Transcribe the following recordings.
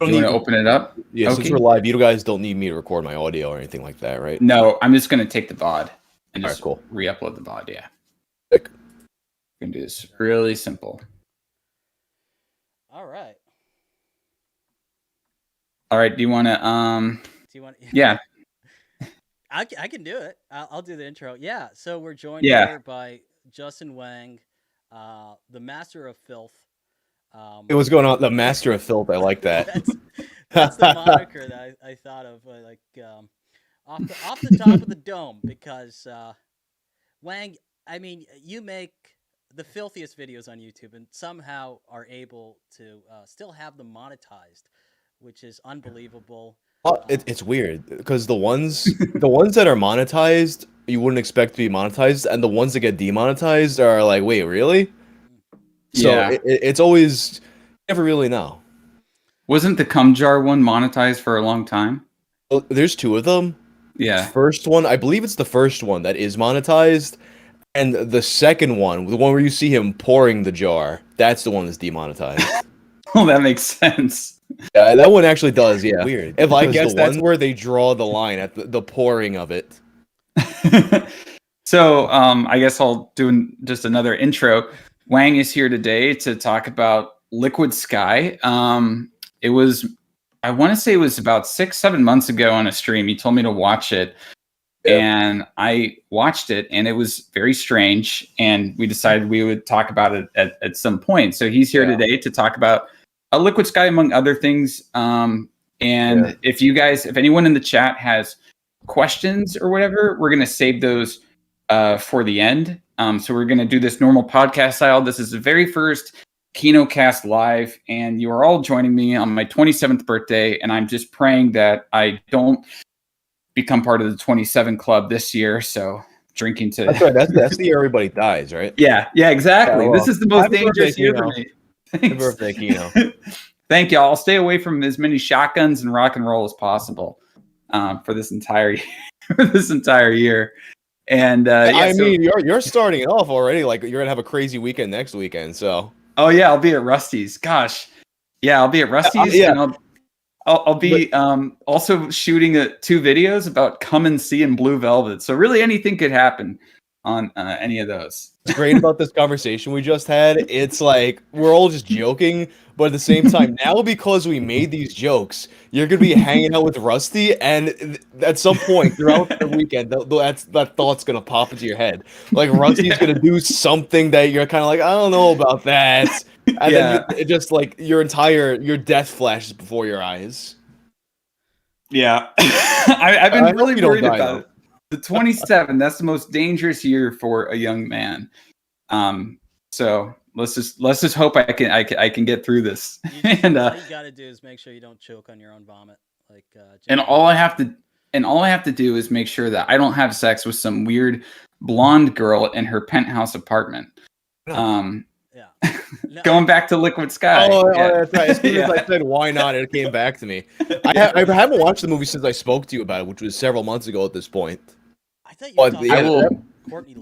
You want to open it up? Yeah, okay. Since we're live, you guys don't need me to record my audio or anything like that, right? No, I'm just going to take the VOD and just cool. re-upload the VOD, yeah. Sick. We can do this really simple. All right. All right, do you want to, Do you want? Yeah. I can do it. I'll do the intro. Yeah, so we're joined here by Justin Whang, the master of filth. Hey, what's going on? The master of filth. I like that. That's the moniker that I thought of, like off the top of the dome, because Whang, I mean, you make the filthiest videos on YouTube, and somehow are able to still have them monetized, which is unbelievable. It's weird because the ones that are monetized, you wouldn't expect to be monetized, and the ones that get demonetized are like, wait, really? Yeah. So it's always, you never really know. Wasn't the cum jar one monetized for a long time? Well, there's two of them. Yeah. The first one, I believe it's the first one that is monetized, and the second one, the one where you see him pouring the jar, that's the one that's demonetized. Oh, that makes sense. Yeah, that one actually does. Yeah, weird. If I guess that's where they draw the line at the pouring of it. So, I guess I'll do just another intro. Whang is here today to talk about Liquid Sky. It was, I want to say it was about 6-7 months ago on a stream. He told me to watch it. Yep. And I watched it, and it was very strange. And we decided we would talk about it at some point. So he's here today to talk about a Liquid Sky, among other things. If anyone in the chat has questions or whatever, we're going to save those for the end. So we're going to do this normal podcast style. This is the very first Kinokast live, and you are all joining me on my 27th birthday. And I'm just praying that I don't become part of the 27 club this year. So drinking to that's right. That's the year everybody dies, right? Yeah, exactly. This is the most dangerous year for me. Happy birthday, Kino. Thank you. I'll stay away from as many shotguns and rock and roll as possible for this entire year. And I mean, you're starting it off already. Like, you're gonna have a crazy weekend next weekend. So. Oh yeah, I'll be at Rusty's. Gosh, yeah, I'll be at Rusty's, and I'll be also shooting 2 videos about Come and See and Blue Velvet. So really, anything could happen on any of those. What's great about this conversation we just had, it's like we're all just joking, but at the same time, now because we made these jokes, you're gonna be hanging out with Rusty, and at some point throughout the weekend, that thought's gonna pop into your head. Like, Rusty's gonna do something that you're kind of like, I don't know about that, and then it just like your death flashes before your eyes. Yeah, I've been really worried about it. The 27, that's the most dangerous year for a young man. So let's just hope I can get through this. And all you gotta do is make sure you don't choke on your own vomit. Like, and all I have to do is make sure that I don't have sex with some weird blonde girl in her penthouse apartment. Going back to Liquid Sky. That's right. As soon as I said why not, it came back to me. I haven't watched the movie since I spoke to you about it, which was several months ago at this point. I thought you were talking about Courtney.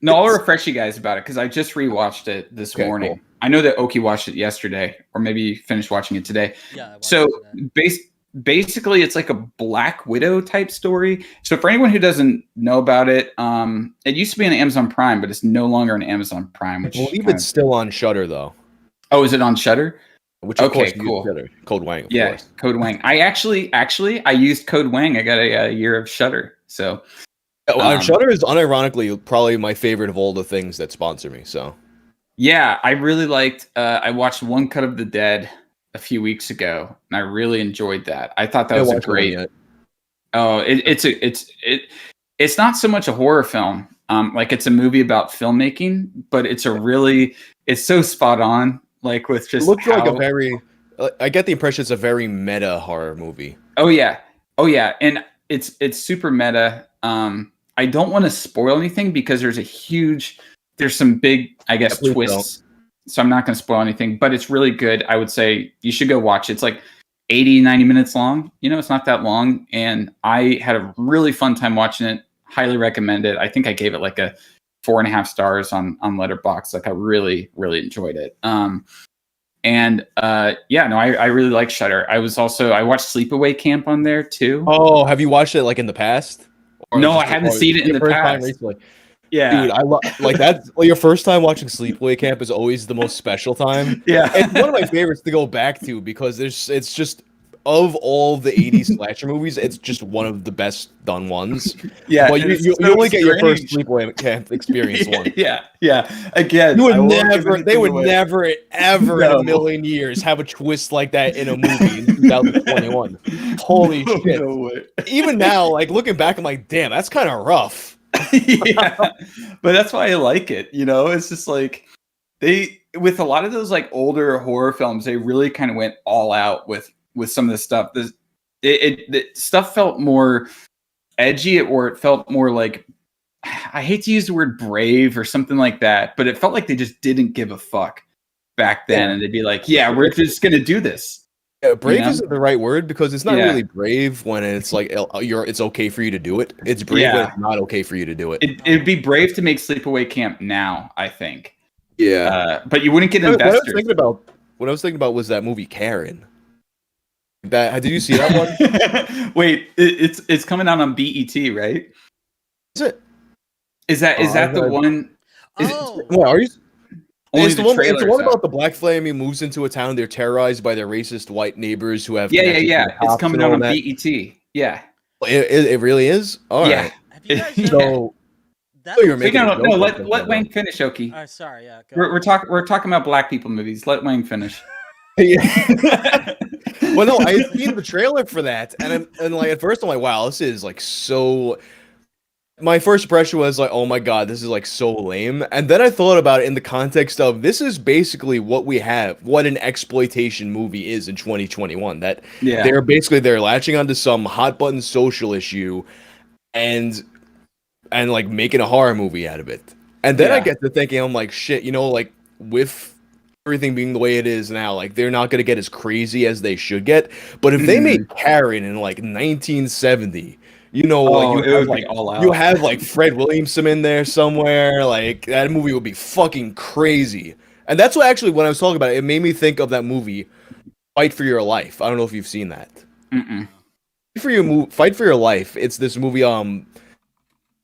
No, I'll refresh you guys about it because I just rewatched it this morning. Cool. I know that Oki watched it yesterday, or maybe finished watching it today. Yeah. So basically, it's like a Black Widow type story. So for anyone who doesn't know about it, it used to be on Amazon Prime, but it's no longer on Amazon Prime. Which I believe it's still on Shudder, though. Oh, is it on Shudder? Which of course cool. Code Whang, of course. Code Whang. I actually I used Code Whang. I got a year of Shudder. So Shudder is unironically probably my favorite of all the things that sponsor me. So yeah, I really liked. I watched One Cut of the Dead a few weeks ago, and I really enjoyed that. I thought that was a great. Oh, it's not so much a horror film. Like, it's a movie about filmmaking, but it's so spot on. Like, with just it looks like a very. I get the impression it's a very meta horror movie. Oh yeah, and it's super meta. I don't want to spoil anything because there's some big, I guess, twists. So I'm not going to spoil anything, but it's really good. I would say you should go watch it. It's like 80-90 minutes long. It's not that long, and I had a really fun time watching it. Highly recommend it. I think I gave it like a 4.5 stars on Letterboxd. Like, I really, really enjoyed it. And yeah, no, I really like Shudder. I watched Sleepaway Camp on there too. Oh, have you watched it like in the past? No, I haven't seen it in your the first time past. recently? Yeah, Dude, I like that. Like, your first time watching Sleepaway Camp is always the most special time. yeah. It's one of my favorites to go back to because it's just of all the 80s slasher movies, it's just one of the best done ones. Yeah, But and it's you so only get your first strange. Sleepaway Camp experience once. Yeah. Again, You I would won't give never, they anything would away. never, ever in No. a million years have a twist like that in a movie in 2021. Holy Oh, shit. no way. Even now, like looking back, I'm like, damn, that's kind of rough. Yeah, but that's why I like it. It's just like with a lot of those like older horror films, they really kind of went all out with some of the stuff. The stuff felt more edgy, or it felt more like, I hate to use the word brave or something like that, but it felt like they just didn't give a fuck back then, and they'd be like, "Yeah, we're just gonna do this." Yeah, brave isn't the right word because it's not Yeah. really brave when it's like it's okay for you to do it. It's brave when it's not okay for you to do it. It'd be brave to make Sleepaway Camp now, I think. Yeah, but you wouldn't get what I was investors. thinking about was that movie Karen. Did you see that one? Wait, it's coming out on BET, right? Is it? Is that the one? Is Oh, Well, are you? Only It's the the one. It's the trailer's one out. about the black family moves into a town. They're terrorized by their racist white neighbors who have Yeah. connections to the It's cops coming and out all on that. BET. Yeah. It really is. All Yeah. right. have you guys Yeah. ever? So That you're was- making a No. joke or Let something, Wayne finish, Oki. sorry, yeah. Go We're talking about black people movies. Let Wayne finish. Yeah. Well, no, I had seen the trailer for that, and like at first I'm like, wow, this is like so. My first impression was like, oh my god, this is like so lame. And then I thought about it in the context of this is basically what we have, what an exploitation movie is in 2021. That Yeah. they're latching onto some hot button social issue, and like making a horror movie out of it. And then I Yeah. get to thinking, I'm like, shit, like with everything being the way it is now, like they're not gonna get as crazy as they should get. But if they made Karen in like 1970, like it you have would like be all out. you have like Fred Williamson in there somewhere, like that movie would be fucking crazy. And that's what actually when I was talking about it, it made me think of that movie, Fight for Your Life. I don't know if you've seen that. Mm-mm. Fight for Your Life. It's this movie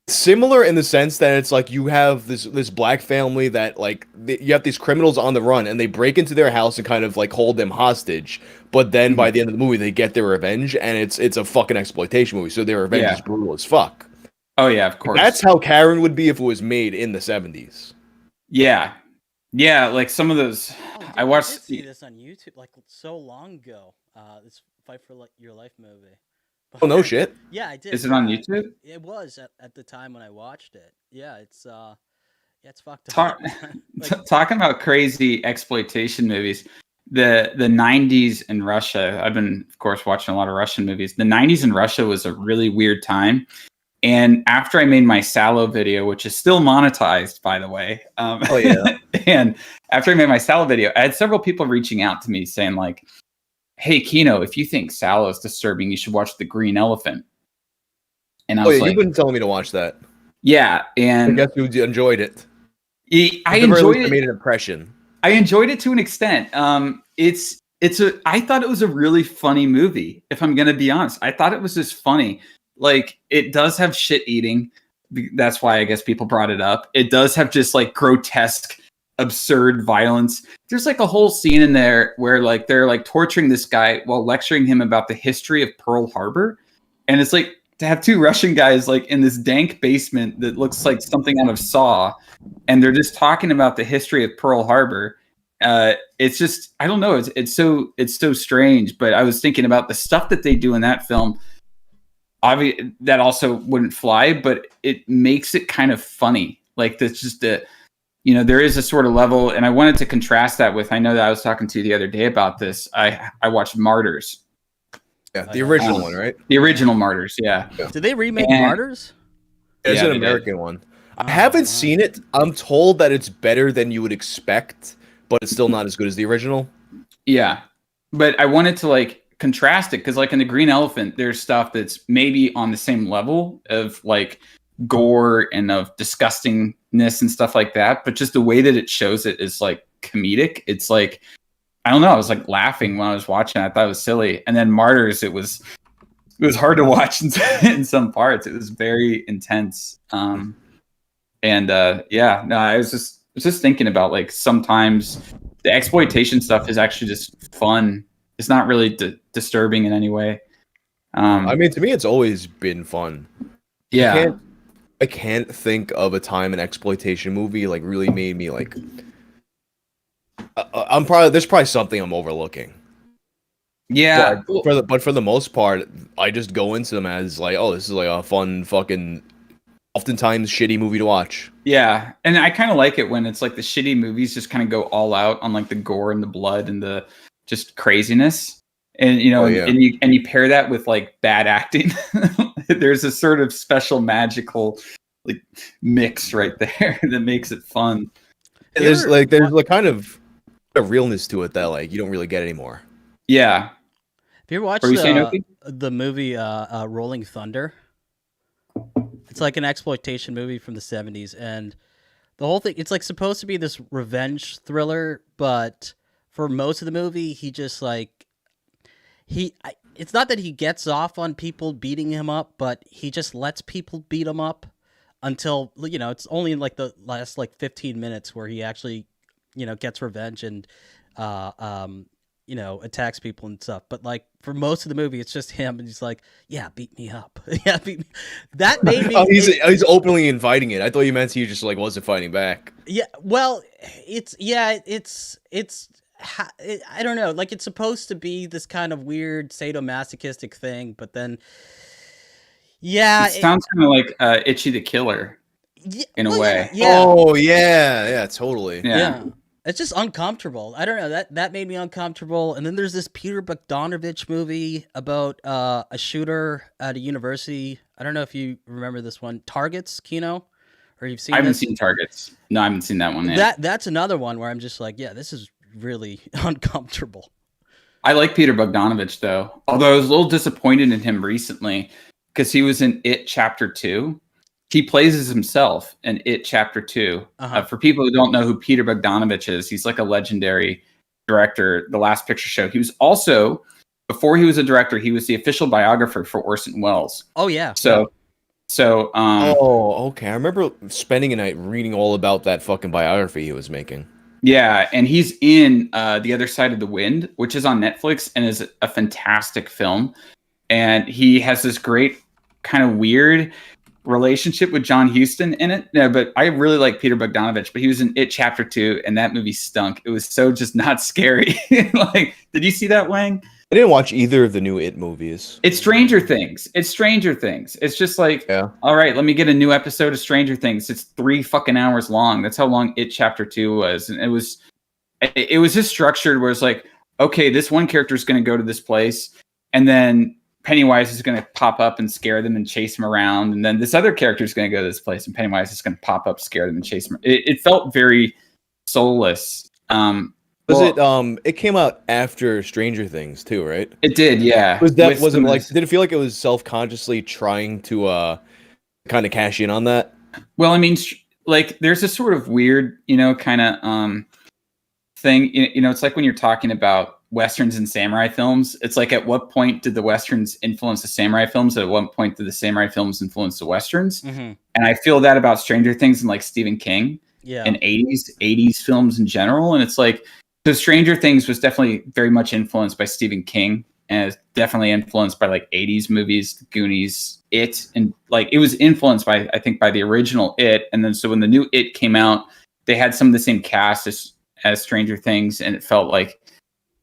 similar in the sense that it's like you have this black family that like you have these criminals on the run and they break into their house and kind of like hold them hostage, but then by the end of the movie they get their revenge, and it's a fucking exploitation movie, so their revenge is brutal as fuck. Oh yeah, of course. That's how Karen would be if it was made in the 70s. Yeah, like some of those. Oh, dude, I watched. I did see this on YouTube like so long ago. This Fight for Your Life movie. Oh no shit. Yeah, I did. Is it on YouTube? It was at the time when I watched it. Yeah, it's fucked Talk, up. talking about crazy exploitation movies. The 90s in Russia. I've been, of course, watching a lot of Russian movies. The 90s in Russia was a really weird time. And after I made my Sallow video, which is still monetized, by the way. Oh yeah. And after I made my Sallow video, I had several people reaching out to me saying like, "Hey, Kino, if you think Sallow is disturbing, you should watch The Green Elephant." And I was like, you've been telling me to watch that. yeah, I and guess you enjoyed it. I At the very enjoyed least, it. it made an impression. I enjoyed it to an extent. I thought it was a really funny movie, if I'm gonna be honest. I thought it was just funny. Like, it does have shit eating. That's why I guess people brought it up. It does have just like grotesque, absurd violence. There's like a whole scene in there where like they're like torturing this guy while lecturing him about the history of Pearl Harbor. And it's like to have two Russian guys like in this dank basement that looks like something out of Saw, and they're just talking about the history of Pearl Harbor. It's just, I don't know. It's so strange. But I was thinking about the stuff that they do in that film. Obviously, that also wouldn't fly, but it makes it kind of funny. Like, that's just there is a sort of level, and I wanted to contrast that with. I know that I was talking to you the other day about this. I watched Martyrs. Yeah, the original one, right? The original Martyrs. Yeah. Did they remake And- Martyrs? It's Yeah, an they did. American one. I Oh, haven't wow. seen it. I'm told that it's better than you would expect, but it's still not as good as the original. Yeah, but I wanted to like contrast it because, like in the Green Elephant, there's stuff that's maybe on the same level of like gore and of disgustingness and stuff like that. But just the way that it shows it is like comedic. It's like I don't know. I was like laughing when I was watching. I thought it was silly. And then Martyrs, it was hard to watch in some parts. It was very intense. Yeah, no, I was just thinking about like sometimes the exploitation stuff is actually just fun. It's not really disturbing in any way. I mean, to me, it's always been fun. Yeah, I can't think of a time an exploitation movie like really made me like. There's probably something I'm overlooking. yeah. But for the most part, I just go into them as like, oh, this is like a fun fucking, oftentimes shitty movie to watch. Yeah, and I kind of like it when it's like the shitty movies just kind of go all out on like the gore and the blood and the just craziness, and Oh, yeah. and you pair that with like bad acting. There's a sort of special magical like mix right there that makes it fun. And there's like kind of a realness to it that like you don't really get anymore. Yeah. Have you ever watched What were you saying, Oki? the movie Rolling Thunder? It's like an exploitation movie from the 70s, and the whole thing, it's like supposed to be this revenge thriller, but for most of the movie, he just like it's not that he gets off on people beating him up, but he just lets people beat him up until, it's only in like the last like 15 minutes where he actually, gets revenge and attacks people and stuff. But like for most of the movie, it's just him, and he's like, "Yeah, beat me up." Yeah, beat me. That made me. Oh, he's openly inviting it. I thought you meant he just like wasn't fighting back. Yeah, well, I don't know. Like it's supposed to be this kind of weird sadomasochistic thing, but then, yeah, It sounds kind of like Itchy the Killer in a way. Yeah. Oh yeah, totally. Yeah. It's just uncomfortable. I don't know. That made me uncomfortable. And then there's this Peter Bogdanovich movie about a shooter at a university. I don't know if you remember this one, Targets, Kino, or you've seen. I haven't seen Targets. No, I haven't seen that one yet. That's another one where I'm just like, yeah, this is really uncomfortable. I like Peter Bogdanovich though, although I was a little disappointed in him recently because he was in It Chapter 2. He plays as himself in It Chapter 2. For people who don't know who Peter Bogdanovich is, he's like a legendary director. The Last Picture Show. He was also, before he was a director, he was the official biographer for Orson Welles. Oh yeah. So. Oh, okay. I remember spending a night reading all about that fucking biography he was making. Yeah, and he's in The Other Side of the Wind, which is on Netflix and is a fantastic film. And he has this great kind of weird relationship with John Huston in it. No, but I really like Peter Bogdanovich, but he was in It Chapter 2 and that movie stunk. It was so just not scary. Like, did you see that, Wang? I didn't watch either of the new It movies. It's Stranger Things. It's just like, yeah. All right, let me get a new episode of Stranger Things. It's 3 fucking hours long. That's how long It Chapter 2 was. And it was just structured where it's like, okay, this one character is going to go to this place, and then Pennywise is going to pop up and scare them and chase them around. And then this other character is going to go to this place, and Pennywise is going to pop up, scare them, and chase them. It felt very soulless. It came out after Stranger Things too, right? It did, yeah. Did it feel like it was self-consciously trying to kind of cash in on that? Well, I mean, like there's a sort of weird, kind of thing. It's like when you're talking about Westerns and samurai films, it's like at what point did the Westerns influence the samurai films? At what point did the samurai films influence the Westerns? Mm-hmm. And I feel that about Stranger Things and like Stephen King and 80s films in general. And it's like, so Stranger Things was definitely very much influenced by Stephen King, and it's definitely influenced by like 80s movies, Goonies, It, and like it was influenced by, I think, by the original It. And then so when the new It came out, they had some of the same cast as Stranger Things, and it felt like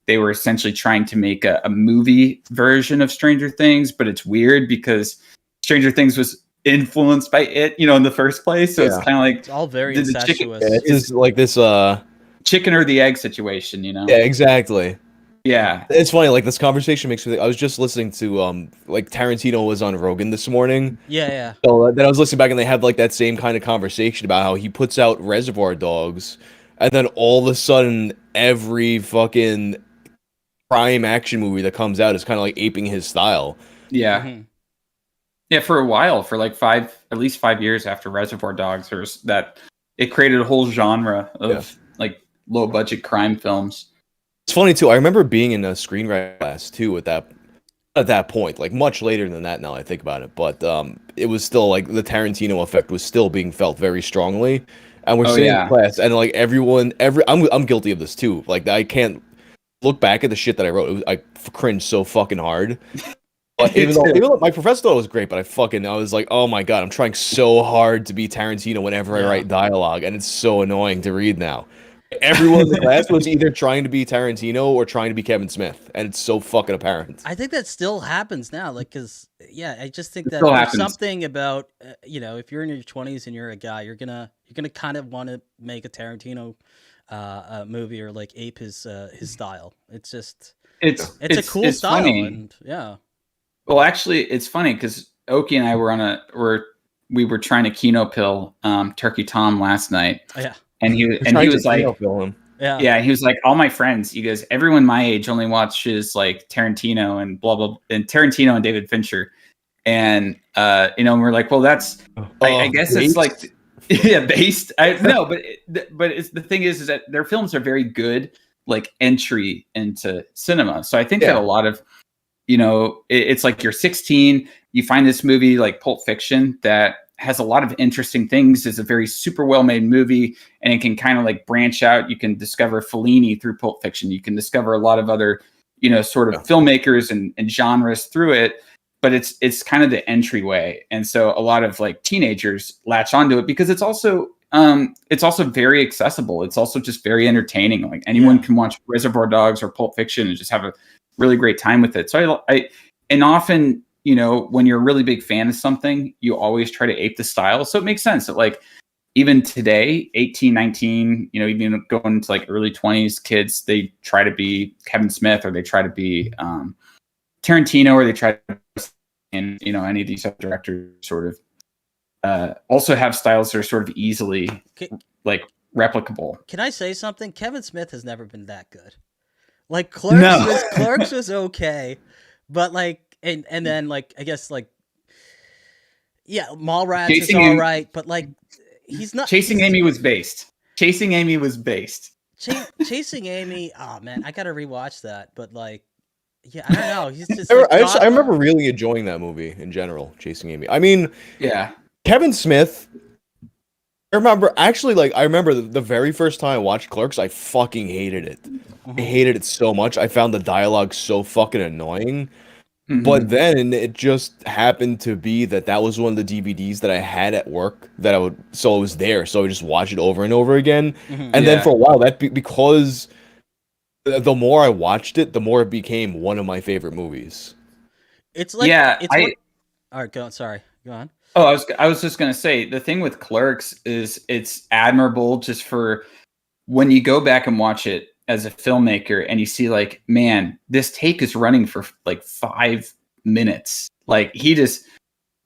they were essentially trying to make a movie version of Stranger Things. But it's weird because Stranger Things was influenced by It, in the first place. So it's kind of like it's all very incestuous. It's like this chicken or the egg situation, Yeah, exactly. Yeah. It's funny, like this conversation makes me think, I was just listening to like Tarantino was on Rogan this morning. Yeah. So then I was listening back and they had like that same kind of conversation about how he puts out Reservoir Dogs, and then all of a sudden every fucking crime action movie that comes out is kind of like aping his style. Yeah. Mm-hmm. Yeah, for a while, for like at least 5 years after Reservoir Dogs, it created a whole genre of like low budget crime films. It's funny too. I remember being in a screenwriting class too at that point, like much later than that now I think about it. But it was still like the Tarantino effect was still being felt very strongly. And we're Oh sitting in yeah. class and like I'm guilty of this too. Like I can't look back at the shit that I wrote. I cringed so fucking hard. But even though my professor thought it was great, but I was like, oh my god, I'm trying so hard to be Tarantino whenever I Yeah. write dialogue, and it's so annoying to read now. Everyone in the class was either trying to be Tarantino or trying to be Kevin Smith, and it's so fucking apparent. I think that still happens now, like, cause yeah, I just think It that still there's happens. something about if you're in your 20s and you're a guy, you're gonna kind of want to make a Tarantino movie or like ape his style. It's just It's it's a cool it's style, funny. and yeah, Well, actually, it's funny because Oki and I we were trying to Kino pill Turkey Tom last night, yeah, and he was like, yeah. yeah, he was like, all my friends, he goes, everyone my age only watches like Tarantino and blah blah, and Tarantino and David Fincher, and and we're like, well, that's I guess it's based? like yeah, based. No, but it's the thing is that their films are very good like entry into cinema. So I think that a lot of it's like you're 16, you find this movie like Pulp Fiction that has a lot of interesting things, is a very super well made movie, and it can kind of like branch out. You can discover Fellini through Pulp Fiction. You can discover a lot of other, sort of filmmakers and genres through it. But it's kind of the entryway. And so a lot of like teenagers latch onto it because it's also very accessible. It's also just very entertaining. Like anyone can watch Reservoir Dogs or Pulp Fiction and just have a really great time with it. So and often, when you're a really big fan of something, you always try to ape the style. So it makes sense that like even today, 18, 19, even going into like early 20s kids, they try to be Kevin Smith or they try to be Tarantino or they try to and any of these other directors sort of also have styles that are sort of easily like replicable. Can I say something? Kevin Smith has never been that good. Like Clerks was okay, but like and then like I guess like Mallrats is all right, but like he's not. Chasing Amy was based. Chasing Amy was based. Chasing Amy. Oh man, I gotta rewatch that. But like, yeah, I don't know. He's just. I remember really enjoying that movie in general, Chasing Amy. I mean, yeah, Kevin Smith. I remember the very first time I watched Clerks, I fucking hated it. I hated it so much. I found the dialogue so fucking annoying. Mm-hmm. But then it just happened to be that was one of the DVDs that I had at work so it was there. So I would just watch it over and over again. Mm-hmm. And then for a while, because the more I watched it, the more it became one of my favorite movies. It's like, all right, go on. Sorry, go on. Oh, I was just gonna say the thing with Clerks is it's admirable just for when you go back and watch it as a filmmaker and you see like, man, this take is running for like 5 minutes. Like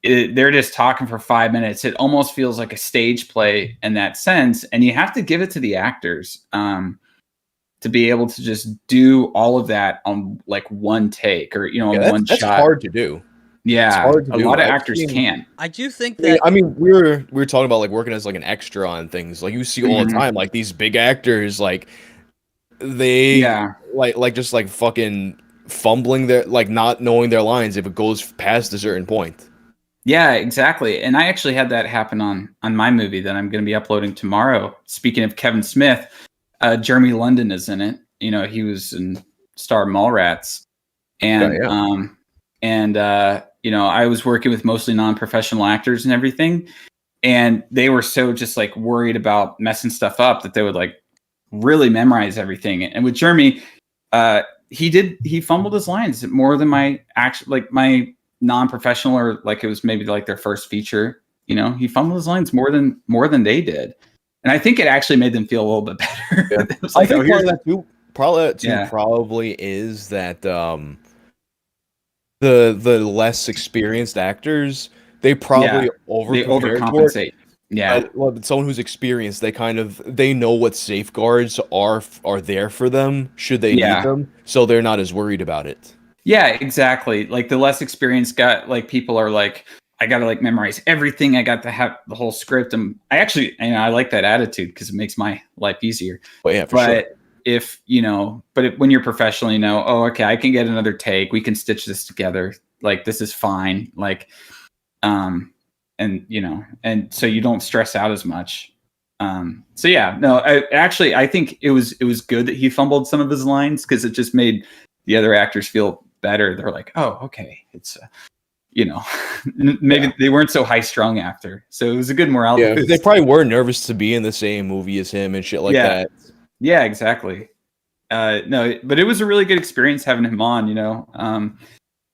they're just talking for 5 minutes. It almost feels like a stage play in that sense. And you have to give it to the actors to be able to just do all of that on like one take or, one shot. That's hard to do. Yeah, a lot of actors can. I do think that. I mean, we were talking about like working as like an extra on things. Like you see all the time, like these big actors, like they like just like fucking fumbling their like not knowing their lines if it goes past a certain point. Yeah, exactly. And I actually had that happen on my movie that I'm going to be uploading tomorrow. Speaking of Kevin Smith, Jeremy London is in it. He was in star Mallrats, and I was working with mostly non-professional actors and everything. And they were so just like worried about messing stuff up that they would like really memorize everything. And with Jeremy, he fumbled his lines more than my my non-professional or like it was maybe like their first feature. He fumbled his lines more than they did. And I think it actually made them feel a little bit better. Yeah. Like, I think part of that too probably is that the less experienced actors, they probably overcompensate. Yeah. Well, someone who's experienced, they know what safeguards are there for them should they need them, so they're not as worried about it. Yeah, exactly. Like the less experienced people are like, I got to like memorize everything. I got to have the whole script. And I actually, I like that attitude because it makes my life easier. Well, yeah, for sure. if you know, but when you're professional, you know, oh, okay, I can get another take. We can stitch this together. Like this is fine. Like, and you know, and so you don't stress out as much. So yeah, no, I think it was good that he fumbled some of his lines because it just made the other actors feel better. They're like, oh, okay, it's you know, maybe they weren't so high strung after. So it was a good morale. Yeah, boost. they probably were nervous to be in the same movie as him and shit like that. Yeah, exactly. No, but it was a really good experience having him on, you know.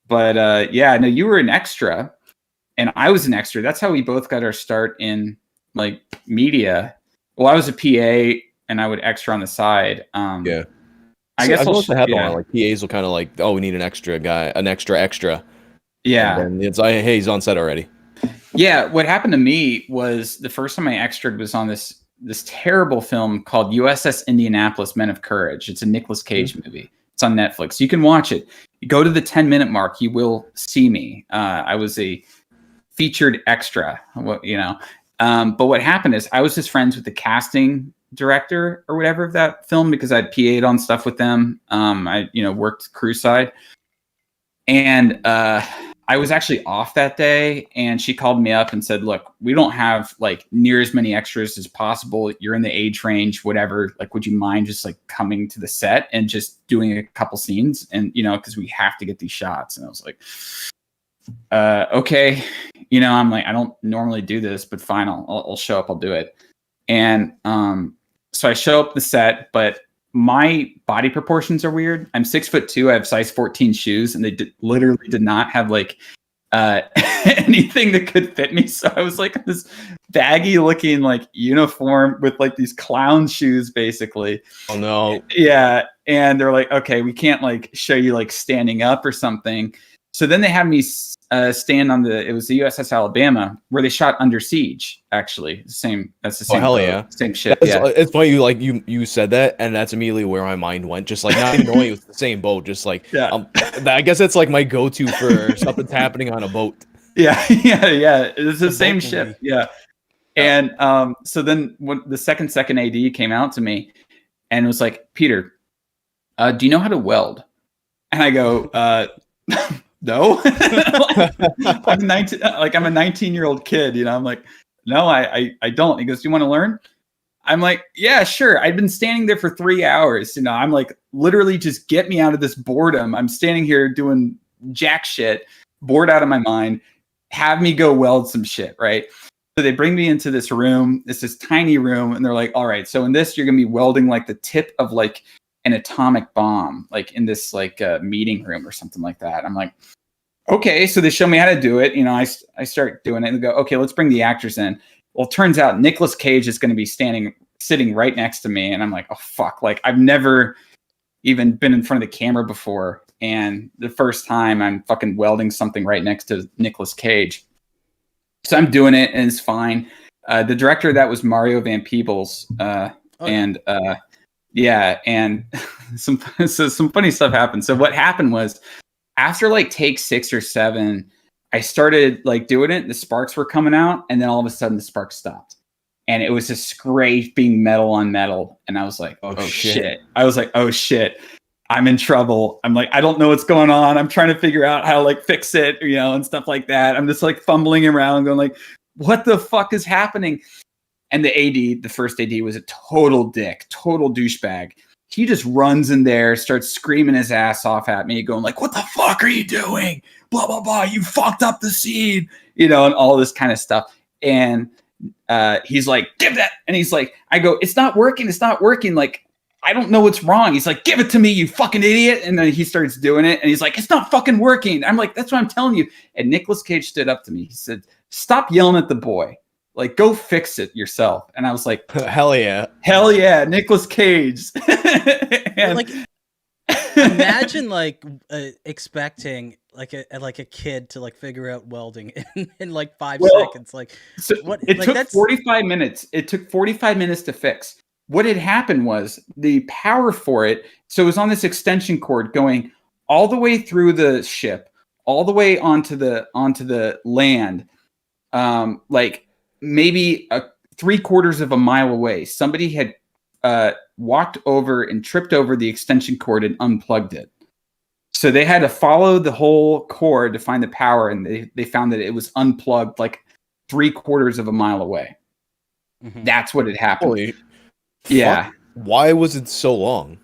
But yeah, no, you were an extra and I was an extra. That's how we both got our start in like media. Well, I was a PA and I would extra on the side. Yeah. I guess I've noticed the headline, yeah. like PAs will kind of like, oh, we need an extra guy, an extra. Yeah. And then it's like, hey, he's on set already. Yeah. What happened to me was the first time I extraed was on this terrible film called USS Indianapolis: Men of Courage. It's a Nicolas Cage movie. It's on Netflix. You can watch it. You go to the 10-minute mark, you will see me. I was a featured extra, you know. But what happened is I was just friends with the casting director or whatever of that film because I'd PA'd on stuff with them. I, you know, worked crew side. And I was actually off that day and she called me up and said, look, we don't have like near as many extras as possible. You're in the age range, whatever. Like, would you mind just like coming to the set and just doing a couple scenes? And, you know, because we have to get these shots. And I was like, okay, you know, I'm like, I don't normally do this, but fine, I'll show up, I'll do it. And so I show up the set, but my body proportions are weird. I'm 6'2", I have size 14 shoes, and they literally did not have like anything that could fit me. So I was like this baggy looking like uniform with like these clown shoes, basically. Oh no. Yeah, and they're like, okay, we can't like show you like standing up or something. So then they had me stand on it was the USS Alabama where they shot Under Siege, actually. That's the same. Oh, hell yeah. Same shit. Yeah. It's funny you said that, and that's immediately where my mind went. Just like not even knowing it was the same boat. Just like, yeah. I guess that's like my go-to for something's happening on a boat. Yeah. It's the same ship. Yeah. And so then when the second AD came out to me and was like, Peter, do you know how to weld? And I go, no. I'm 19, like I'm a 19-year-old kid, you know. I'm like, no, I don't. He goes, do you want to learn? I'm like, yeah, sure. I'd been standing there for 3 hours, you know. I'm like, literally just get me out of this boredom. I'm standing here doing jack shit, bored out of my mind. Have me go weld some shit, right? So they bring me into this room. It's this tiny room, and they're like, all right, so in this you're gonna be welding like the tip of like an atomic bomb, like in this like meeting room or something like that. I'm like, okay. So they show me how to do it. You know, I start doing it and go, okay, let's bring the actors in. Well, it turns out Nicolas Cage is going to be sitting right next to me. And I'm like, oh, fuck. Like I've never even been in front of the camera before. And the first time I'm fucking welding something right next to Nicolas Cage. So I'm doing it and it's fine. The director of that was Mario Van Peebles. Yeah, and some funny stuff happened. So what happened was after like take 6 or 7, I started like doing it. The sparks were coming out, and then all of a sudden the sparks stopped, and it was just scraping metal on metal. And I was like, oh shit! I was like, oh shit! I'm in trouble. I'm like, I don't know what's going on. I'm trying to figure out how to like fix it, you know, and stuff like that. I'm just like fumbling around, going like, what the fuck is happening? And the first AD was a total dick, total douchebag. He just runs in there, starts screaming his ass off at me, going like, what the fuck are you doing? Blah, blah, blah. You fucked up the scene, you know, and all this kind of stuff. And he's like, give that. And he's like, I go, it's not working. It's not working. Like, I don't know what's wrong. He's like, give it to me, you fucking idiot. And then he starts doing it. And he's like, it's not fucking working. I'm like, that's what I'm telling you. And Nicolas Cage stood up to me. He said, stop yelling at the boy. Like, go fix it yourself. And I was like, hell yeah. Hell yeah, Nicolas Cage. And like, imagine like expecting like a kid to like figure out welding in like 5 seconds. Like, so what? It like, took that's 45 minutes. It took 45 minutes to fix. What had happened was the power for it. So it was on this extension cord going all the way through the ship, all the way onto the land, like maybe 3/4 of a mile away. Somebody had walked over and tripped over the extension cord and unplugged it. So they had to follow the whole cord to find the power, and they found that it was unplugged like 3/4 of a mile away. Mhm. That's what had happened. Holy Yeah, fuck. Why was it so long?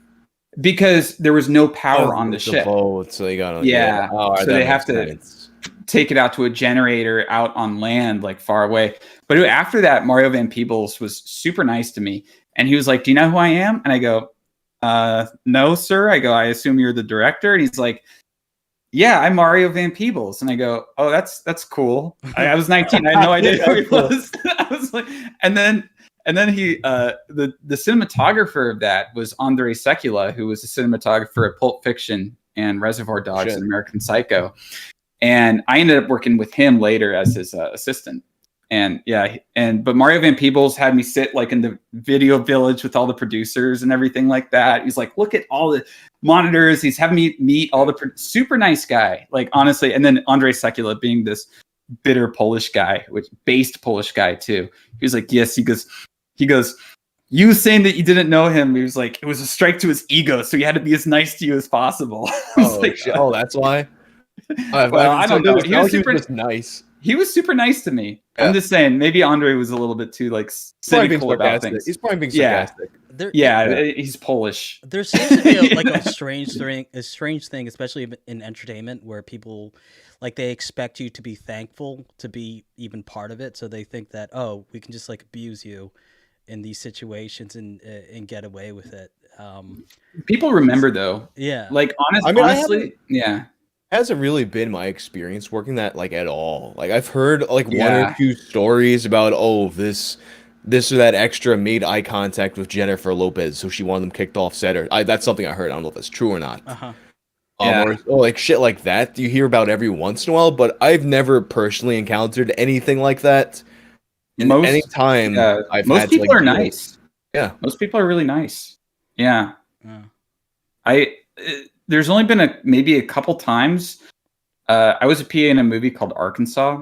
because there was no power on the ship. Boat, so you gotta, Yeah, Oh, so that they have makes to sense. take it out to a generator out on land, like far away. But after that, Mario Van Peebles was super nice to me, and he was like, "Do you know who I am?" And I go, "No, sir." I go, "I assume you're the director." And he's like, "Yeah, I'm Mario Van Peebles." And I go, "Oh, that's cool." I was 19. I had no idea who he was. I was like, and then he, the cinematographer of that was Andre Sekula, who was a cinematographer at Pulp Fiction and Reservoir Dogs Shit. and American Psycho. And I ended up working with him later as his assistant. And yeah, but Mario Van Peebles had me sit like in the video village with all the producers and everything like that. He's like, "Look at all the monitors." He's having me meet all the super nice guy, like honestly. And then Andre Sekula being this bitter Polish guy, based Polish guy too. He was like, "Yes," he goes, "You saying that you didn't know him?" He was like, "It was a strike to his ego, so he had to be as nice to you as possible." Oh, like, shit. Oh, that's why. Well, I don't know. He was just nice. He was super nice to me. Yeah. I'm just saying, maybe Andre was a little bit too like cynical about things. He's probably being sarcastic. He's Polish. There seems to be a strange thing, especially in entertainment, where people like they expect you to be thankful to be even part of it, so they think that we can just like abuse you in these situations and get away with it. People remember though. Yeah. Like honestly, yeah. Hasn't really been my experience working that like at all. Like I've heard like one or two stories about this or that extra made eye contact with Jennifer Lopez, so she wanted them kicked off set. Or that's something I heard. I don't know if that's true or not. Or like shit like that. You hear about every once in a while, but I've never personally encountered anything like that. And most people are nice. Yeah, most people are really nice. Yeah. There's only been maybe a couple times. I was a PA in a movie called Arkansas,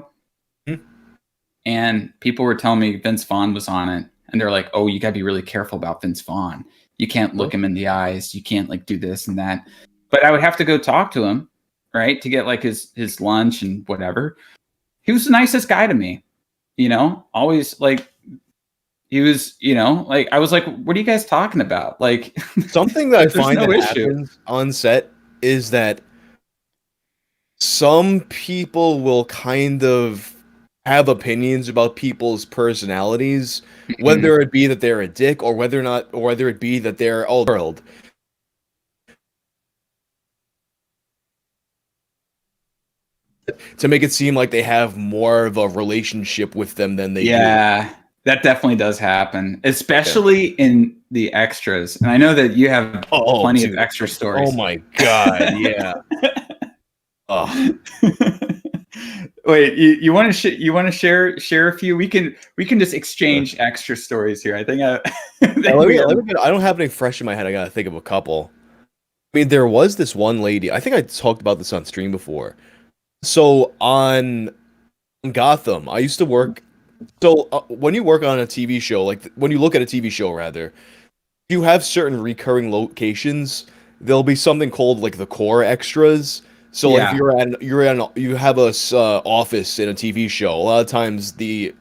and people were telling me Vince Vaughn was on it, and they're like, "Oh, you gotta be really careful about Vince Vaughn. You can't look him in the eyes. You can't like do this and that." But I would have to go talk to him, right, to get like his lunch and whatever. He was the nicest guy to me, always like. He was, like I was like, "What are you guys talking about?" Like something that I find that happens on set is that some people will kind of have opinions about people's personalities, whether it be that they're a dick or whether it be that they're all world. To make it seem like they have more of a relationship with them than they do. Yeah. That definitely does happen, especially in the extras. And I know that you have plenty of extra stories. Oh my god, yeah. Wait, you want to share a few? We can just exchange extra stories here. I think I don't have any fresh in my head. I gotta think of a couple. I mean, there was this one lady. I think I talked about this on stream before. So on Gotham, I used to work. So when you work on a TV show, like when you look at a TV show, rather, you have certain recurring locations. There'll be something called like the core extras. So like if you have a office in a TV show, a lot of times the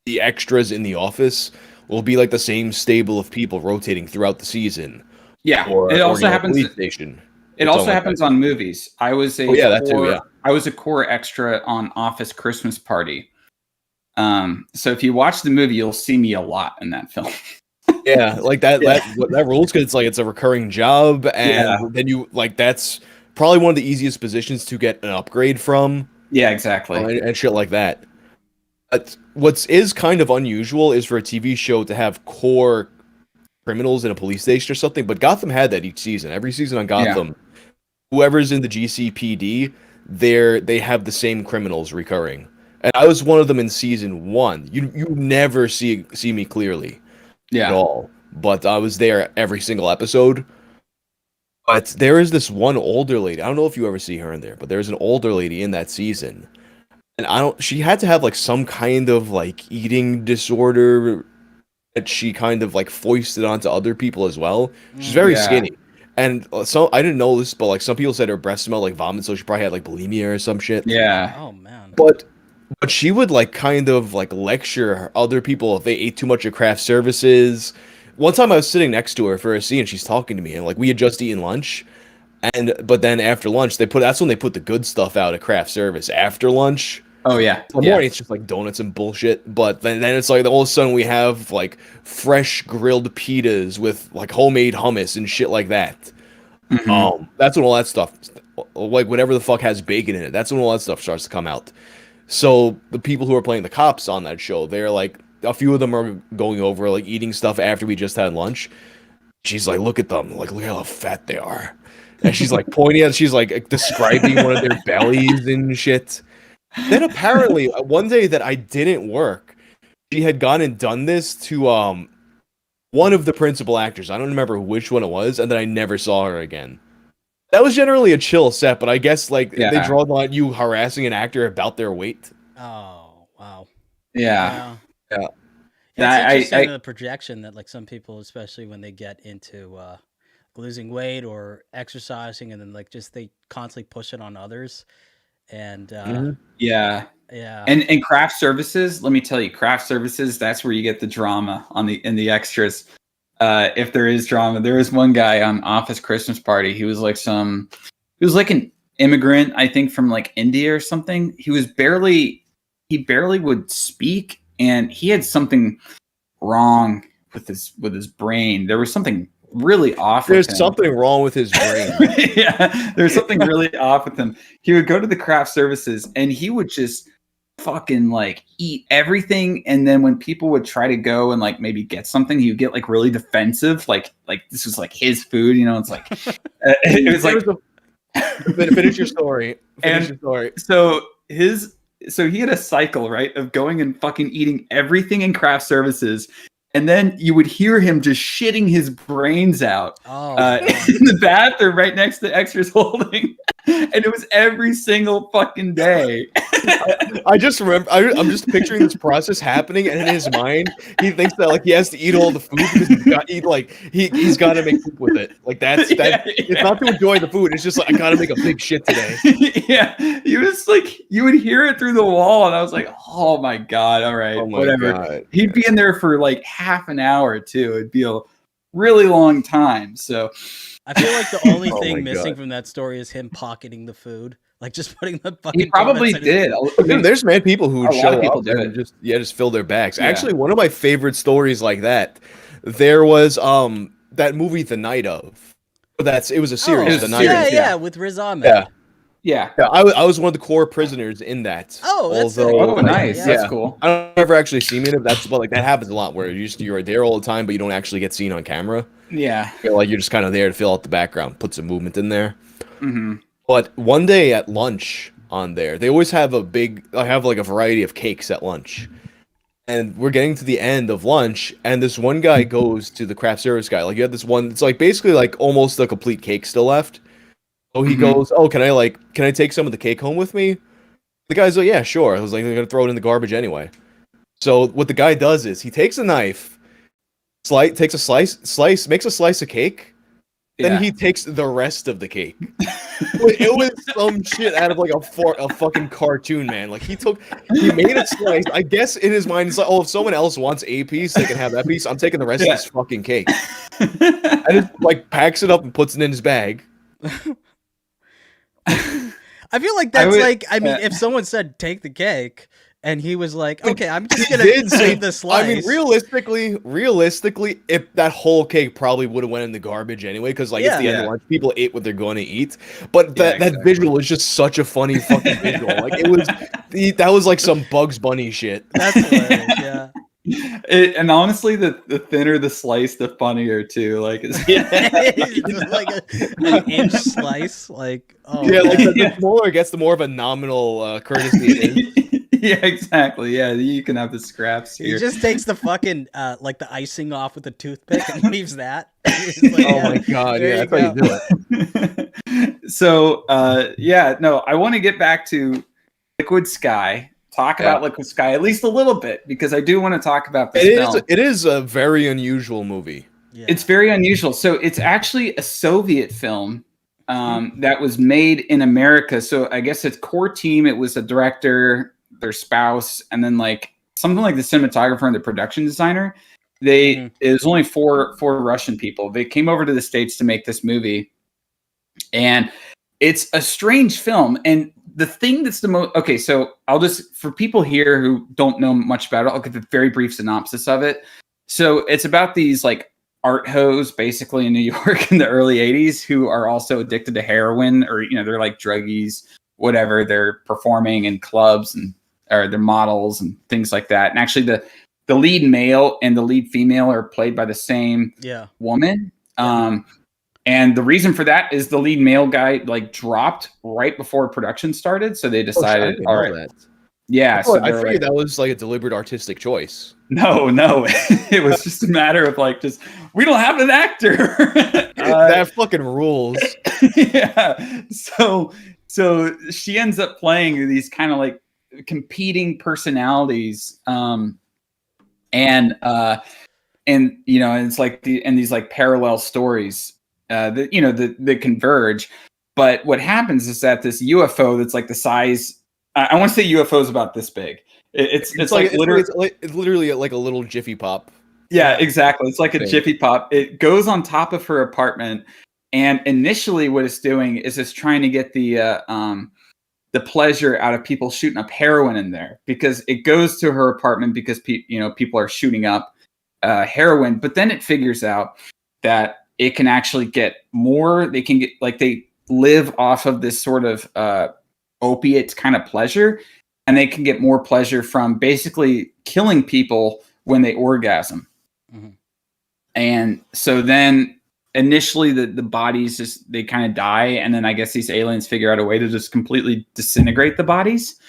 extras in the office will be like the same stable of people rotating throughout the season. Yeah, it also happens. It also happens on movies. I was I was a core extra on Office Christmas Party. So if you watch the movie, you'll see me a lot in that film. Yeah, like that rules because it's a recurring job, and then you like that's probably one of the easiest positions to get an upgrade from. Yeah, exactly, and shit like that. What is kind of unusual is for a TV show to have core criminals in a police station or something. But Gotham had that each season. Every season on Gotham, whoever's in the GCPD, they have the same criminals recurring. And I was one of them in season 1. You never see me clearly at all. But I was there every single episode. But there is this one older lady. I don't know if you ever see her in there, but there's an older lady in that season. And she had to have like some kind of like eating disorder that she kind of like foisted onto other people as well. She's very Yeah. skinny. And so I didn't know this, but like some people said her breasts smelled like vomit, so she probably had like bulimia or some shit. Yeah. Oh man. But she would like kind of like lecture other people if they ate too much of craft services. One time I was sitting next to her for a scene and she's talking to me and like we had just eaten lunch. But then after lunch that's when they put the good stuff out at craft service. After lunch. Oh yeah. In the morning it's just like donuts and bullshit. But then it's like all of a sudden we have like fresh grilled pitas with like homemade hummus and shit like that. That's when all that stuff, like whatever the fuck has bacon in it, that's when all that stuff starts to come out. So the people who are playing the cops on that show, they're like, a few of them are going over like eating stuff after we just had lunch. She's like, look at them, like look how fat they are, and she's like pointing at, she's like describing one of their bellies and shit. Then apparently one day that I didn't work, she had gone and done this to one of the principal actors. I don't remember which one it was, and then I never saw her again. That was generally a chill set, but I guess like they draw the line you harassing an actor about their weight. Oh wow. Yeah. It's Yeah, interesting the projection that like some people, especially when they get into losing weight or exercising, and then like just they constantly push it on others. And yeah. yeah. And craft services, let me tell you, craft services, that's where you get the drama in the extras. If there is drama, there was one guy on Office Christmas Party. He was like an immigrant, I think from like India or something. He barely would speak, and he had something wrong with his brain. There was something really off. There's something wrong with his brain. Yeah, there's something really off with him. He would go to the craft services, and he would just fucking like eat everything, and then when people would try to go and like maybe get something, he would get like really defensive, like this was like his food, you know. It's like it was like finish your story. So he had a cycle, right, of going and fucking eating everything in craft services, and then you would hear him just shitting his brains out in the bathroom right next to extras holding. And it was every single fucking day. I just remember, I'm just picturing this process happening, and in his mind, he thinks that like he has to eat all the food because he's got to make poop with it. Like that's it's not to enjoy the food. It's just like I gotta make a big shit today. Yeah, he was like, you would hear it through the wall, and I was like, oh my god, all right, whatever. God. He'd be in there for like half an hour too. It'd be a really long time. So I feel like the only thing missing from that story is him pocketing the food, like just putting the fucking. He probably did. I mean, there's mad people who would show up and just fill their bags. Yeah. Actually, one of my favorite stories like that, there was that movie The Night Of. It was a series. The Night Of. Yeah, with Riz Ahmed. Yeah. I was one of the core prisoners in that. Oh, that's nice. Yeah. That's cool. I don't ever actually see me in it. But like that happens a lot where you're there all the time, but you don't actually get seen on camera. Yeah. Like you're just kind of there to fill out the background, put some movement in there. Mm-hmm. But one day at lunch on there, they always have I have like a variety of cakes at lunch. And we're getting to the end of lunch, and this one guy goes to the craft service guy. Like you have this one, it's like basically like almost a complete cake still left. So he goes, oh, can I take some of the cake home with me? The guy's like, yeah, sure. I was like, I'm gonna throw it in the garbage anyway. So what the guy does is he takes a knife, makes a slice of cake, then he takes the rest of the cake. It was some shit out of like a fucking cartoon, man. Like he made a slice. I guess in his mind, it's like, oh, if someone else wants a piece, they can have that piece. I'm taking the rest of this fucking cake. And just like packs it up and puts it in his bag. I feel like that's if someone said take the cake and he was like, okay, I'm just gonna save the slice. I mean, realistically, if that whole cake probably would have went in the garbage anyway, because like it's the end of lunch, people ate what they're going to eat. But that visual was just such a funny fucking visual. Like that was like some Bugs Bunny shit. That's hilarious. Yeah. And honestly, the thinner the slice, the funnier too. Like, it's like an inch slice. Like, the smaller it gets, the more of a nominal courtesy it is. Yeah, exactly. Yeah, you can have the scraps here. He just takes the fucking like the icing off with a toothpick and leaves that. Like, oh my god! Yeah, that's how you do it. So, I want to get back to Liquid Sky. talk about Liquid Sky at least a little bit, because I do want to talk about this film. It is a very unusual movie. Yeah. It's very unusual. So it's actually a Soviet film that was made in America. So I guess its core team, it was a director, their spouse, and then like something like the cinematographer and the production designer. It was only four Russian people. They came over to the States to make this movie, and it's a strange film. And the thing that's the most so I'll just, for people here who don't know much about it, I'll give a very brief synopsis of it. So it's about these like art hoes basically in New York in the early 80s who are also addicted to heroin, or they're like druggies, whatever. They're performing in clubs or they're models and things like that. And actually the lead male and the lead female are played by the same woman. And the reason for that is the lead male guy like dropped right before production started, so they decided, all right, so I figured that was like a deliberate artistic choice. No, it was just a matter of like, we don't have an actor. That fucking rules. Yeah. So she ends up playing these kind of like competing personalities, and it's like these like parallel stories that converge. But what happens is that this UFO that's like the size, I want to say UFO is about this big. It's literally like a little Jiffy Pop. Yeah, exactly. It's like a Jiffy Pop. It goes on top of her apartment, and initially what it's doing is it's trying to get the pleasure out of people shooting up heroin in there, because it goes to her apartment because people are shooting up heroin. But then it figures out that it can actually get more. They can get they live off of this sort of opiate kind of pleasure, and they can get more pleasure from basically killing people when they orgasm. And so then initially the bodies they kind of die, and then I guess these aliens figure out a way to just completely disintegrate the bodies.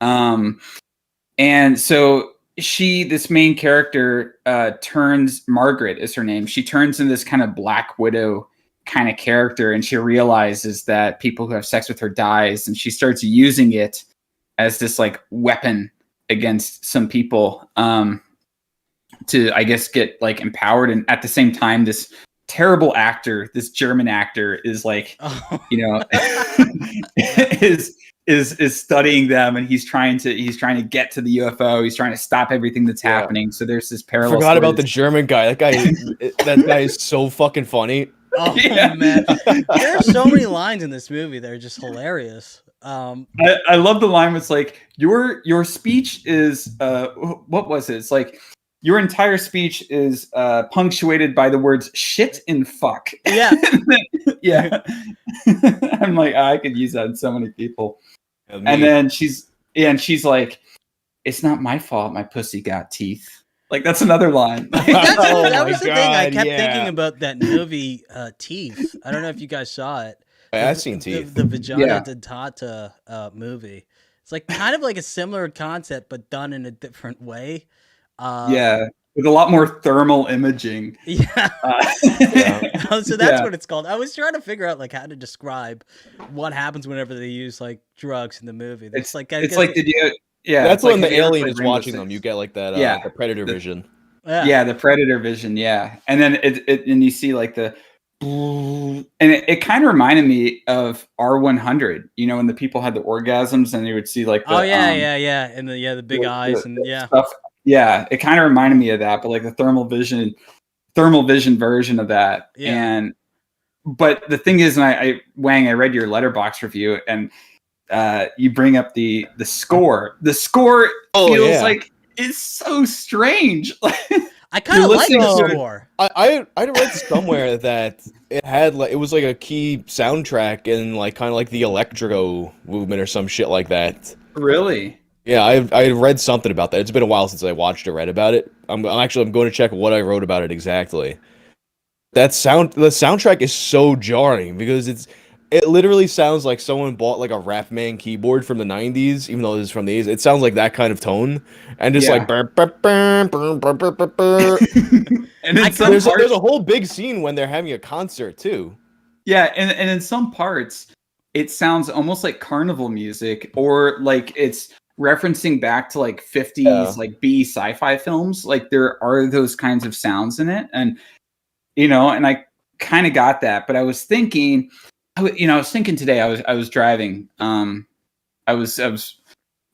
And so this main character turns, Margaret is her name, she turns into this kind of Black Widow kind of character, and she realizes that people who have sex with her dies, and she starts using it as this like weapon against some people to, I guess, get like empowered. And at the same time, this terrible actor, this German actor, is like, is studying them, and he's trying to get to the UFO. He's trying to stop everything that's happening. So there's this parallel. Forgot about the German guy. That guy is so fucking funny. Oh man, there are so many lines in this movie that are just hilarious. I love the line. It's like your speech is what was it? It's like your entire speech is punctuated by the words shit and fuck. Yeah. Yeah. I'm like, I could use that in so many people. And then she's like, it's not my fault my pussy got teeth. Like, that's another line. That was the thing. I kept thinking about that movie, Teeth. I don't know if you guys saw it. I've seen Teeth. The Vagina Dentata movie. It's like kind of like a similar concept, but done in a different way. With a lot more thermal imaging. Yeah. So that's what it's called. I was trying to figure out like how to describe what happens whenever they use like drugs in the movie. That's that's when the alien is watching them. You get like that the predator vision. Yeah, the predator vision. Yeah, and then and you see like the, and it kind of reminded me of R100. When the people had the orgasms and you would see like the, and the big eyes and stuff. Yeah, it kind of reminded me of that, but like the thermal vision version of that. Yeah. But the thing is, and Whang, I read your Letterboxd review, and you bring up the score. The score feels like it's so strange. I kind of like the score. I read somewhere that it had it was like a key soundtrack in like kind of like the electro movement or some shit like that. Really? Yeah, I read something about that. It's been a while since I watched or read about it. I'm going to check what I wrote about it exactly. The soundtrack is so jarring because it literally sounds like someone bought like a Rap Man keyboard from the 90s, even though it is from the 80s. It sounds like that kind of tone, and just like burr, burr, burr, burr, burr, burr, burr. And there's a whole big scene when they're having a concert too. Yeah, and in some parts it sounds almost like carnival music, or like it's referencing back to like 50s like B sci-fi films. Like there are those kinds of sounds in it, and and I kind of got that. But I was thinking, I was thinking today. I was driving. I was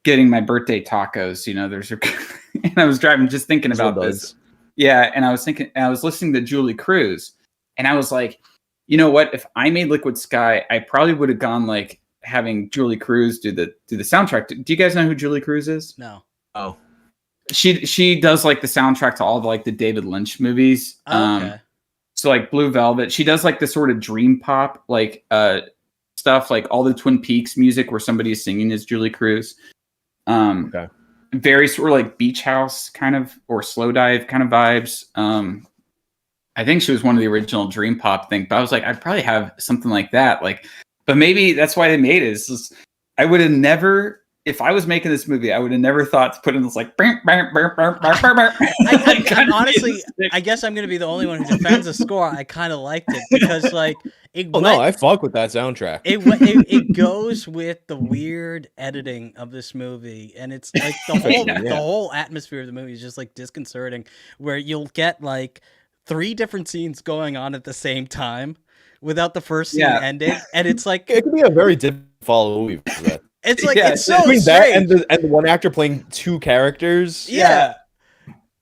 getting my birthday tacos. There's and I was driving, just thinking about this. Yeah, and I was listening to Julie Cruz, and I was like, you know what? If I made Liquid Sky, I probably would have gone like having Julie Cruz do the soundtrack. Do you guys know who Julie Cruz is? No. Oh, she does like the soundtrack to all of like the David Lynch movies. Okay. So like Blue Velvet, she does like the sort of dream pop like stuff, like all the Twin Peaks music where somebody is singing is Julie Cruz. okay. Very sort of like beach house kind of, or slow dive kind of vibes. I think she was one of the original dream pop thing, but I was like, I'd probably have something like that. Like, but maybe that's why they made it. I would have never, if I was making this movie, I would have never thought to put in this like. I'm honestly, I guess I'm gonna be the only one who defends the score. I kind of liked it because like I fuck with that soundtrack. It goes with the weird editing of this movie, and it's like the whole atmosphere of the movie is just like disconcerting, where you'll get like 3 different scenes going on at the same time without the first scene ending, and it's like it could be a very difficult follow movie for that. It's like it's so between strange. that and the one actor playing 2 characters. Yeah.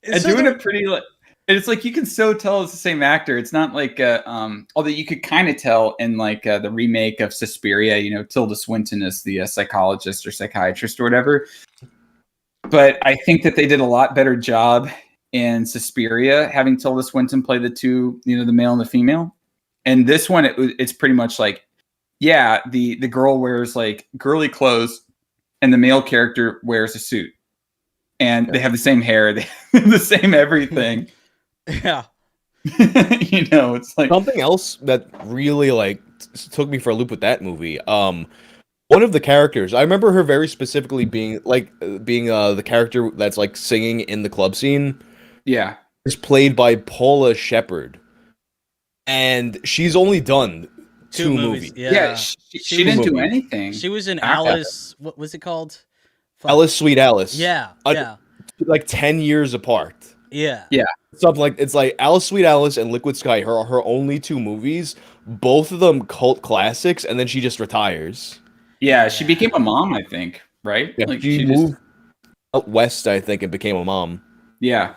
And doing it pretty like, and it's like you can so tell it's the same actor. It's not like although you could kind of tell in like the remake of Suspiria, Tilda Swinton is the psychologist or psychiatrist or whatever. But I think that they did a lot better job in Suspiria having Tilda Swinton play the 2, the male and the female. And this one it's pretty much like, yeah, the girl wears like girly clothes and the male character wears a suit. And they have the same hair, they have the same everything. Yeah. It's like something else that really like took me for a loop with that movie. One of the characters, I remember her very specifically being the character that's like singing in the club scene. Yeah. Is played by Paula Shepherd. And she's only done 2 movies. Yeah, she didn't do anything. She was in Alice. What was it called? Alice, Sweet Alice. Yeah. Like 10 years apart. Yeah. Something like it's like Alice, Sweet Alice, and Liquid Sky. Her only 2 movies. Both of them cult classics, and then she just retires. Yeah, she became a mom, I think. Right? Yeah, like she moved out west, I think, and became a mom. Yeah.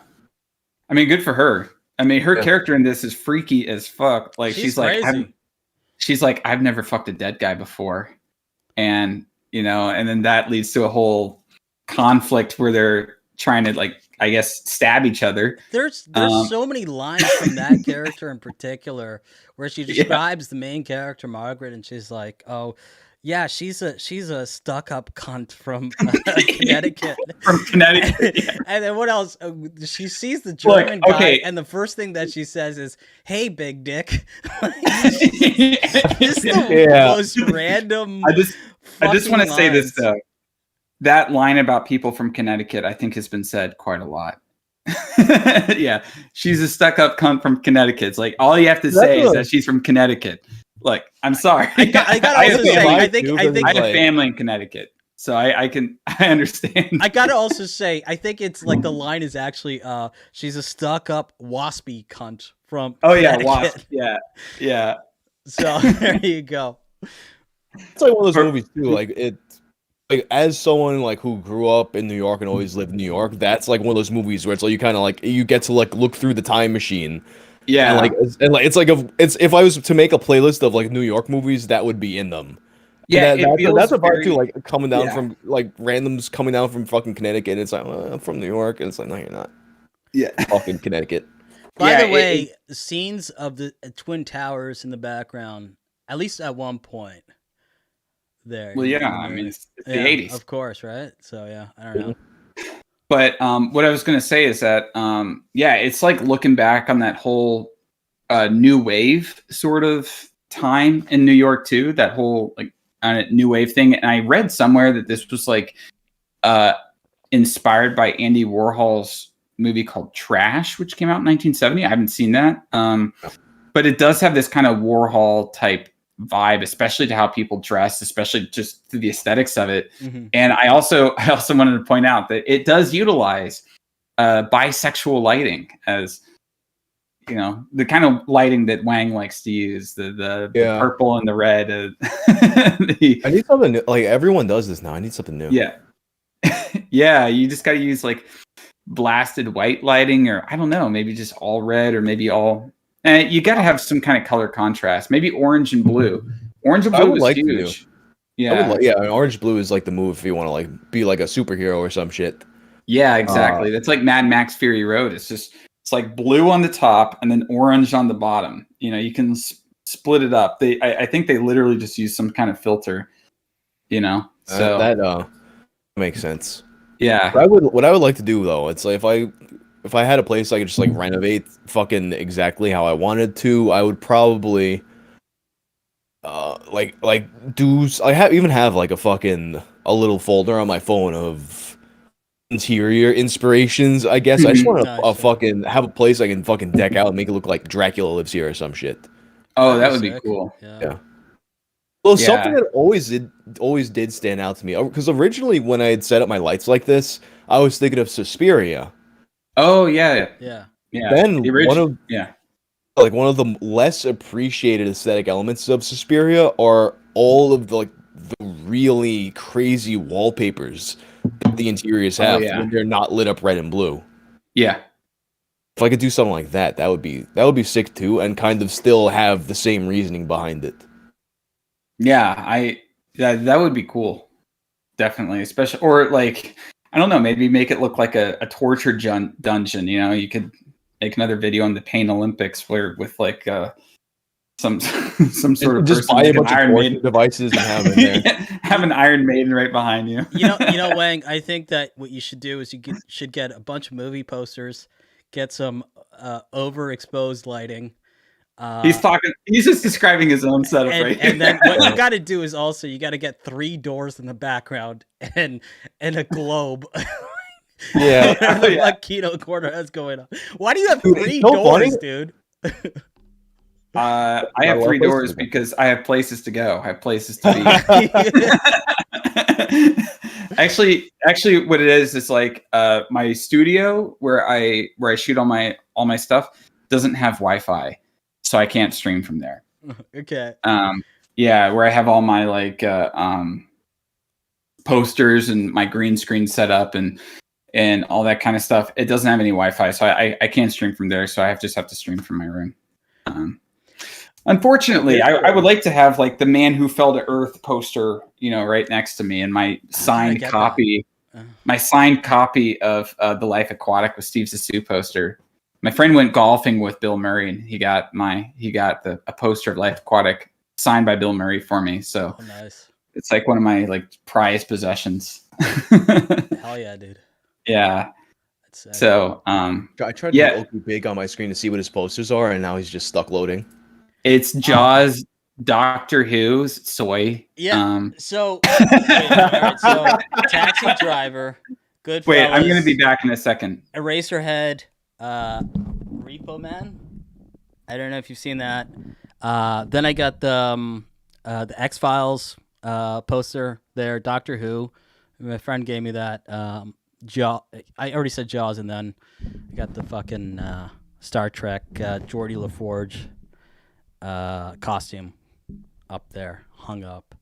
I mean, good for her. I mean, her character in this is freaky as fuck. Like she's like, I've never fucked a dead guy before, and and then that leads to a whole conflict where they're trying to like, I guess, stab each other. There's so many lines from that character in particular where she describes the main character Margaret, and she's like, "Oh, yeah, she's a stuck-up cunt from Connecticut." From Connecticut. Yeah. And then what else? She sees the German guy, and the first thing that she says is, "Hey, big dick." Just the most random. I just want to say this though. That line about people from Connecticut, I think, has been said quite a lot. Yeah, she's a stuck-up cunt from Connecticut. It's like all you have to say is that she's from Connecticut. Like, I'm sorry. I gotta also say, I think I have family in Connecticut, so I understand. I gotta also say, I think it's like the line is actually, she's a stuck-up waspy cunt from. Oh yeah, wasp. Yeah. So there you go. It's like one of those movies too. Like as someone like who grew up in New York and always lived in New York, that's like one of those movies where it's like you kind of like you get to like look through the time machine. Yeah, and it's like if I was to make a playlist of like New York movies, that would be in them. Yeah, that's a part too. Like coming down from like randoms coming down from fucking Connecticut. And it's like I'm from New York, and it's like no, you're not. Yeah, fucking Connecticut. By the way, scenes of the Twin Towers in the background, at least at one point. There. Well, yeah, I mean, it's the 80s. Of course, right? So, yeah, I don't know. But what I was going to say is that, it's like looking back on that whole new wave sort of time in New York, too, that whole like new wave thing. And I read somewhere that this was like inspired by Andy Warhol's movie called Trash, which came out in 1970. I haven't seen that. But it does have this kind of Warhol type vibe, especially to how people dress, especially just to the aesthetics of it. Mm-hmm. And I also wanted to point out that it does utilize bisexual lighting as, you know, the kind of lighting that Whang likes to use, the purple and the red. I need something new. Like, everyone does this now. I need something new. Yeah. Yeah, you just got to use like blasted white lighting, or I don't know, maybe just all red, or maybe all. You got to have some kind of color contrast. Maybe orange and blue. Orange and blue is huge. Yeah, orange blue is like the move if you want to like be like a superhero or some shit. Yeah, exactly. That's like Mad Max Fury Road. It's like blue on the top and then orange on the bottom. You know, you can split it up. I think they literally just use some kind of filter. You know, so that makes sense. Yeah. What I would like to do though, it's like if I had a place I could just like renovate fucking exactly how I wanted to, I would probably even have like a little folder on my phone of interior inspirations, I guess. I just want to fucking have a place I can fucking deck out and make it look like Dracula lives here or some shit. Oh, that would be cool. Yeah. Well, something that always did stand out to me, because originally when I had set up my lights like this, I was thinking of Suspiria. Oh yeah. Then one of the less appreciated aesthetic elements of Suspiria are all of the really crazy wallpapers the interiors have when they're not lit up red and blue. Yeah. If I could do something like that, that would be sick too, and kind of still have the same reasoning behind it. Yeah, that would be cool. Definitely, especially, or like, I don't know, maybe make it look like a torture dungeon. You know, you could make another video on the Pain Olympics with like some sort of just person buy a like bunch of Iron Maiden devices and have them there. Have an Iron Maiden right behind you. You know, Wang. I think that what you should do is should get a bunch of movie posters, get some overexposed lighting. He's just describing his own setup, right? And then what you got to do is also you got to get 3 doors in the background and a globe. Yeah, like Kino Corner has going on. Why do you have 3 doors, dude? I have 3 doors because I have places to go. I have places to be. Actually, what it is like my studio where I shoot all my stuff doesn't have Wi-Fi, so I can't stream from there. Okay. Yeah, where I have all my like posters and my green screen set up and all that kind of stuff. It doesn't have any Wi-Fi, so I can't stream from there. So I just have to stream from my room. Unfortunately, I would like to have like the Man Who Fell to Earth poster, you know, right next to me, and my signed copy, of The Life Aquatic with Steve Zissou poster. My friend went golfing with Bill Murray, and he got a poster of Life Aquatic signed by Bill Murray for me. So nice. It's like one of my like prized possessions. Hell yeah, dude. Yeah. So I tried to go big on my screen to see what his posters are, and now he's just stuck loading. It's Jaws, Doctor Who, Soy. Yeah. So, so Taxi Driver, Goodfellas. Wait, I'm gonna be back in a second. Eraserhead, Repo Man. I don't know if you've seen that. Then I got the X-Files poster there. Doctor Who. My friend gave me that. I already said Jaws, and then I got the fucking Star Trek Geordie LaForge costume up there, hung up.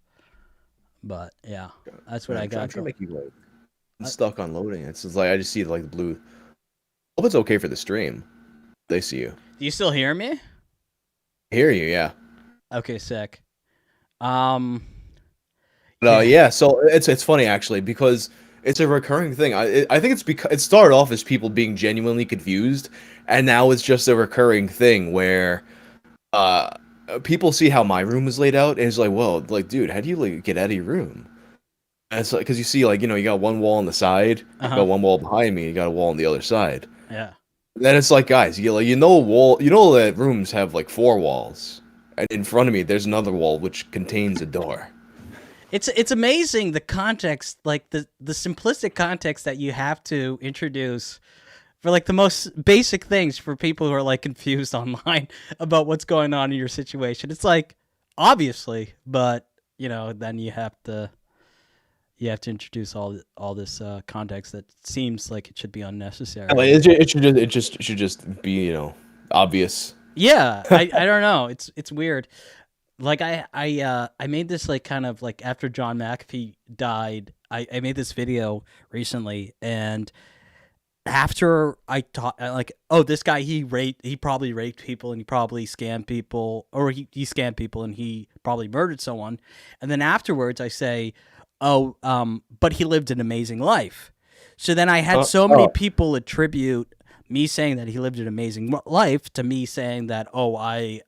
But yeah, that's what I got. I'm trying to make you load. I'm stuck on loading. It's just like I just see like the blue. I hope it's okay for the stream. They see you. Do you still hear me? I hear you, yeah. Okay, sick. Yeah, so it's funny actually because it's a recurring thing. I think it's because it started off as people being genuinely confused, and now it's just a recurring thing where people see how my room is laid out, and it's like, well, like, dude, how do you like get out of your room? And it's like because you see, like, you know, you got one wall on the side, you got one wall behind me, you got a wall on the other side. Yeah. Then it's like, guys, a wall. You know that rooms have like 4 walls, and in front of me, there's another wall which contains a door. It's amazing the context, like the simplistic context that you have to introduce for like the most basic things for people who are like confused online about what's going on in your situation. It's like, obviously, but then you have to introduce all this context that seems like it should be unnecessary. Like, it should just be obvious. Yeah, I don't know. It's weird. Like I made this like kind of like after John McAfee died. I made this video recently, and after I taught like, oh, this guy he probably raped people and he probably scammed people, or he scammed people and he probably murdered someone. And then afterwards I say, oh, but he lived an amazing life. So then I had so many people attribute me saying that he lived an amazing life to me saying that, oh, I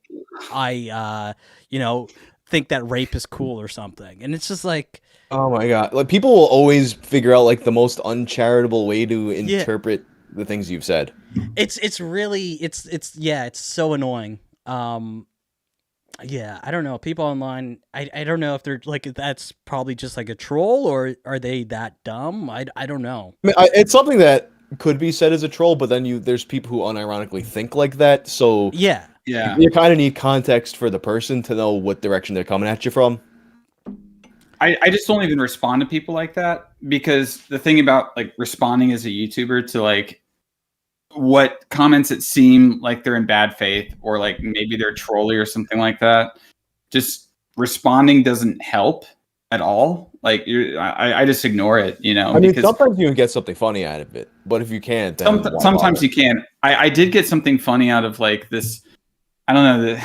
think that rape is cool or something. And it's just like, Oh my god! Like, people will always figure out like the most uncharitable way to interpret the things you've said. It's really it's so annoying. Yeah, I don't know. People online, I don't know if they're like, that's probably just like a troll, or are they that dumb? I don't know. I mean, it's something that could be said as a troll, but then there's people who unironically think like that. So Yeah. you kind of need context for the person to know what direction they're coming at you from. I just don't even respond to people like that, because the thing about like responding as a YouTuber to like what comments that seem like they're in bad faith, or like maybe they're trolly or something like that, just responding doesn't help at all. Like I just ignore it, I mean, sometimes you can get something funny out of it, but if you can't, then sometimes you can. I did get something funny out of like this. I don't know,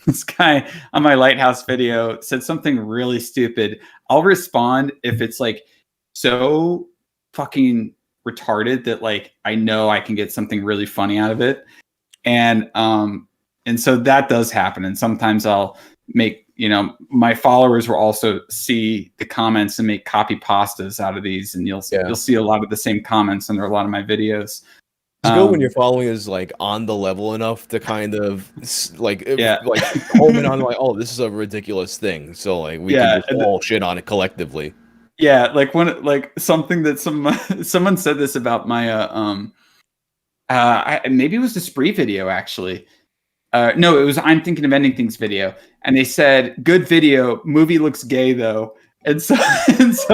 this guy on my Lighthouse video said something really stupid. I'll respond if it's like so fucking retarded that like I know I can get something really funny out of it. And so that does happen. And sometimes I'll make, my followers will also see the comments and make copy pastas out of these, and you'll see a lot of the same comments under a lot of my videos. It's good when your following is like on the level enough to kind of like home in on like, oh, this is a ridiculous thing, so like we can just all shit on it collectively. Yeah, like when like something that someone said this about my maybe it was the Spree video actually. No, it was I'm Thinking of Ending Things video, and they said good video, movie looks gay though. And so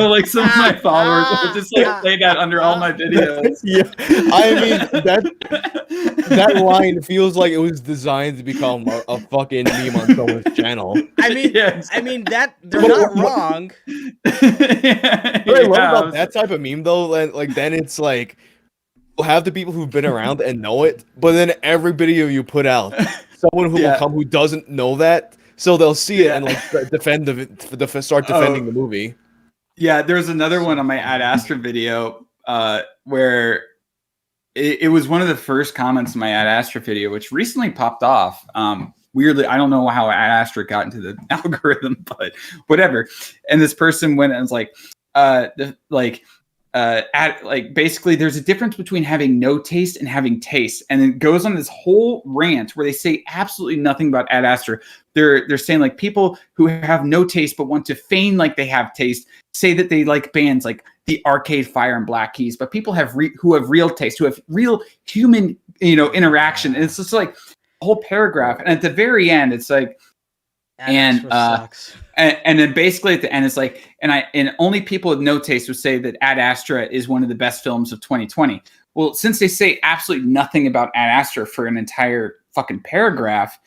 like some of my followers will just like play that under all my videos. Yeah, I mean that line feels like it was designed to become a fucking meme on someone's channel. I mean, I mean that they're not wrong. What I love about that type of meme though, like then it's like you'll have the people who've been around and know it, but then every video you put out, someone who will come who doesn't know that. So they'll see it and like start defending the movie. Yeah, there's another one on my Ad Astra video where it was one of the first comments in my Ad Astra video, which recently popped off. Weirdly, I don't know how Ad Astra got into the algorithm, but whatever. And this person went and was like, basically there's a difference between having no taste and having taste, and it goes on this whole rant where they say absolutely nothing about Ad Astra. They're saying like people who have no taste but want to feign like they have taste say that they like bands like the Arcade Fire and Black Keys, but people who have real taste, who have real human interaction, and it's just like a whole paragraph, and at the very end it's like and then basically at the end it's like, and only people with no taste would say that Ad Astra is one of the best films of 2020. Well, since they say absolutely nothing about Ad Astra for an entire fucking paragraph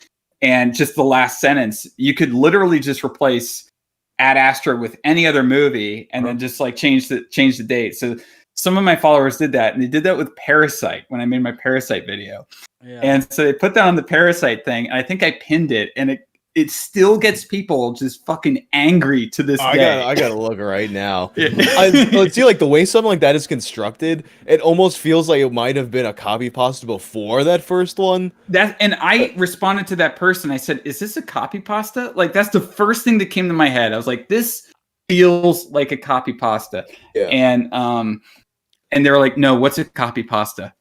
and just the last sentence, you could literally just replace Ad Astra with any other movie and then just like change the date. So some of my followers did that, and they did that with Parasite when I made my Parasite video. Yeah. And so they put that on the Parasite thing, and I think I pinned it, and it still gets people just fucking angry to this day. I gotta look right now. Let's see, like the way something like that is constructed, it almost feels like it might have been a copy pasta before that first one. And I responded to that person. I said, "Is this a copy pasta?" Like that's the first thing that came to my head. I was like, "This feels like a copy pasta." Yeah. And they were like, "No, what's a copy pasta?"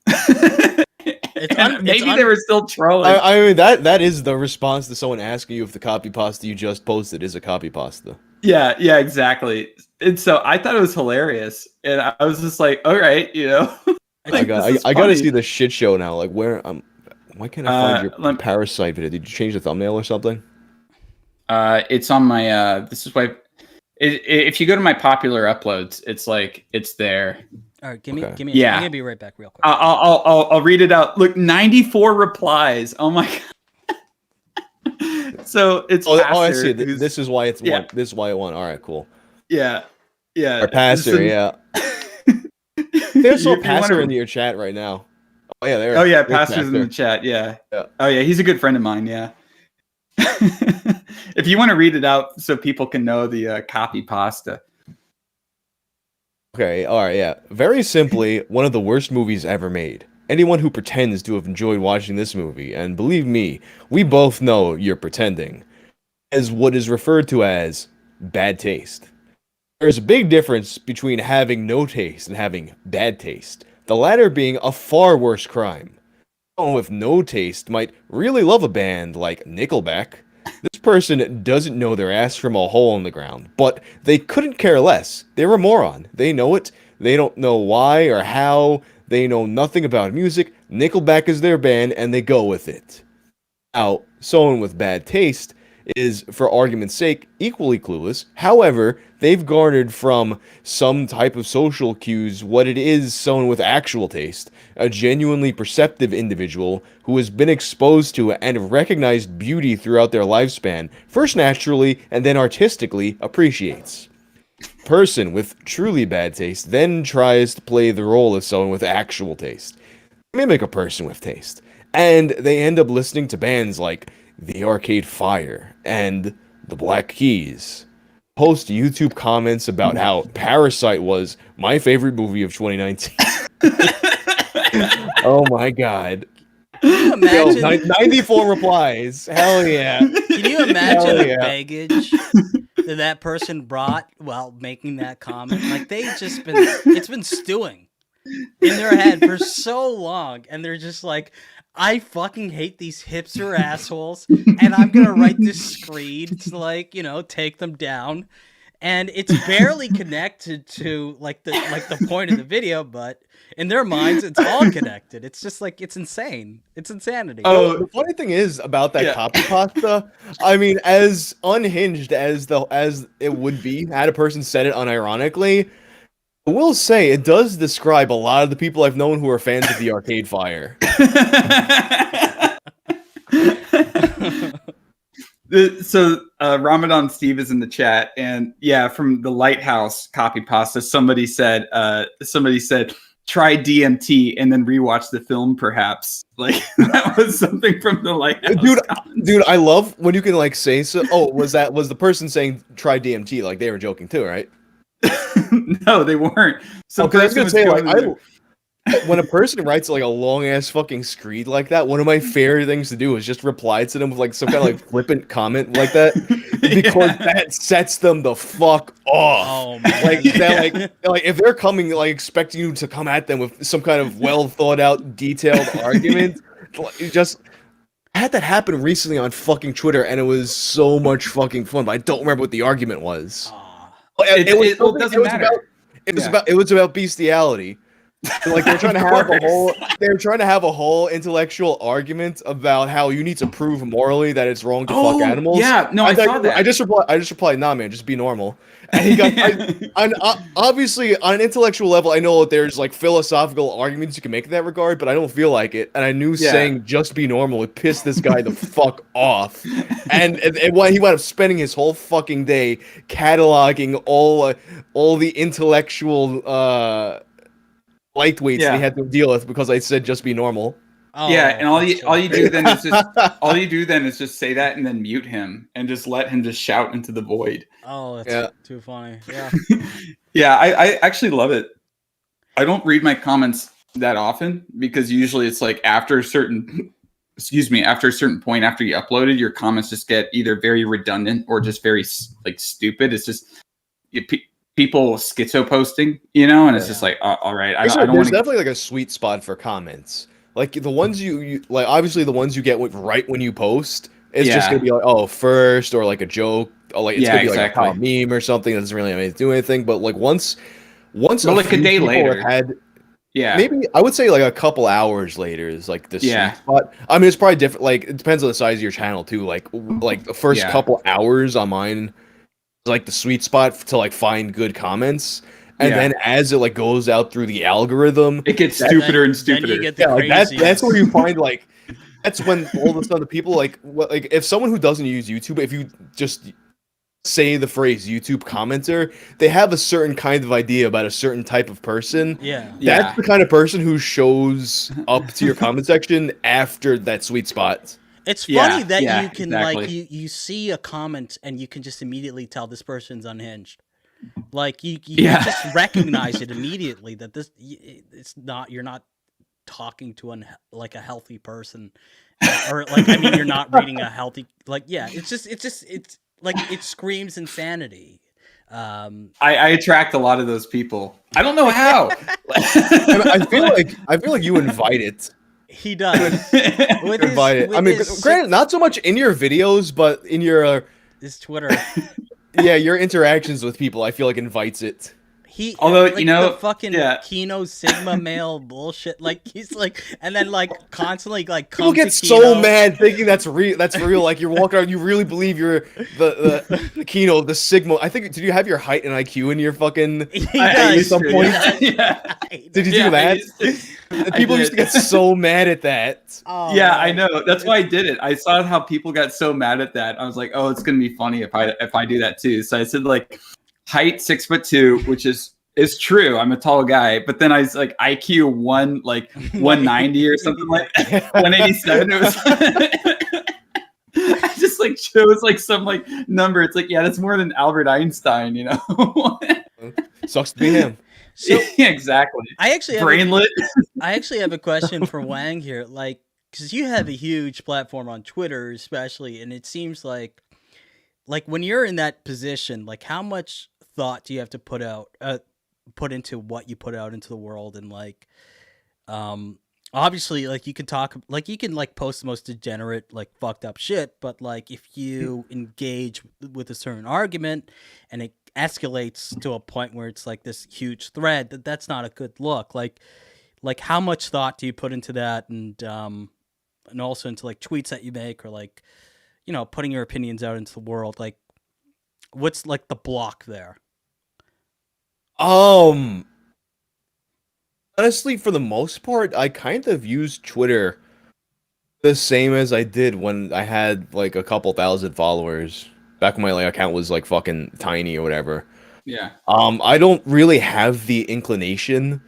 Maybe they were still trolling. I mean, that is the response to someone asking you if the copy pasta you just posted is a copy pasta. Yeah, exactly. And so I thought it was hilarious, and I was just like, "All right, I gotta see the shit show now. Like, where why can't I find your Parasite video? Did you change the thumbnail or something? It's on my. This is why. If you go to my popular uploads, it's there. All right, give me. I'm Yeah. gonna be right back, real quick. I'll read it out. Look, 94 replies. Oh my god. So it's I see. This is why it's one. This is why it won. All right, cool. Yeah. Our pastor, yeah. There's a pastor in your chat right now. Oh yeah, there. Oh yeah, pastor's in the chat. Yeah. Oh yeah, he's a good friend of mine. Yeah. If you want to read it out so people can know the copy pasta. Okay, all right, yeah. Very simply, one of the worst movies ever made. Anyone who pretends to have enjoyed watching this movie, and believe me, we both know you're pretending, is what is referred to as bad taste. There's a big difference between having no taste and having bad taste, the latter being a far worse crime. Someone with no taste might really love a band like Nickelback. This person doesn't know their ass from a hole in the ground, but they couldn't care less. They're a moron. They know it. They don't know why or how. They know nothing about music. Nickelback is their band, and they go with it. Now, someone with bad taste is, for argument's sake, equally clueless. However, they've garnered from some type of social cues what it is someone with actual taste, a genuinely perceptive individual who has been exposed to and recognized beauty throughout their lifespan, first naturally and then artistically appreciates. Person with truly bad taste then tries to play the role of someone with actual taste. Mimic a person with taste. And they end up listening to bands like The Arcade Fire and The Black Keys. Post YouTube comments about how Parasite was my favorite movie of 2019. Oh my god. Can you imagine? 94 replies. Hell yeah. Can you imagine the baggage that person brought while making that comment? Like, it's been stewing in their head for so long, and they're just like, I fucking hate these hipster assholes, and I'm gonna write this screed to, like, take them down. And it's barely connected to the point of the video, but in their minds, it's all connected. It's just like, it's insane. It's insanity. Oh, the funny thing is about that copy pasta. I mean, as unhinged as it would be had a person said it unironically, I will say it does describe a lot of the people I've known who are fans of the Arcade Fire. So Ramadan Steve is in the chat, and yeah, from the Lighthouse copy pasta, somebody said try DMT and then rewatch the film, perhaps. Like, that was something from the Lighthouse. Dude, I love when you can like say so. Oh, was the person saying try DMT? Like, they were joking too, right? No, they weren't. So I was gonna say, when a person writes like a long ass fucking screed like that, one of my favorite things to do is just reply to them with like some kind of like flippant comment like that, because that sets them the fuck off. Oh man! Like if they're coming like expecting you to come at them with some kind of well thought out, detailed argument, just. I had that happen recently on fucking Twitter, and it was so much fucking fun. But I don't remember what the argument was. It was about bestiality. Like, they're trying to have a whole intellectual argument about how you need to prove morally that it's wrong to fuck animals. Yeah, no, I saw that. I just replied, nah, man, just be normal. And he got, obviously, on an intellectual level, I know that there's like philosophical arguments you can make in that regard, but I don't feel like it. And I knew saying just be normal would piss this guy the fuck off. And he wound up spending his whole fucking day cataloging all the intellectual lightweights that he had to deal with because I said just be normal. Oh, yeah, and all you do then is just say that and then mute him and just let him just shout into the void. Oh, that's too funny. Yeah. Yeah, I actually love it. I don't read my comments that often because usually it's like after a certain point after you uploaded, your comments just get either very redundant or just very like stupid. It's just people schizo posting, and it's just like, all right. There's definitely like a sweet spot for comments. Like the ones you like, obviously the ones you get right when you post is just gonna be like, oh, first, or like a joke, or like it's gonna be like a meme or something that doesn't really have anything to do anything. But like once like a day later, Yeah. maybe I would say like a couple hours later is like the Yeah. sweet spot. I mean, it's probably different. Like it depends on the size of your channel too. Like the first Yeah. couple hours on mine is like the sweet spot to like find good comments, and Yeah. then as it like goes out through the algorithm, It gets that- stupider and Then stupider. you get the yeah, like that's craziest. where you find like that's when all of a sudden the people like like if someone who doesn't use YouTube, if you just say the phrase YouTube commenter, they have a certain kind of idea about a certain type of person. Yeah. Yeah. That's the kind of person who shows up to your comment section after that sweet spot. It's Yeah, funny that yeah, you can like exactly. you see a comment and you can just immediately tell this person's unhinged. Like you Yeah. just recognize it immediately that it's not, you're not talking to like a healthy person, or like, I mean, you're not reading a healthy, like, yeah, it's like it screams insanity. I attract a lot of those people. I don't know how. I feel like you invite it. He does. With his, Invite it. I with mean, his granted, not so much in your videos, but in your his Twitter. your interactions with people, I feel like invites it. Although, Like, you know, the fucking yeah. Kino Sigma male bullshit, like he's like, and then like constantly like People come get to so Kino. mad thinking that's real. That's real. Like you're walking around, you really believe you're the Kino, the Sigma. I think. Did you have your height and IQ in your fucking? He I does. used some to, point? yeah. Did you Yeah, do that? I used to- I People used to did. get so mad at that. Oh, Yeah, I man. know. That's why I did it. I saw how people got so mad at that. I was like, oh, it's gonna be funny if I do that too. So I said like height 6'2", which is true. I'm a tall guy, but then I was like IQ 190 or something like 187. It was I just like chose like some like number. It's like, yeah, that's more than Albert Einstein, you know. Sucks to be him. So Yeah, exactly. I actually Brainlet. I actually have a question for Whang here, like, because you have a huge platform on Twitter, especially, and it seems like when you're in that position, like, how much thought do you have to put into what you put out into the world, and like, obviously, like, you can post the most degenerate, like, fucked up shit, but like, if you engage with a certain argument and it escalates to a point where it's like this huge thread, that's not a good look. Like how much thought do you put into that, and also into like tweets that you make, or like, you know, putting your opinions out into the world? Like, what's like the block there? Honestly, for the most part, I kind of use Twitter the same as I did when I had like a couple thousand followers. Back when my like account was like fucking tiny or whatever. Yeah. I don't really have the inclination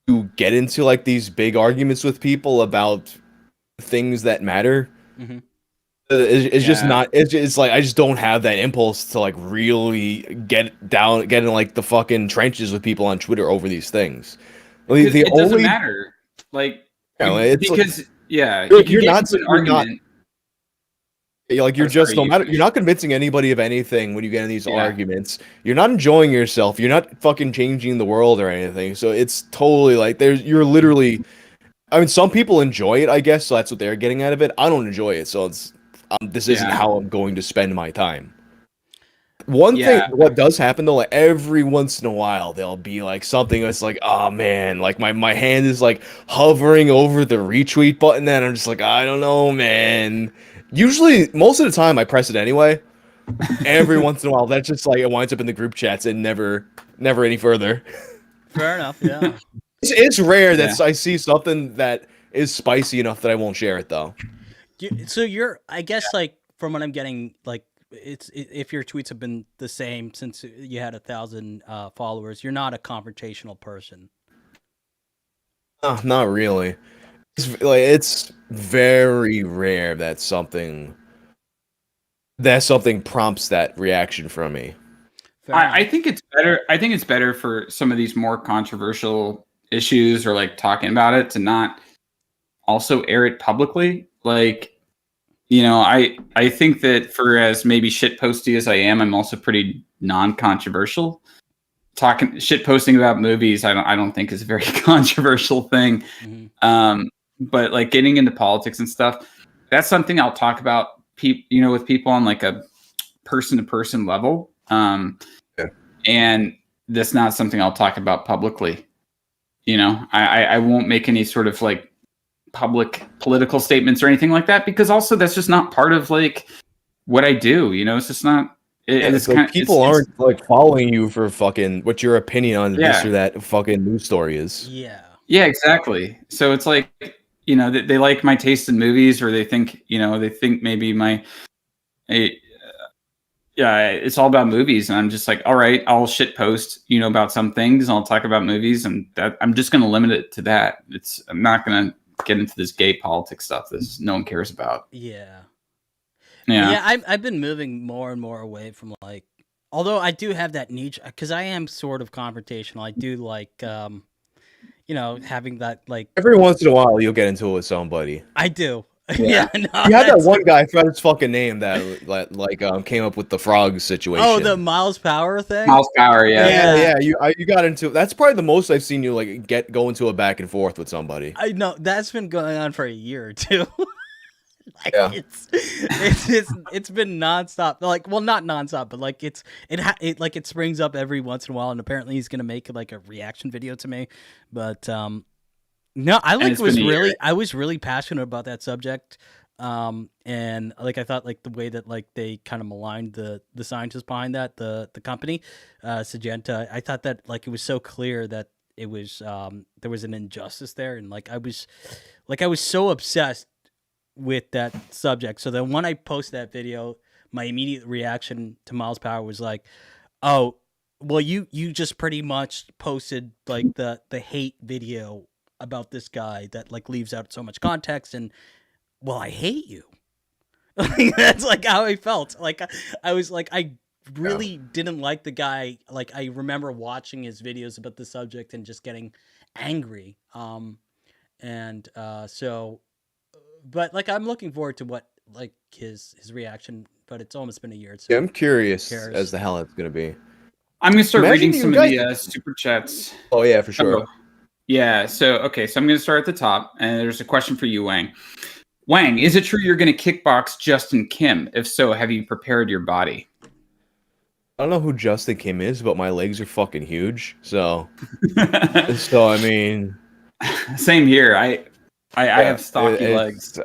to get into like these big arguments with people about things that matter. Mm-hmm. It's just Yeah. not. It's like I just don't have that impulse to like really get in like the fucking trenches with people on Twitter over these things. Like, Because it doesn't matter. Like, You know, you- it's like- because yeah, You're- you can you're get not- into an you're not- argument. Like you're Oh, just sorry, no matter. You're not convincing anybody of anything when you get in these Yeah. arguments. You're not enjoying yourself. You're not fucking changing the world or anything. So it's totally like you're literally. I mean, some people enjoy it, I guess. So that's what they're getting out of it. I don't enjoy it, so it's this isn't Yeah. how I'm going to spend my time. One Yeah. thing, what does happen though, like every once in a while, there'll be like something that's like, oh man, like my hand is like hovering over the retweet button, and I'm just like, I don't know, man. Usually, most of the time, I press it anyway. Every once in a while, that's just like it winds up in the group chats and never any further. Fair enough. Yeah. It's rare that Yeah. I see something that is spicy enough that I won't share it though. So you're, I guess, like, from what I'm getting, like, if your tweets have been the same since you had 1,000 followers, you're not a confrontational person. Not really. It's very rare that something prompts that reaction from me. Fair I enough. think it's better. I think it's better for some of these more controversial issues or like talking about it to not also air it publicly. Like, you know, I think that for as maybe shitposty as I am, I'm also pretty non-controversial. Shit posting about movies, I don't think is a very controversial thing. Mhm. But like getting into politics and stuff, that's something I'll talk about with people on like a person to person level. Yeah. And that's not something I'll talk about publicly. You know, I won't make any sort of like public political statements or anything like that, because also that's just not part of like what I do. You know, it's just not. It's It's like kind of people aren't like following you for fucking what your opinion on this Yeah. or that fucking news story is. Yeah. Yeah, exactly. So it's like, you know, they like my taste in movies, or they think, you know, they think maybe yeah, it's all about movies, and I'm just like, all right, I'll shit post, you know, about some things, and I'll talk about movies, and that I'm just going to limit it to that. I'm not going to get into this gay politics stuff that no one cares about. Yeah. Yeah. Yeah, I've been moving more and more away from like, although I do have that niche because I am sort of confrontational. I do like, you know, having that like. Every once in a while, you'll get into it with somebody. I do. Yeah. No, You had that that's- one guy, I forgot his fucking name, that like came up with the frog situation. Oh, the Miles Power thing. Miles Power, yeah. Yeah. You got into. That's probably the most I've seen you like go into a back and forth with somebody. I know that's been going on for a year or two. Like, Yeah. it's been nonstop. Like, well, not nonstop, but like it springs up every once in a while, and apparently he's gonna make like a reaction video to me. But no, I like it's been a year. I was really passionate about that subject. And like I thought like the way that like they kind of maligned the scientists behind that, the company, Syngenta, I thought that like it was so clear that it was there was an injustice there, and like I was so obsessed with that subject. So then when I posted that video, my immediate reaction to Miles Power was like, oh, well, you just pretty much posted like the hate video about this guy that like leaves out so much context, and well, I hate you. Like, that's like how I felt. Like I was like, I really didn't like the guy. Like I remember watching his videos about the subject and just getting angry. So, but like I'm looking forward to what like his reaction. But it's almost been a year. So Yeah, I'm curious cares? as to how that's gonna be. I'm going to start Imagine reading you some guys- of the super chats. Oh yeah, for sure. Oh, yeah. So, okay. So I'm going to start at the top, and there's a question for you, Wang. Wang, is it true you're going to kickbox Justin Kim? If so, have you prepared your body? I don't know who Justin Kim is, but my legs are fucking huge. So I mean, Same here. I have stocky it's- legs.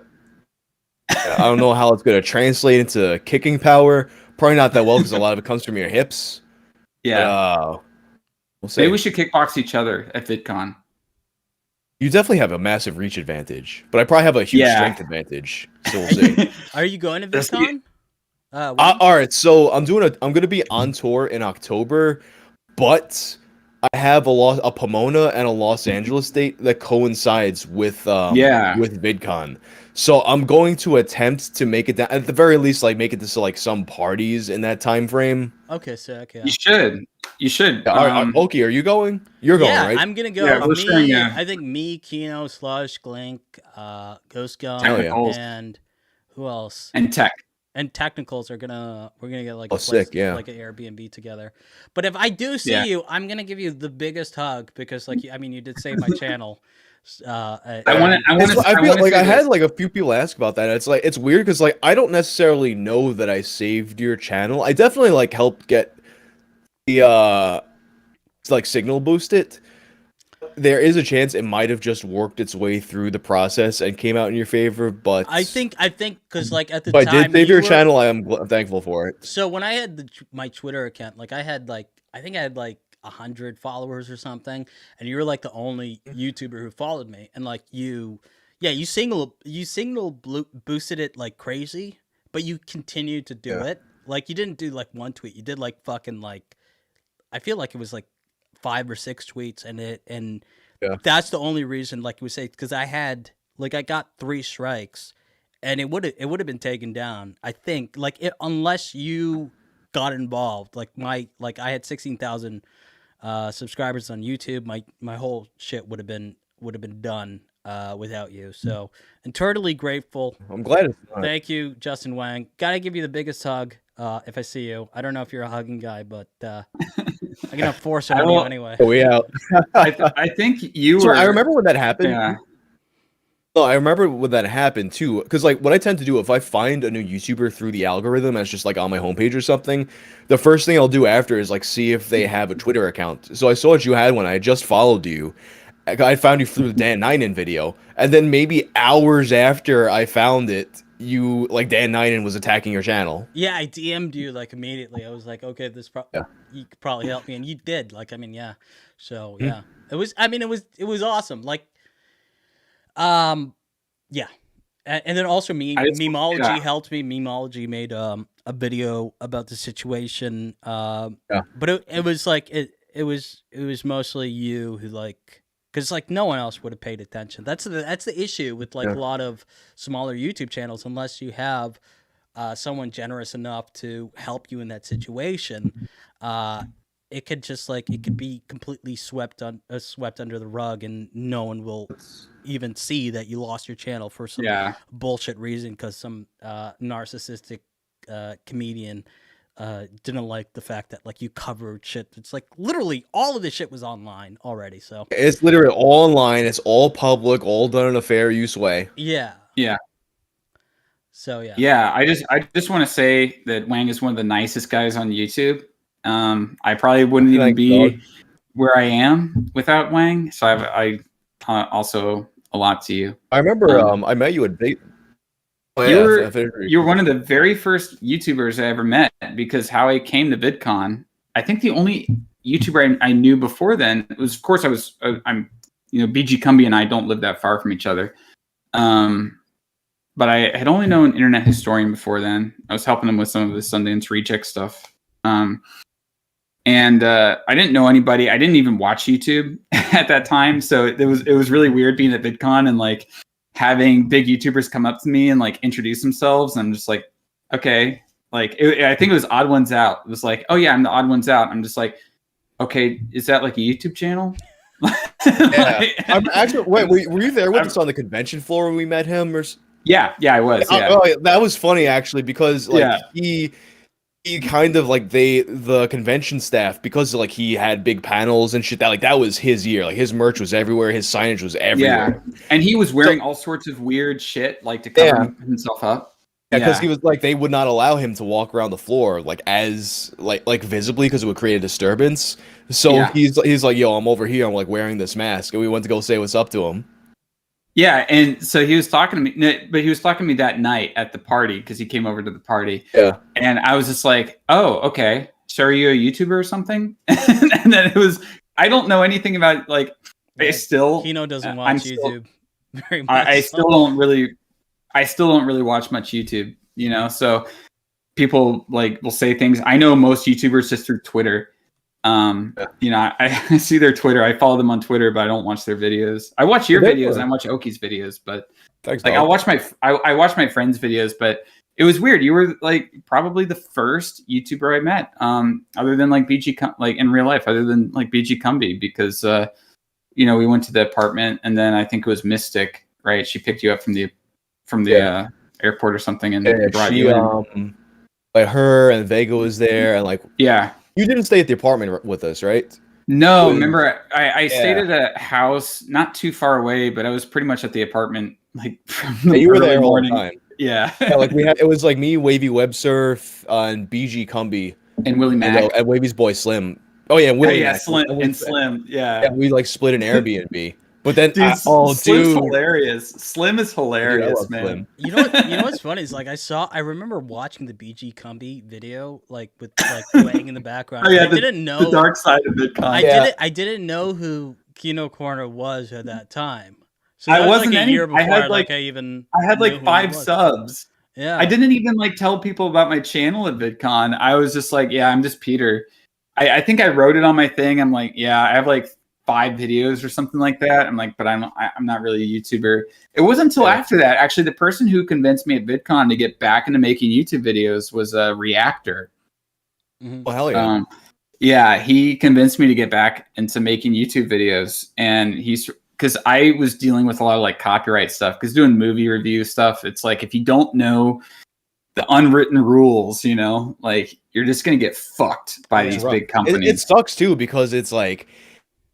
I don't know how it's gonna translate into kicking power. Probably not that well because a lot of it comes from your hips. Yeah. But, we'll see. Maybe we should kickbox each other at VidCon. You definitely have a massive reach advantage, but I probably have a huge Yeah. strength advantage. So we'll see. Are you going to That's the- VidCon? When? All right, so I'm gonna be on tour in October, but I have a Pomona and a Los Angeles date that coincides with with VidCon. So I'm going to attempt to make it down, at the very least, like make it to like some parties in that time frame. Okay, sick. Yeah. You should. Oki, are you going? You're going, Yeah, right? I'm gonna go. Yeah, we're sharing a- I think me, Kino, Slush, Glink, Ghost Gun, Technicals. and who else? And tech. And Technicals we're gonna get like Oh, a place, sick, yeah. like an Airbnb together. But if I do see you, I'm gonna give you the biggest hug because like I mean you did save my channel. I want to. I feel like I had like a few people ask about that. It's like it's weird because like I don't necessarily know that I saved your channel. I definitely like helped get the like signal boost it. There is a chance it might have just worked its way through the process and came out in your favor, but I think because like at the if I time did save you your were- channel, I am thankful for it. So when I had my Twitter account, like I think I had like 100 followers or something, and you were like the only YouTuber who followed me, and like you signal boosted it like crazy, but you continued to do it. Like you didn't do like one tweet, you did like fucking like I feel like it was like 5 or 6 tweets, and that's the only reason like we say because I got 3 strikes, and it would have been taken down. I think like unless you got involved, like I had 16,000 subscribers on YouTube, my whole shit would have been done without you. So eternally grateful. I'm glad it's not. Thank you, Justin Wang. Gotta give you the biggest hug if I see you. I don't know if you're a hugging guy, but I'm gonna force it on you anyway. We out. I think you So were. I remember when that happened. Yeah. No, I remember when that happened too. Because like what I tend to do if I find a new YouTuber through the algorithm that's just like on my homepage or something, the first thing I'll do after is like see if they have a Twitter account. So I saw that you had one. I just followed you, I found you through the Dan Ninen video, and then maybe hours after I found it, you like Dan Ninen was attacking your channel. Yeah, I DM'd you like immediately. I was like, okay, Yeah. you could probably help me, and you did. Like, I mean, yeah. So Hmm. yeah, it was. I mean, it was awesome. Like, yeah, and then also Memology yeah. helped me. Memology made a video about the situation. Yeah. But it was like it was mostly you who like, because like no one else would have paid attention. That's the issue with like Yeah. a lot of smaller YouTube channels, unless you have someone generous enough to help you in that situation. It could just like it could be completely swept under the rug, and no one will even see that you lost your channel for some bullshit reason because some narcissistic comedian didn't like the fact that like you covered shit. It's like literally all of this shit was online already. So It's literally all online. It's all public. All done in a fair use way. yeah. Yeah. So yeah. Yeah, I just want to say that Wang is one of the nicest guys on YouTube. I probably wouldn't even Thanks, be dog. where I am without Wang. So I also a lot to you. I remember I met you at Big. Oh, yeah, You're one of the very first YouTubers I ever met, because how I came to VidCon, I think the only YouTuber I knew before then was, of course, I'm BG Cumby and I don't live that far from each other. But I had only known Internet Historian before then. I was helping him with some of the Sundance Reject stuff. And I didn't know anybody. I didn't even watch YouTube at that time. So it was really weird being at VidCon and like having big YouTubers come up to me and like introduce themselves. And I'm just like, okay. Like, I think it was Odd Ones Out. It was like, oh yeah, I'm the Odd Ones Out. I'm just like, okay, is that like a YouTube channel? Yeah. I'm actually, wait, were you there with us on the convention floor when we met him? Or yeah, I was. Yeah. Oh, that was funny actually, because like he kind of like the convention staff, because like he had big panels and shit, that was his year. Like his merch was everywhere, his signage was everywhere. Yeah, and he was wearing all sorts of weird shit like to cover himself up. Yeah, because he was like, they would not allow him to walk around the floor like as like visibly, because it would create a disturbance. So he's like, yo, I'm over here, I'm like wearing this mask, and we went to go say what's up to him. Yeah, and so he was talking to me, but he was talking to me that night at the party because he came over to the party. Yeah, and I was just like, oh, okay, so are you a YouTuber or something? And then it was, I don't know anything about like. I still Kino doesn't watch YouTube very much. I still don't really watch much YouTube, so people like will say things. I know most YouTubers just through Twitter. I see their Twitter. I follow them on Twitter, but I don't watch their videos. I watch your videos and I watch Oki's videos, but I watch my friends' videos. But it was weird. You were like probably the first YouTuber I met, other than like like in real life, other than like BG Cumby, because we went to the apartment, and then I think it was Mystic, right? She picked you up from the airport or something, and brought you in. Like her and Vega was there, and like you didn't stay at the apartment with us, right? No, remember I stayed at a house not too far away, but I was pretty much at the apartment like from the you were there all morning. the time. Yeah, like it was like me, Wavy Webster, and BG Cumby, and Willie Mac, and Wavy's boy Slim. Oh yeah, Willie Mac. Slim. Yeah, we like split an Airbnb. But then, Slim's hilarious. Slim is hilarious, man. Slim. You know what's funny is like I remember watching the BG Cumby video like with like Whang in the background. Oh yeah, I didn't know the dark side of VidCon. I didn't know who Kino Corner was at that time. So I wasn't like a year before. I had like 5 subs. Yeah, I didn't even like tell people about my channel at VidCon. I was just like, yeah, I'm just Peter. I think I wrote it on my thing. I'm like, yeah, I have like 5 videos or something like that. I'm like, but I'm not really a YouTuber. It wasn't until after that, actually, the person who convinced me at VidCon to get back into making YouTube videos was a Reactor. Mm-hmm. Oh hell yeah! Yeah, he convinced me to get back into making YouTube videos, and because I was dealing with a lot of like copyright stuff. Because doing movie review stuff, it's like if you don't know the unwritten rules, like you're just gonna get fucked by these big companies. It sucks too, because it's like,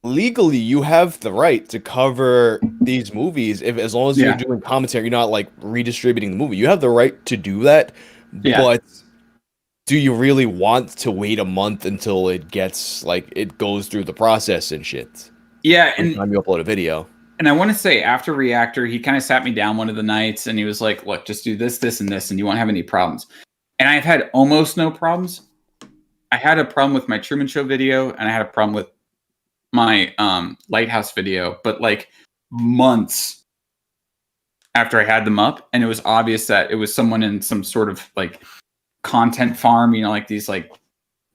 legally you have the right to cover these movies as long as you're doing commentary, you're not like redistributing the movie. You have the right to do that. But do you really want to wait a month until it gets like it goes through the process and shit? Yeah, every time you upload a video. And I want to say after Reactor, he kind of sat me down one of the nights and he was like, look, just do this, this, and this, and you won't have any problems. And I've had almost no problems. I had a problem with my Truman Show video and I had a problem with my Lighthouse video, but like months after I had them up, and it was obvious that it was someone in some sort of like content farm, you know, like these like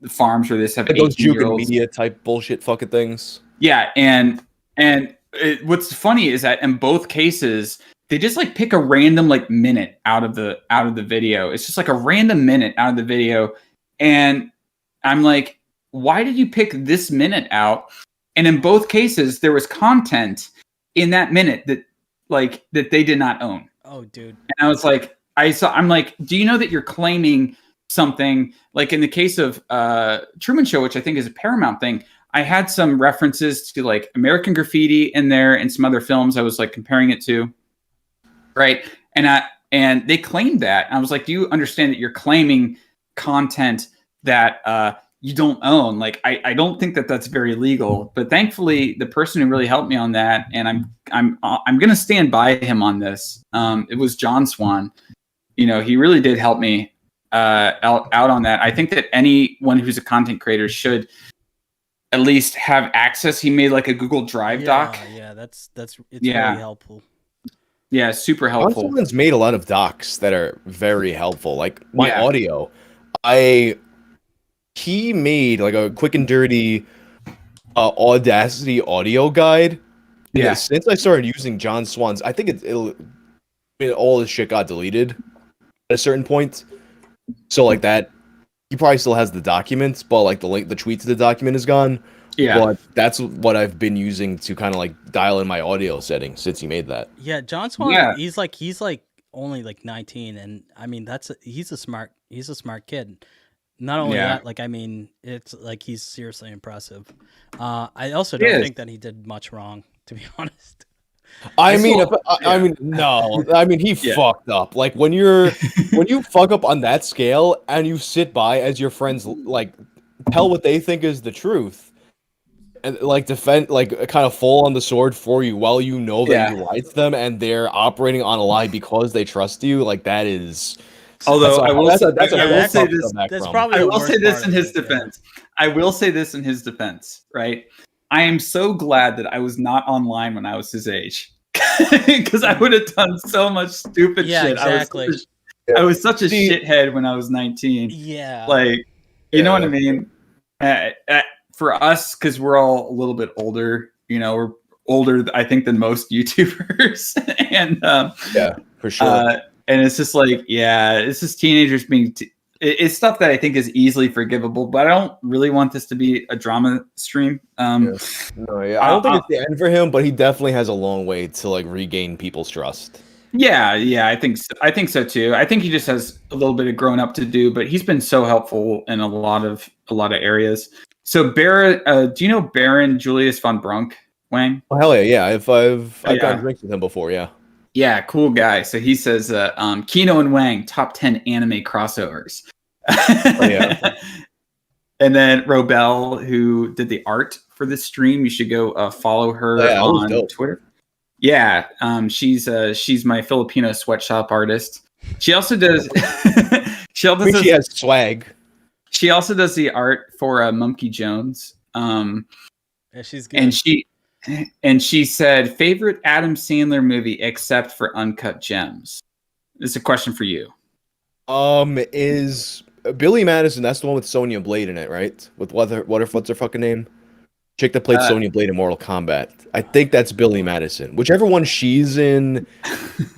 farms where they just have Like those Juke and 18-year-olds. Media type bullshit fucking things. Yeah, what's funny is that in both cases, they just like pick a random like minute out of the video. It's just like a random minute out of the video, and I'm like, why did you pick this minute out? And in both cases, there was content in that minute that they did not own. Oh, dude. And I was like, I'm like, do you know that you're claiming something? Like in the case of Truman Show, which I think is a Paramount thing, I had some references to like American Graffiti in there and some other films I was like comparing it to, right? And they claimed that. I was like, do you understand that you're claiming content that you don't own? Like, I don't think that that's very legal. But thankfully, the person who really helped me on that, and I'm gonna stand by him on this. It was John Swan. You know, he really did help me out on that. I think that anyone who's a content creator should at least have access. He made like a Google Drive doc. Yeah, it's really helpful. Yeah, super helpful. Someone's made a lot of docs that are very helpful. Like my audio, he made like a quick and dirty Audacity audio guide. Yeah. Since I started using John Swan's, I think all this shit got deleted at a certain point. So like that, he probably still has the documents, but like the tweet to the document is gone. Yeah. But that's what I've been using to kind of like dial in my audio settings since he made that. Yeah, John Swan, he's like only like 19, and I mean he's a smart kid. Not only that, like I mean, it's like he's seriously impressive. I also don't think that he did much wrong, to be honest. I mean, he fucked up. Like when you fuck up on that scale and you sit by as your friends like tell what they think is the truth and like defend, like kind of fall on the sword for you while you know that you lied to them and they're operating on a lie because they trust you. Like that is. Although I will say this in his defense. I will say this in his defense, right? I am so glad that I was not online when I was his age, because I would have done so much stupid shit. Exactly. I was such a shithead when I was 19. Yeah. Like, you know what I mean? For us, because we're all a little bit older, you know, we're older, I think, than most YouTubers. And for sure. And it's just like, it's just teenagers being. It's stuff that I think is easily forgivable, but I don't really want this to be a drama stream. I don't think it's the end for him, but he definitely has a long way to like regain people's trust. Yeah, I think so too. I think he just has a little bit of growing up to do, but he's been so helpful in a lot of areas. So do you know Baron Julius von Brunk, Wang? Oh hell yeah! I've gotten drinks with him before. Yeah, cool guy. So he says, Kino and Wang, top 10 anime crossovers. And then Robel, who did the art for this stream, you should go follow her on Twitter. Yeah, she's my Filipino sweatshop artist. She also does. She has swag. She also does the art for Mumkey Jones. Yeah, she's good. And she said, favorite Adam Sandler movie except for Uncut Gems? This is a question for you. Is Billy Madison? That's the one with Sonya Blade in it, right? With what's her fucking name? Chick that played Sonya Blade in Mortal Kombat. I think that's Billy Madison. Whichever one she's in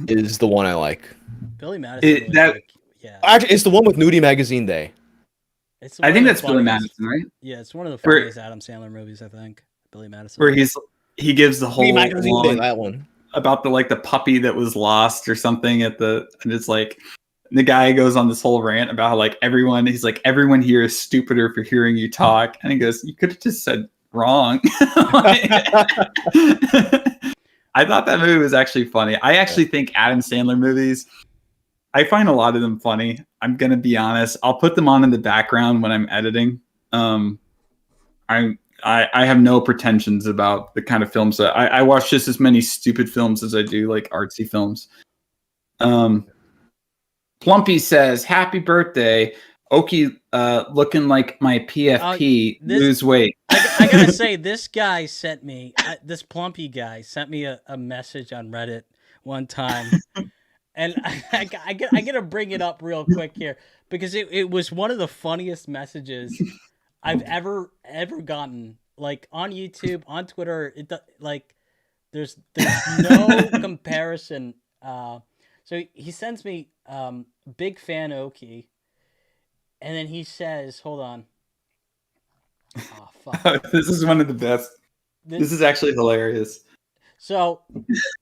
is the one I like. Billy Madison. Actually, it's the one with Nudie Magazine Day. I think that's Billy Madison, right? Yeah, it's one of the funniest Adam Sandler movies, I think. Billy Madison. Where he gives the whole that one about the puppy that was lost or something and it's like the guy goes on this whole rant about how everyone here is stupider for hearing you talk, and he goes, you could have just said wrong. I thought that movie was actually funny. I actually think Adam Sandler movies, I find a lot of them funny. I'm gonna be honest. I'll put them on in the background when I'm editing. I have no pretensions about the kind of films that I watch just as many stupid films as I do like artsy films. Plumpy says, "Happy birthday, Oki! Looking like my PFP. Lose weight." I gotta say, this guy sent me this Plumpy guy sent me a message on Reddit one time, and I gotta bring it up real quick here because it was one of the funniest messages I've ever gotten. Like on YouTube, on Twitter, like there's no comparison. So he sends me big fan Oki, and then he says, "Hold on." Oh fuck! This is one of the best. This is actually hilarious. So,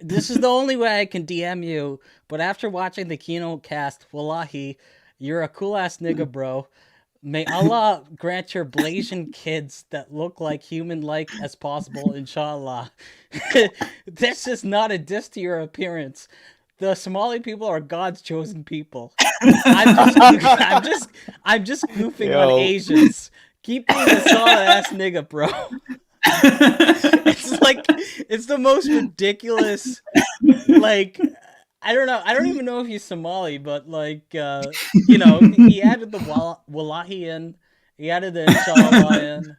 this is the only way I can DM you. But after watching the Kinokast, wallahi, you're a cool ass nigga, bro. May Allah grant your Blasian kids that look like human-like as possible, inshallah. This is not a diss to your appearance. The Somali people are God's chosen people. I'm just goofing on Asians. Keep being a solid ass nigga, bro. It's the most ridiculous. Like, I don't know. I don't even know if he's Somali, but like, he added the wallahi in, he added the inshallah in,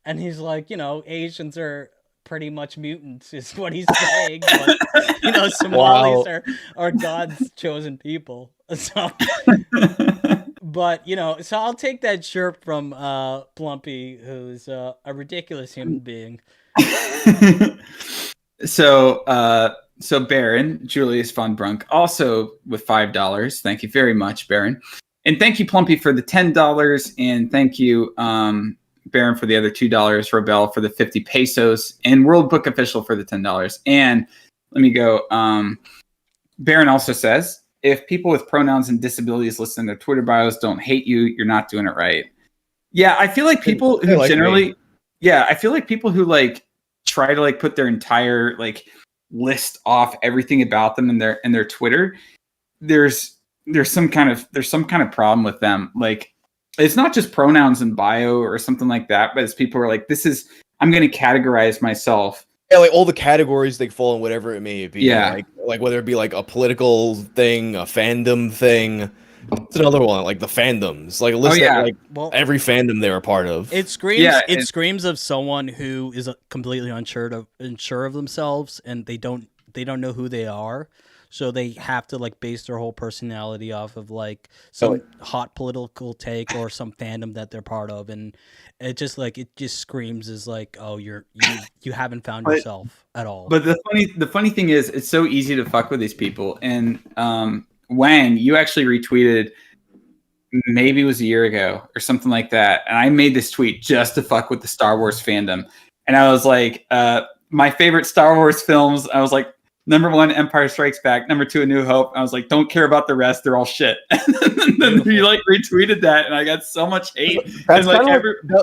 and he's like, Asians are pretty much mutants, is what he's saying. But Somalis are God's chosen people. So, but so I'll take that shirt from Plumpy, who's a ridiculous human being. So Baron, Julius von Brunk, also with $5. Thank you very much, Baron. And thank you, Plumpy, for the $10. And thank you, Baron, for the other $2, Rebel for the 50 pesos, and World Book Official for the $10. And let me go. Baron also says, if people with pronouns and disabilities listed in their Twitter bios don't hate you, you're not doing it right. Yeah, I feel like people who like generally... I feel like people who like try to like put their entire like list off everything about them in their Twitter, there's some kind of problem with them. Like, it's not just pronouns in bio or something like that, but it's people who are like, I'm going to categorize myself. Yeah, like all the categories they fall in, whatever it may be. Yeah. Like whether it be like a political thing, a fandom thing. It's another one, like the fandoms. Like list every fandom they're a part of. It screams of someone who is completely unsure of themselves, and they don't know who they are. So they have to like base their whole personality off of like some hot political take or some fandom that they're part of, and it just screams as like, oh, you haven't found yourself at all. But the funny thing is, it's so easy to fuck with these people. And Whang, you actually retweeted, maybe it was a year ago or something like that, and I made this tweet just to fuck with the Star Wars fandom. And I was like, my favorite Star Wars films, I was like, number 1, Empire Strikes Back. Number 2, A New Hope. I was like, don't care about the rest. They're all shit. And then you like retweeted that, and I got so much hate. That's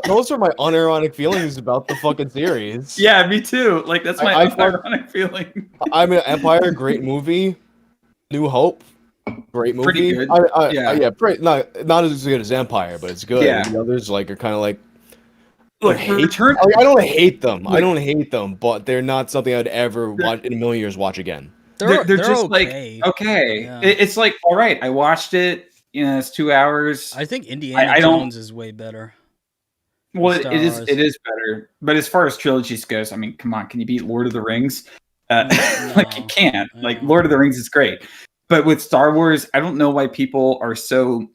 those are my unironic feelings about the fucking series. Yeah, me too. Like, that's my unironic feeling. I mean, Empire, great movie. New Hope, great movie. Pretty good. Not as good as Empire, but it's good. Yeah. The others are kind of like. Look, I don't hate them. I don't hate them, but they're not something I'd ever watch in a million years watch again. They're just okay. Like, okay. Yeah. It's like, all right, I watched it. It's 2 hours. I think Indiana Jones is way better. Well, it is better. But as far as trilogies goes, I mean, come on, can you beat Lord of the Rings? No. Like, you can't. Like, Lord of the Rings is great. But with Star Wars, I don't know why people are so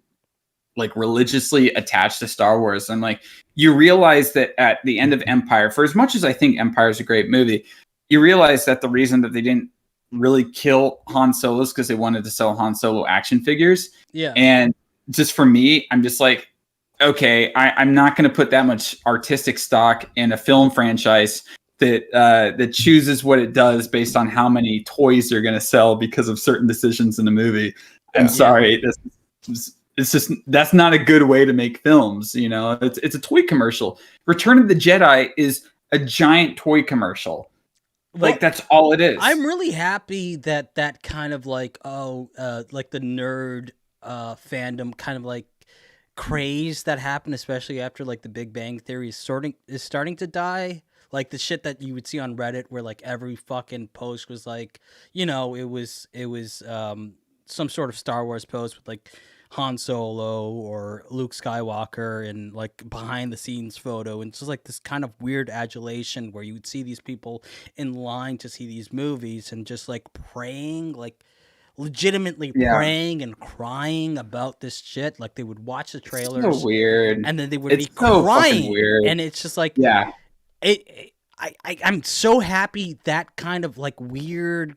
like religiously attached to Star Wars. And like, you realize that at the end of Empire, for as much as I think Empire is a great movie, you realize that the reason that they didn't really kill Han Solo is because they wanted to sell Han Solo action figures. Yeah. And just for me, I'm just like, okay, I'm not going to put that much artistic stock in a film franchise that chooses what it does based on how many toys they're going to sell because of certain decisions in the movie. I'm sorry. It's just, that's not a good way to make films. It's a toy commercial. Return of the Jedi is a giant toy commercial. Like, that's all it is. I'm really happy that kind of like, like the nerd fandom kind of like craze that happened, especially after like the Big Bang Theory is starting to die. Like the shit that you would see on Reddit, where like every fucking post was like, it was some sort of Star Wars post with like Han Solo or Luke Skywalker and like behind the scenes photo, and it's just like this kind of weird adulation where you would see these people in line to see these movies and just like praying, like legitimately praying and crying about this shit. Like they would watch the trailers, so weird, and then they would it's be so crying, fucking weird. and it's just like I'm so happy that kind of like weird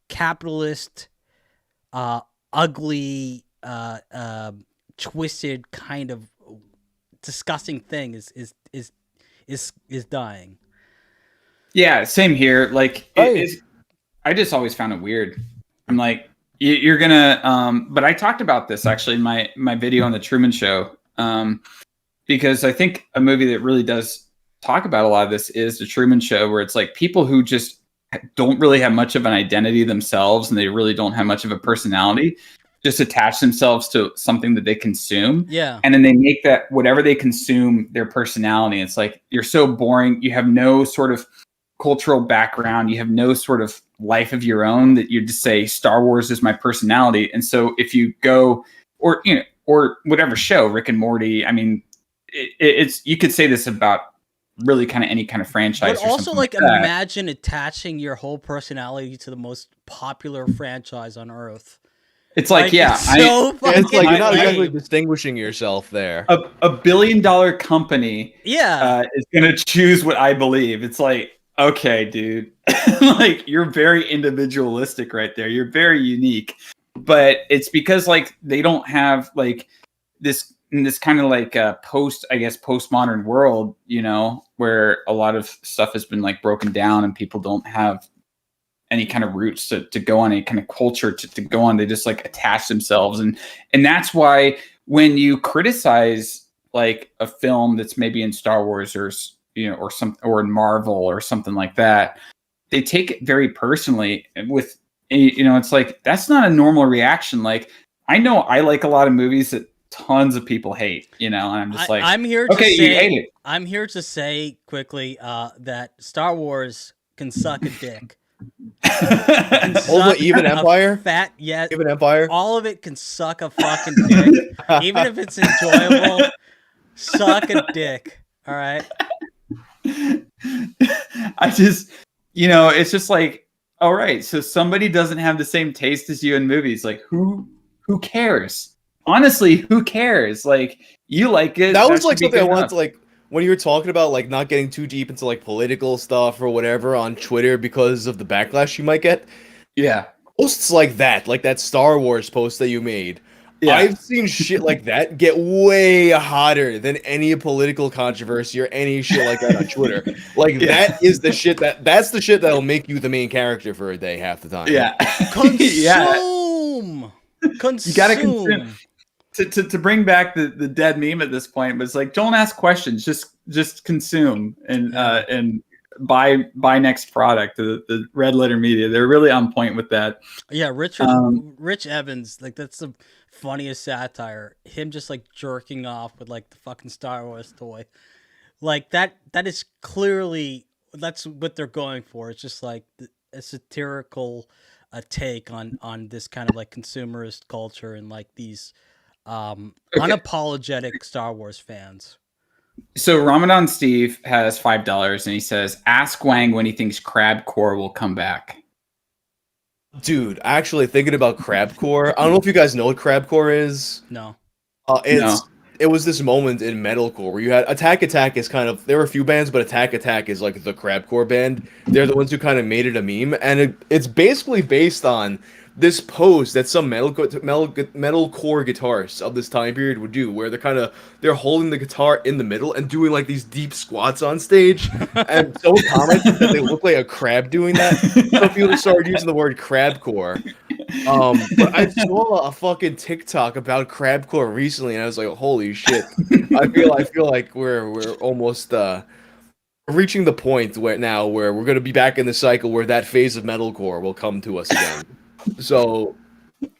capitalist, ugly, twisted kind of disgusting thing is dying. Yeah, same here. Like, I just always found it weird. I'm like, you're gonna. But I talked about this actually in my video on the Truman Show, because I think a movie that really does talk about a lot of this is the Truman Show, where it's like people who just don't really have much of an identity themselves, and they really don't have much of a personality, just attach themselves to something that they consume. Yeah. And then they make that whatever they consume their personality. It's like, you're so boring. You have no sort of cultural background. You have no sort of life of your own, that you just say Star Wars is my personality. And so if you go, or whatever show, Rick and Morty, I mean, it's you could say this about really kind of any kind of franchise. But also, like imagine attaching your whole personality to the most popular franchise on Earth. It's like, yeah, it's so it's like you're not lame. exactly distinguishing yourself there. A $1 billion company, yeah, is going to choose what I believe. It's like, okay, dude, like you're very individualistic right there. You're very unique, but it's because like they don't have like this kind of like postmodern world, where a lot of stuff has been like broken down and people don't have any kind of roots to go on, any kind of culture to go on. They just like attach themselves. And that's why when you criticize like a film that's maybe in Star Wars or in Marvel or something like that, they take it very personally with, it's like, that's not a normal reaction. Like, I know I like a lot of movies that tons of people hate, and I'm just like, I'm here okay, to say, you hate it. I'm here to say quickly that Star Wars can suck a dick. Even Empire? Even Empire? All of it can suck a fucking dick. Even if it's enjoyable, suck a dick. All right? I just, it's just like, all right, so somebody doesn't have the same taste as you in movies. Like, who cares? Honestly, who cares? Like, you like it. That was like something I wanted to like, when you were talking about like not getting too deep into like political stuff or whatever on Twitter because of the backlash you might get. Yeah. Posts like that Star Wars post that you made. Yeah. I've seen shit like that get way hotter than any political controversy or any shit like that on Twitter. Like that's the shit that'll make you the main character for a day half the time. Yeah. Consume. You gotta consume. To bring back the dead meme at this point, but it's like, don't ask questions, just consume and buy next product. The Red Letter Media, they're really on point with that. Yeah, Rich Evans, like that's the funniest satire. Him just like jerking off with like the fucking Star Wars toy, like that is clearly that's what they're going for. It's just like a satirical take on this kind of like consumerist culture and like these unapologetic Star Wars fans. So Ramadan Steve has $5 and he says, ask Whang when he thinks Crabcore will come back. Dude, actually thinking about Crabcore, I don't know if you guys know what Crabcore is. No. It was this moment in metalcore where you had Attack Attack is kind of, there were a few bands, but Attack Attack is like the Crabcore band. They're the ones who kind of made it a meme, and it's basically based on this pose that some metalcore guitarists of this time period would do, where they're holding the guitar in the middle and doing like these deep squats on stage, and someone commented that they look like a crab doing that. So people started using the word crabcore. But I saw a fucking TikTok about crabcore recently, and I was like, holy shit! I feel like we're almost reaching the point where we're gonna be back in the cycle where that phase of metalcore will come to us again. So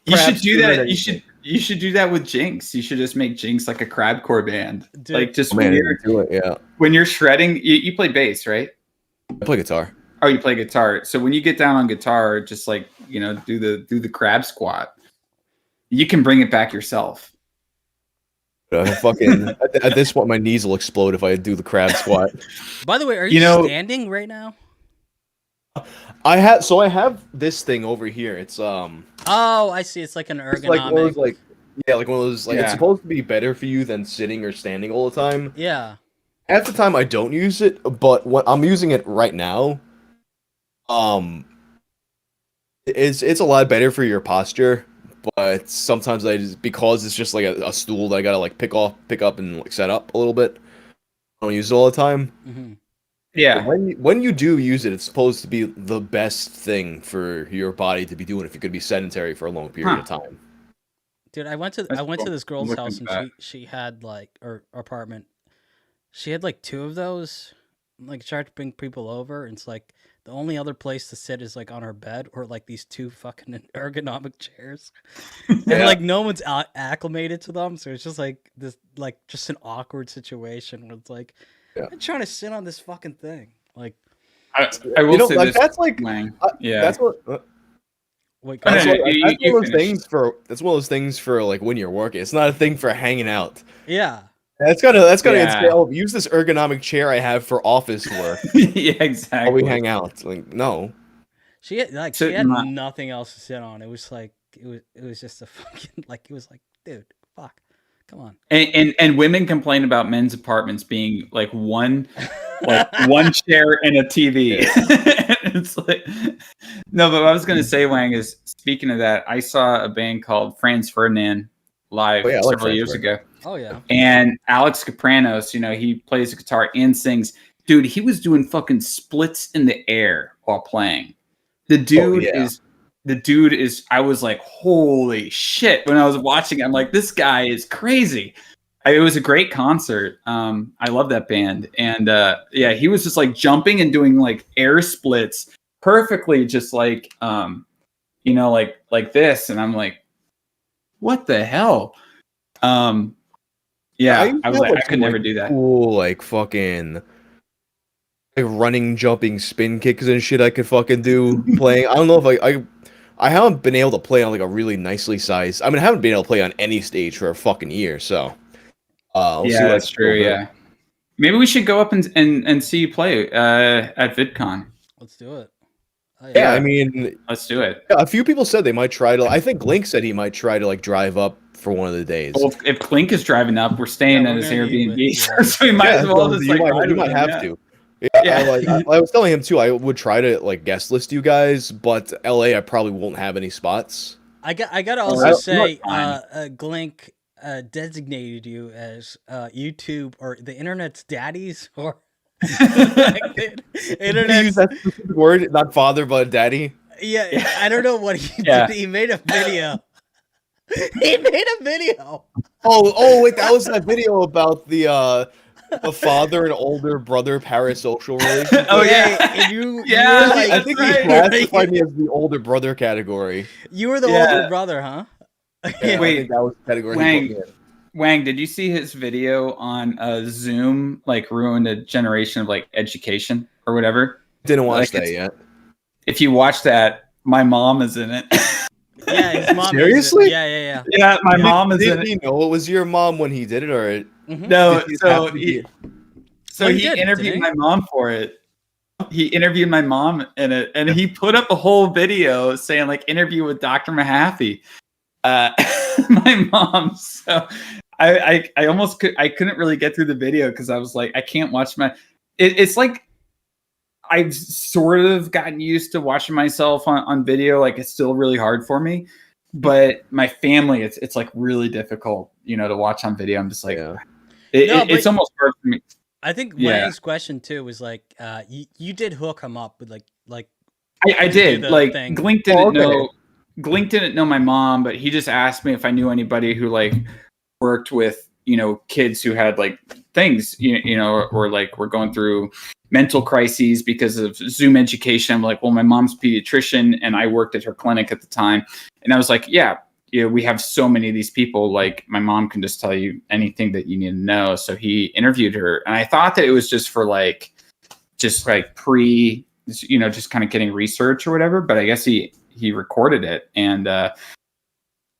you should do that. You should do that with Jinx. You should just make Jinx like a crabcore band. Dude. Like just Oh, man, I didn't do it. Yeah, when you're shredding, you play bass, right? I play guitar. Oh, you play guitar. So when you get down on guitar, just like do the crab squat. You can bring it back yourself. Fucking at this point, my knees will explode if I do the crab squat. By the way, are you standing right now? I have this thing over here. It's Oh, I see. It's like an ergonomic. It's like one of those, like one of those, like, Yeah. it's supposed to be better for you than sitting or standing all the time. Yeah. Half the time I don't use it, but when I'm using it right now, it's a lot better for your posture. But sometimes because it's just like a stool that I gotta like pick up and like set up a little bit. I don't use it all the time. Mm-hmm. Yeah. When you do use it, it's supposed to be the best thing for your body to be doing if you're gonna be sedentary for a long period of time. Dude, I went to this girl's house and she had like her apartment. She had like 2 of those. Like tried to bring people over, and it's like the only other place to sit is like on her bed or like these 2 fucking ergonomic chairs. And like no one's acclimated to them, so it's just like this like just an awkward situation where it's like I'm trying to sit on this fucking thing. Like I will say this. That's like that's what. Wait, That's one of those things for like when you're working. It's not a thing for hanging out. Yeah. That's gotta entail, use this ergonomic chair I have for office work. Yeah, exactly. While we hang out. Like, no. She had nothing else to sit on. It was like it was just a fucking like it was like, dude, fuck. Come on. And women complain about men's apartments being like one chair and a TV. It's like no, but what I was gonna say, Wang, is speaking of that, I saw a band called Franz Ferdinand live several years ago. Oh yeah. And Alex Capranos, he plays the guitar and sings. Dude, he was doing fucking splits in the air while playing. The dude is I was like, holy shit. When I was watching it, I'm like, this guy is crazy. It was a great concert. I love that band. And he was just like jumping and doing like air splits perfectly, just like like this. And I'm like, what the hell? I was like, I could never do that. Cool, like fucking like running, jumping, spin kicks and shit I could fucking do playing. I don't know if I haven't been able to play on like a really nicely sized. I haven't been able to play on any stage for a fucking year, so we'll see that's true. Yeah, maybe we should go up and see you play at VidCon. Let's do it. Yeah, I mean, let's do it. A few people said they might try to. I think Link said he might try to like drive up for one of the days. Well, if Clink is driving up, we're staying at his Airbnb, so we might as well just you might have to. I was telling him too. I would try to like guest list you guys, but LA I probably won't have any spots. I gotta also say, Glink designated you as YouTube or the internet's daddies or internet. Use that specific word, not father but daddy. Yeah, I don't know what he did. He made a video. He made a video. Oh wait, that was that video about the father and older brother parasocial relationship. Oh yeah, and you like, I think he classified me as the older brother category. You were the older brother, huh? Yeah, wait, I think that was the category. Wang, did you see his video on Zoom like ruined a generation of like education or whatever? Didn't watch that yet. If you watch that, my mom is in it. Yeah, his mom. Seriously? Yeah. Yeah, my mom is in it. Did he know it was your mom when he did it, or no? So he interviewed my mom for it. He interviewed my mom in it, and he put up a whole video saying like interview with Dr. Mahaffey. My mom. So I couldn't really get through the video because I was like, I can't watch it's like I've sort of gotten used to watching myself on video. Like it's still really hard for me, but my family, it's like really difficult, to watch on video. I'm just like, it's almost hard for me. I think Wang's question too was like, you did hook him up with like I did. Like Glink didn't know. Glink didn't know my mom, but he just asked me if I knew anybody who like worked with, kids who had like things, or like were going through mental crises because of Zoom education. I'm like, well, my mom's a pediatrician and I worked at her clinic at the time. And I was like, yeah, we have so many of these people. Like my mom can just tell you anything that you need to know. So he interviewed her, and I thought that it was just for just pre, just kind of getting research or whatever. But I guess he recorded it, and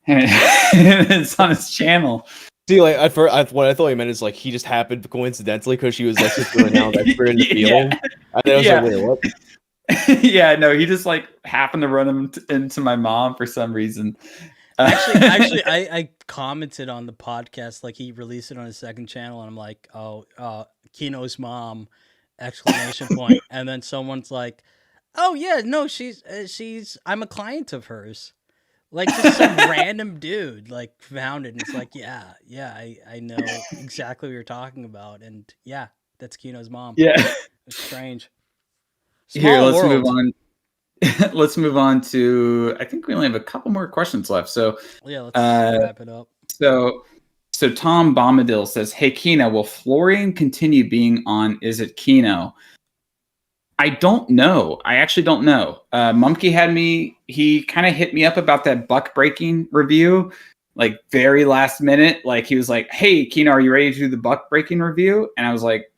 it's on his channel. See, like at first, what I thought he meant is like he just happened coincidentally because she was like such a renowned expert in the field. Yeah. And then I was like, wait, what? Yeah, no, he just happened to run him into my mom for some reason. Actually, I commented on the podcast, like he released it on his second channel, and I'm like, oh, Kino's mom, ! And then someone's like, oh yeah, no, I'm a client of hers. Like just some random dude found it, and it's like, yeah, I know exactly what you're talking about, and yeah, that's Kino's mom. Yeah, it's strange. Here, Small let's world. move on. Let's move on to. I think we only have a couple more questions left. So yeah, let's wrap it up. So Tom Bombadil says, "Hey Kino, will Florian continue being on Is It Kino?" I don't know. I actually don't know. Mumkey had me. He kind of hit me up about that buck breaking review, like very last minute. Like he was like, "Hey, Kino, are you ready to do the buck breaking review?" And I was like,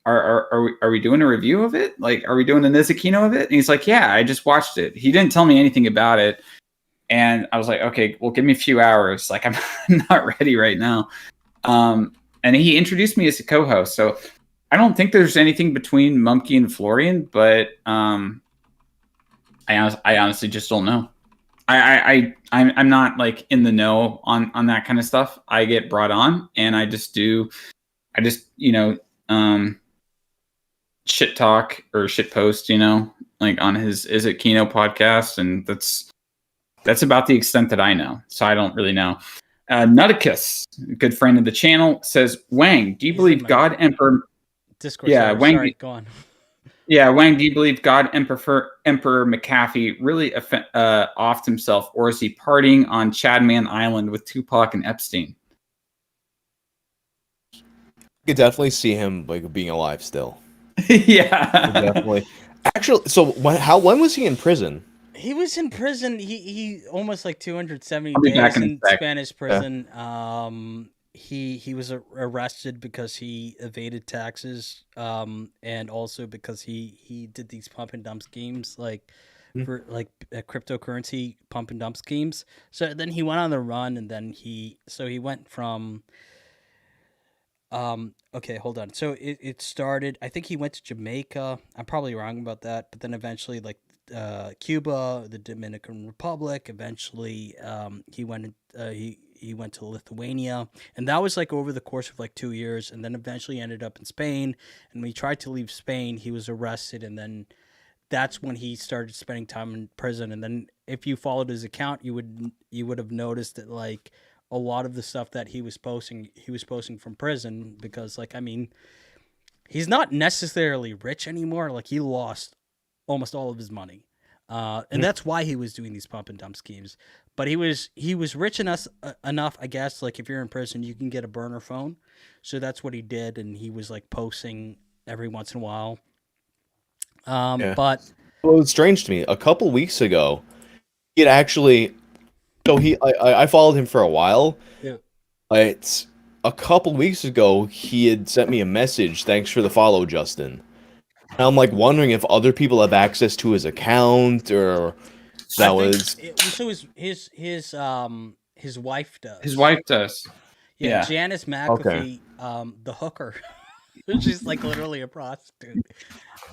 "Are we doing a review of it? Like, are we doing an Is It Kino of it?" And he's like, "Yeah, I just watched it." He didn't tell me anything about it, and I was like, "Okay, well, give me a few hours. Like, I'm not ready right now." And he introduced me as a co-host, so. I don't think there's anything between Mumkey and Florian, but I honestly just don't know. I'm not in the know on that kind of stuff. I get brought on and I just shit talk or shit post, on his Is It Kino podcast, and that's about the extent that I know. So I don't really know. Nutticus, a good friend of the channel, says, Whang, do you believe God Emperor Discord? Yeah, Whang, sorry, go on. Yeah, Whang, do you believe God Emperor McAfee really offed himself, or is he partying on Chadman Island with Tupac and Epstein? You could definitely see him being alive still. Yeah, definitely. Actually, so when was he in prison? He was in prison. He almost 270 days in Spanish prison. Yeah. He was arrested because he evaded taxes, and also because he did these pump and dump schemes, for cryptocurrency pump and dump schemes. So then he went on the run, and then he went from. Okay, hold on. So it started. I think he went to Jamaica. I'm probably wrong about that, but then eventually Cuba, the Dominican Republic. Eventually, he went. He went to Lithuania, and that was over the course of 2 years, and then eventually ended up in Spain. And when he tried to leave Spain, he was arrested, and then that's when he started spending time in prison. And then if you followed his account, you would have noticed that a lot of the stuff that he was posting from prison, because he's not necessarily rich anymore. He lost almost all of his money. And that's why he was doing these pump and dump schemes. But he was rich enough, I guess. If you're in prison, you can get a burner phone, so that's what he did, and he was posting every once in a while. But well, it's strange to me. A couple weeks ago, he had actually. So I followed him for a while. Yeah. But a couple weeks ago, he had sent me a message. Thanks for the follow, Justin. And I'm wondering if other people have access to his account, or so his wife does. His wife does. Yeah. Janice McAfee, the hooker. She's literally a prostitute.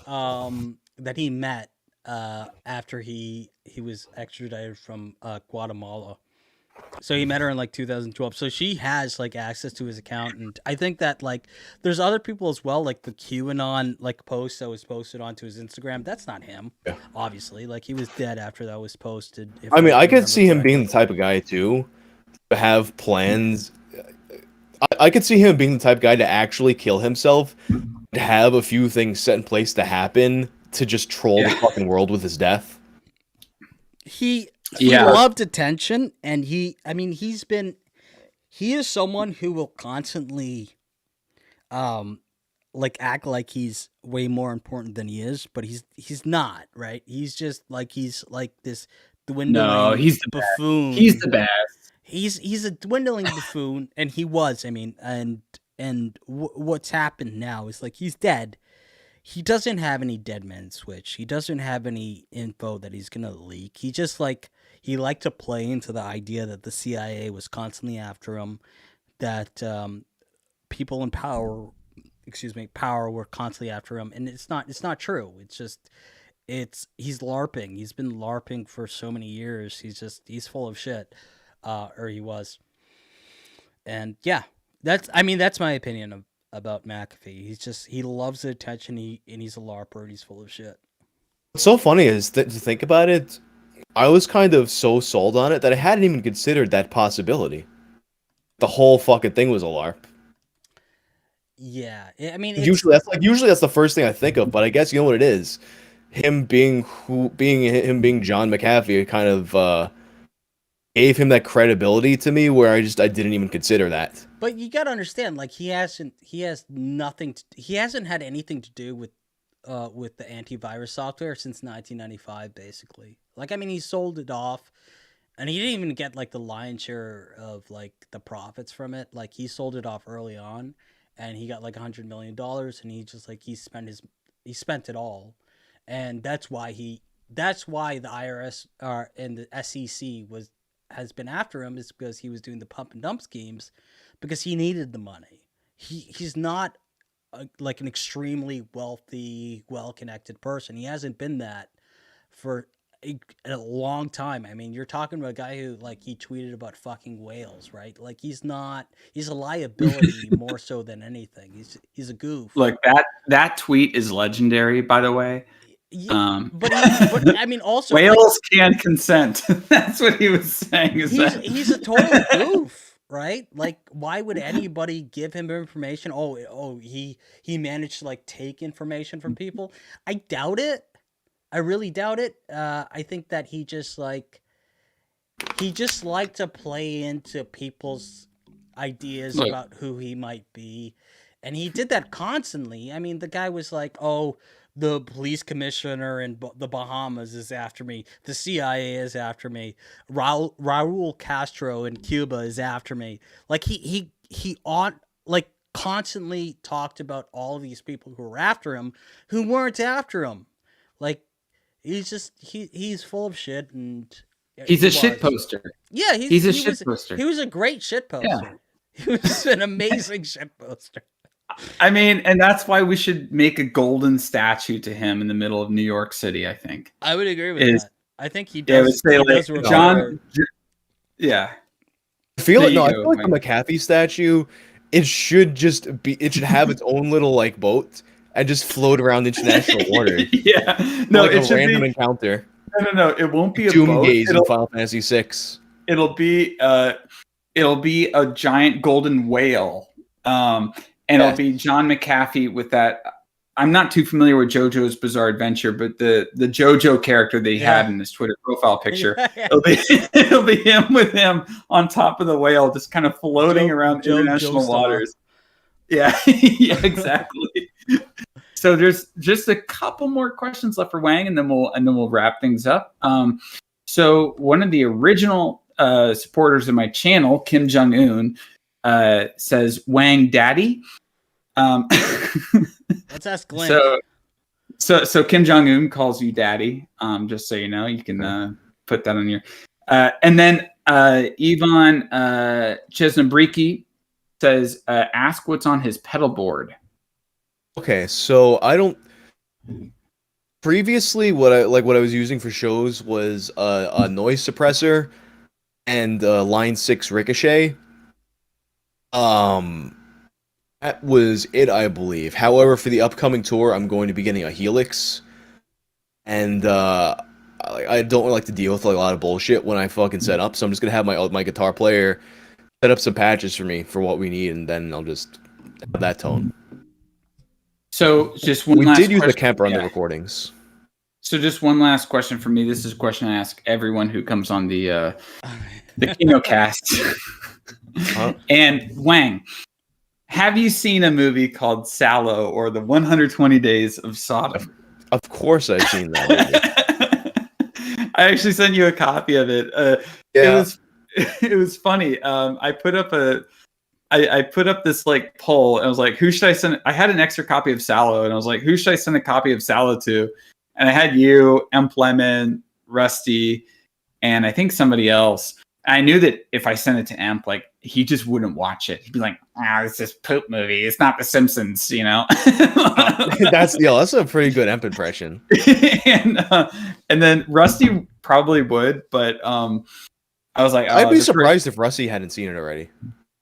That he met after he was extradited from Guatemala. So he met her in 2012. So she has access to his account, and I think that there's other people as well, the QAnon post that was posted onto his Instagram. That's not him, obviously. He was dead after that was posted. I could see him being the type of guy too to have plans. I could see him being the type of guy to actually kill himself, to have a few things set in place to happen, to just troll the fucking world with his death. He loved attention, and he is someone who will constantly act like he's way more important than he is, but he's not, right? He's just he's this dwindling he's the buffoon. He's the best. He's a dwindling buffoon, and he was. I mean, what's happened now is like he's dead. He doesn't have any dead men switch. He doesn't have any info that he's gonna leak. He just he liked to play into the idea that the CIA was constantly after him, that people in power, power were constantly after him, and it's not true. He's LARPing. He's been LARPing for so many years. He's full of shit, or he was. And yeah, that's my opinion about McAfee. He loves the attention. He's a LARPer and he's full of shit. What's so funny is that to think about it, I was kind of so sold on it that I hadn't even considered that possibility. The whole fucking thing was a LARP. Yeah, I mean, usually that's the first thing I think of, but I guess you know what it is. Him being John McAfee kind of gave him that credibility to me where I didn't even consider that. But you gotta understand, like he hasn't had anything to do with the antivirus software since 1995, basically. Like, I mean, he sold it off, and he didn't even get like the lion's share of like the profits from it. Like, he sold it off early on, and he got like $100 million, and he spent it all, and that's why the IRS and the SEC has been after him, is because he was doing the pump and dump schemes, because he needed the money. He's not like an extremely wealthy, well-connected person. He hasn't been that for a long time. I mean, you're talking about a guy who, like, he tweeted about fucking whales, right? Like, he's a liability more so than anything. He's a goof. Like that tweet is legendary, by the way. Yeah, but I mean, also whales can't consent. That's what he was saying. He's a total goof, right? Like, why would anybody give him information? Oh, he managed to like take information from people. I doubt it. I really doubt it. I think that he just liked to play into people's ideas about who he might be, and he did that constantly. I mean, the guy was like, "Oh, the police commissioner in the Bahamas is after me. The CIA is after me. Raul Castro in Cuba is after me." Like, he constantly talked about all of these people who were after him, who weren't after him. Like, he's full of shit, and he's a shit poster. Yeah, he's a shit poster. He was a great shit poster. Yeah. He was an amazing shit poster. I mean, and that's why we should make a golden statue to him in the middle of New York City, I think. I would agree with that. I think he does. Yeah, would say, like, John. Yeah. I feel like the McAfee statue, it should have its own little like boat and just float around international waters. Yeah. No, like it should random be encounter. No. It won't be Doom a boat. gaze in Final Fantasy VI. It'll be a giant golden whale. And it'll be John McAfee with that. I'm not too familiar with JoJo's Bizarre Adventure, but the JoJo character that he had in his Twitter profile picture, it'll be him with him on top of the whale, just kind of floating around international waters. Yeah, yeah, exactly. So there's just a couple more questions left for Whang, and then we'll wrap things up. So one of the original supporters of my channel, Kim Jong-un, says, "Whang Daddy." Let's ask Glenn. So Kim Jong-un calls you Daddy. Just so you know, you can put that on your. And then Ivan Chesnabriki says, "Ask what's on his pedal board." Okay, so I don't. Previously, what I was using for shows was a noise suppressor and Line 6 Ricochet. That was it, I believe. However, for the upcoming tour, I'm going to be getting a Helix, and I don't like to deal with a lot of bullshit when I fucking set up. So I'm just gonna have my guitar player set up some patches for me for what we need, and then I'll just have that tone. So just one. We last did use question. the Kemper on the recordings. So just one last question for me. This is a question I ask everyone who comes on the Kinokast. Huh? And Whang, have you seen a movie called Sallow, or the 120 Days of Sodom? Of course I've seen that movie. I actually sent you a copy of it. Yeah. It was funny. I put up this like poll and I was like, who should I send? I had an extra copy of Sallow and I was like, who should I send a copy of Sallow to? And I had you, Emp Lemon, Rusty, and I think somebody else. I knew that if I sent it to Emp, like he just wouldn't watch it. He'd be like, it's this poop movie. It's not The Simpsons, you know? That's a pretty good Emp impression. and then Rusty probably would, but I was like, I'd be surprised if Rusty hadn't seen it already.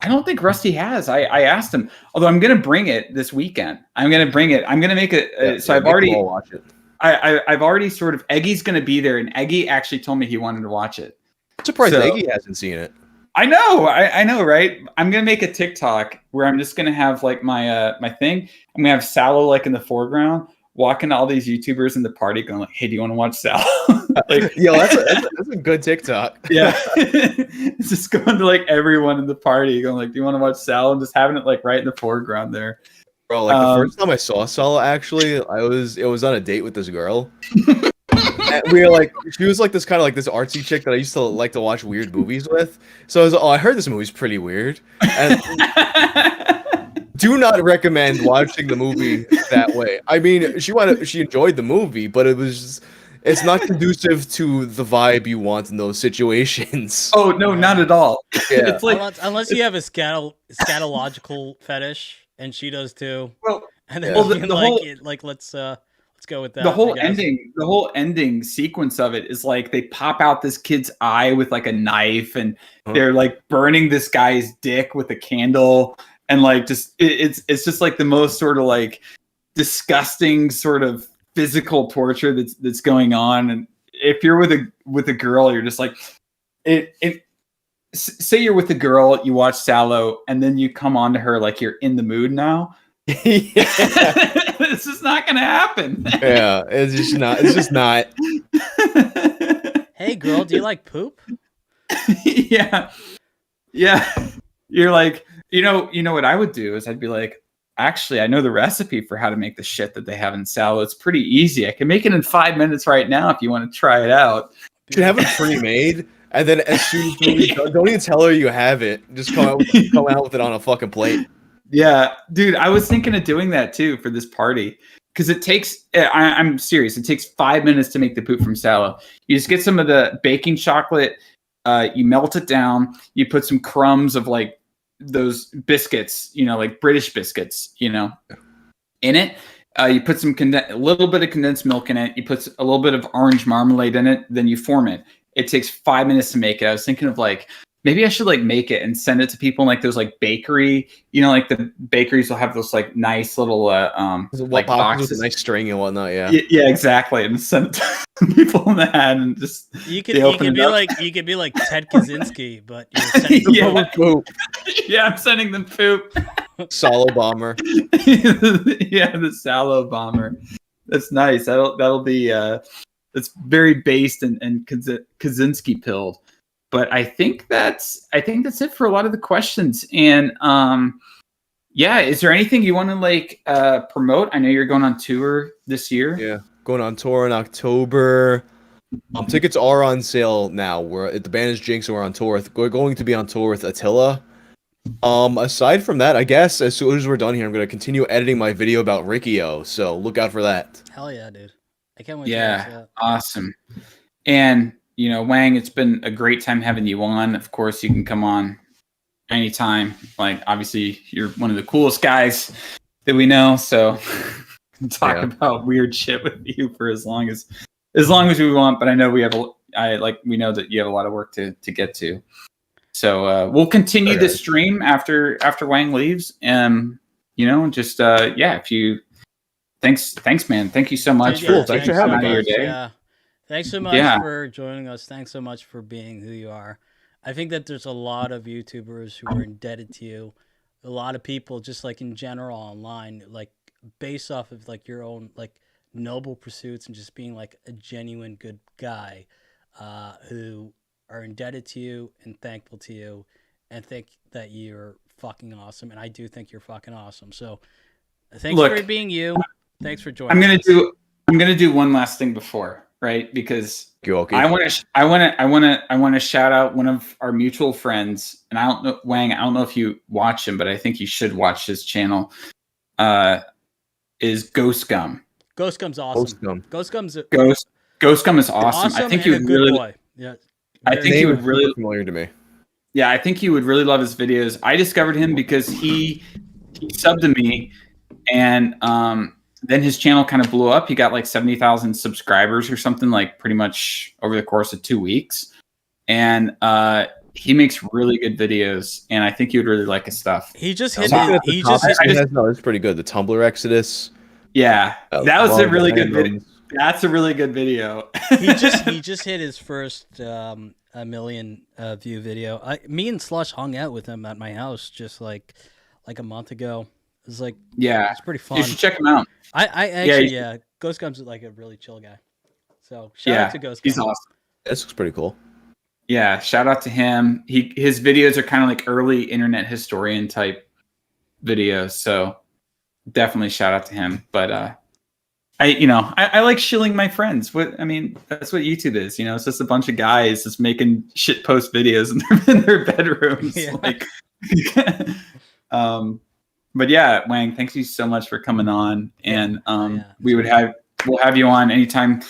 I don't think Rusty has. I asked him, although I'm going to bring it this weekend. I'm going to bring it. I'm going to make it. So I've already watch it. I've already sort of, Eggy's going to be there, and Eggy actually told me he wanted to watch it. I'm surprised Eggy hasn't seen it. I know, right? I'm going to make a TikTok where I'm just going to have like my my thing. I'm going to have Sallow like in the foreground, walking to all these YouTubers in the party going like, hey, do you want to watch Sallow? Like, yo, that's a good TikTok. Yeah. It's just going to like everyone in the party going like, do you want to watch Sallow? And just having it like right in the foreground there. Bro, like the first time I saw Sallow, actually, it was on a date with this girl. And we were like, she was like this kind of like this artsy chick that I used to like to watch weird movies with. So I was like, I heard this movie's pretty weird. And do not recommend watching the movie that way. I mean, she enjoyed the movie, but it's not conducive to the vibe you want in those situations. Oh no, not at all. Yeah. It's like, unless you have a scatological fetish, and she does too. Well, and then let's go with that. The whole ending sequence of it is like they pop out this kid's eye with like a knife, and they're like burning this guy's dick with a candle, and like just it's just like the most sort of like disgusting sort of physical torture that's going on. And if you're with a girl, you're just like say you're with a girl, you watch Sallow, and then you come on to her like you're in the mood now. This is not gonna happen. Yeah, it's just not. Hey girl, do you like poop? Yeah. You're like, you know what I would do is I'd be like, actually, I know the recipe for how to make the shit that they have in Sallow. It's pretty easy. I can make it in 5 minutes right now if you want to try it out. You can have it pre-made, and then as soon as you're done, don't even tell her you have it. Just come out with it on a fucking plate. Yeah, dude, I was thinking of doing that too for this party because it takes. I'm serious. It takes 5 minutes to make the poop from Sallow. You just get some of the baking chocolate. You melt it down. You put some crumbs of like those biscuits, like British biscuits, in it. You put a little bit of condensed milk in it. You put a little bit of orange marmalade in it. Then you form it. It takes 5 minutes to make it. I was thinking of like, maybe I should like make it and send it to people in like those like bakery, like the bakeries will have those like nice little like boxes with a nice string and whatnot. Yeah. Yeah, exactly. And send it to people in that and just you could be like Ted Kaczynski, but you're sending poop. Yeah, I'm sending them poop. Sallow bomber. Yeah, the Sallow bomber. That's nice. That'll be it's very based and Kaczynski pilled. But I think that's it for a lot of the questions. And yeah, is there anything you want to like promote? I know you're going on tour this year. Yeah, going on tour in October. Tickets are on sale now. The band is Jinx, and we're on tour. We're going to be on tour with Attila. Aside from that, I guess as soon as we're done here, I'm gonna continue editing my video about Riccio. So look out for that. Hell yeah, dude! I can't wait. Yeah, awesome. And Whang, it's been a great time having you on. Of course, you can come on anytime. Like, obviously, you're one of the coolest guys that we know, so talk about weird shit with you for as long as we want. But I know we know that you have a lot of work to get to. So we'll continue the stream after Whang leaves. Just if you thanks, man. Thank you so much. Cool. Thanks for having me. Yeah. Thanks so much for joining us. Thanks so much for being who you are. I think that there's a lot of YouTubers who are indebted to you. A lot of people, just like in general online, like based off of like your own like noble pursuits and just being like a genuine good guy, who are indebted to you and thankful to you, and think that you're fucking awesome. And I do think you're fucking awesome. So thanks for being you. Thanks for joining. I'm gonna do one last thing before. right? Because Okay. I want to shout out one of our mutual friends, and I don't know, Wang. I don't know if you watch him, but I think you should watch his channel. Is Ghost Gum. Ghost Gum's awesome. Ghost Gum. Ghost Gum is awesome. I think and you a would good really. boy. Yeah. I think you would really familiar to me. Yeah, I think you would really love his videos. I discovered him because he subbed to me, and then his channel kind of blew up. He got like 70,000 subscribers or something, like pretty much over the course of 2 weeks. And he makes really good videos, and I think you would really like his stuff. He just hit. No, It's pretty good. The Tumblr Exodus. Yeah, that was a really good video. randoms. That's a really good video. he just hit his first a million view video. Me and Slush hung out with him at my house just like a month ago. It was like it's pretty fun. You should check him out. I actually Ghost Gum's like a really chill guy. So shout out to Ghost Gum. He's awesome. This looks pretty cool. Yeah, shout out to him. His videos are kind of like early internet historian type videos, so definitely shout out to him. But I like shilling my friends. That's what YouTube is. It's just a bunch of guys just making shit post videos in their bedrooms. Yeah. Like, but yeah, Wang, thanks you so much for coming on, and we'll have you on anytime.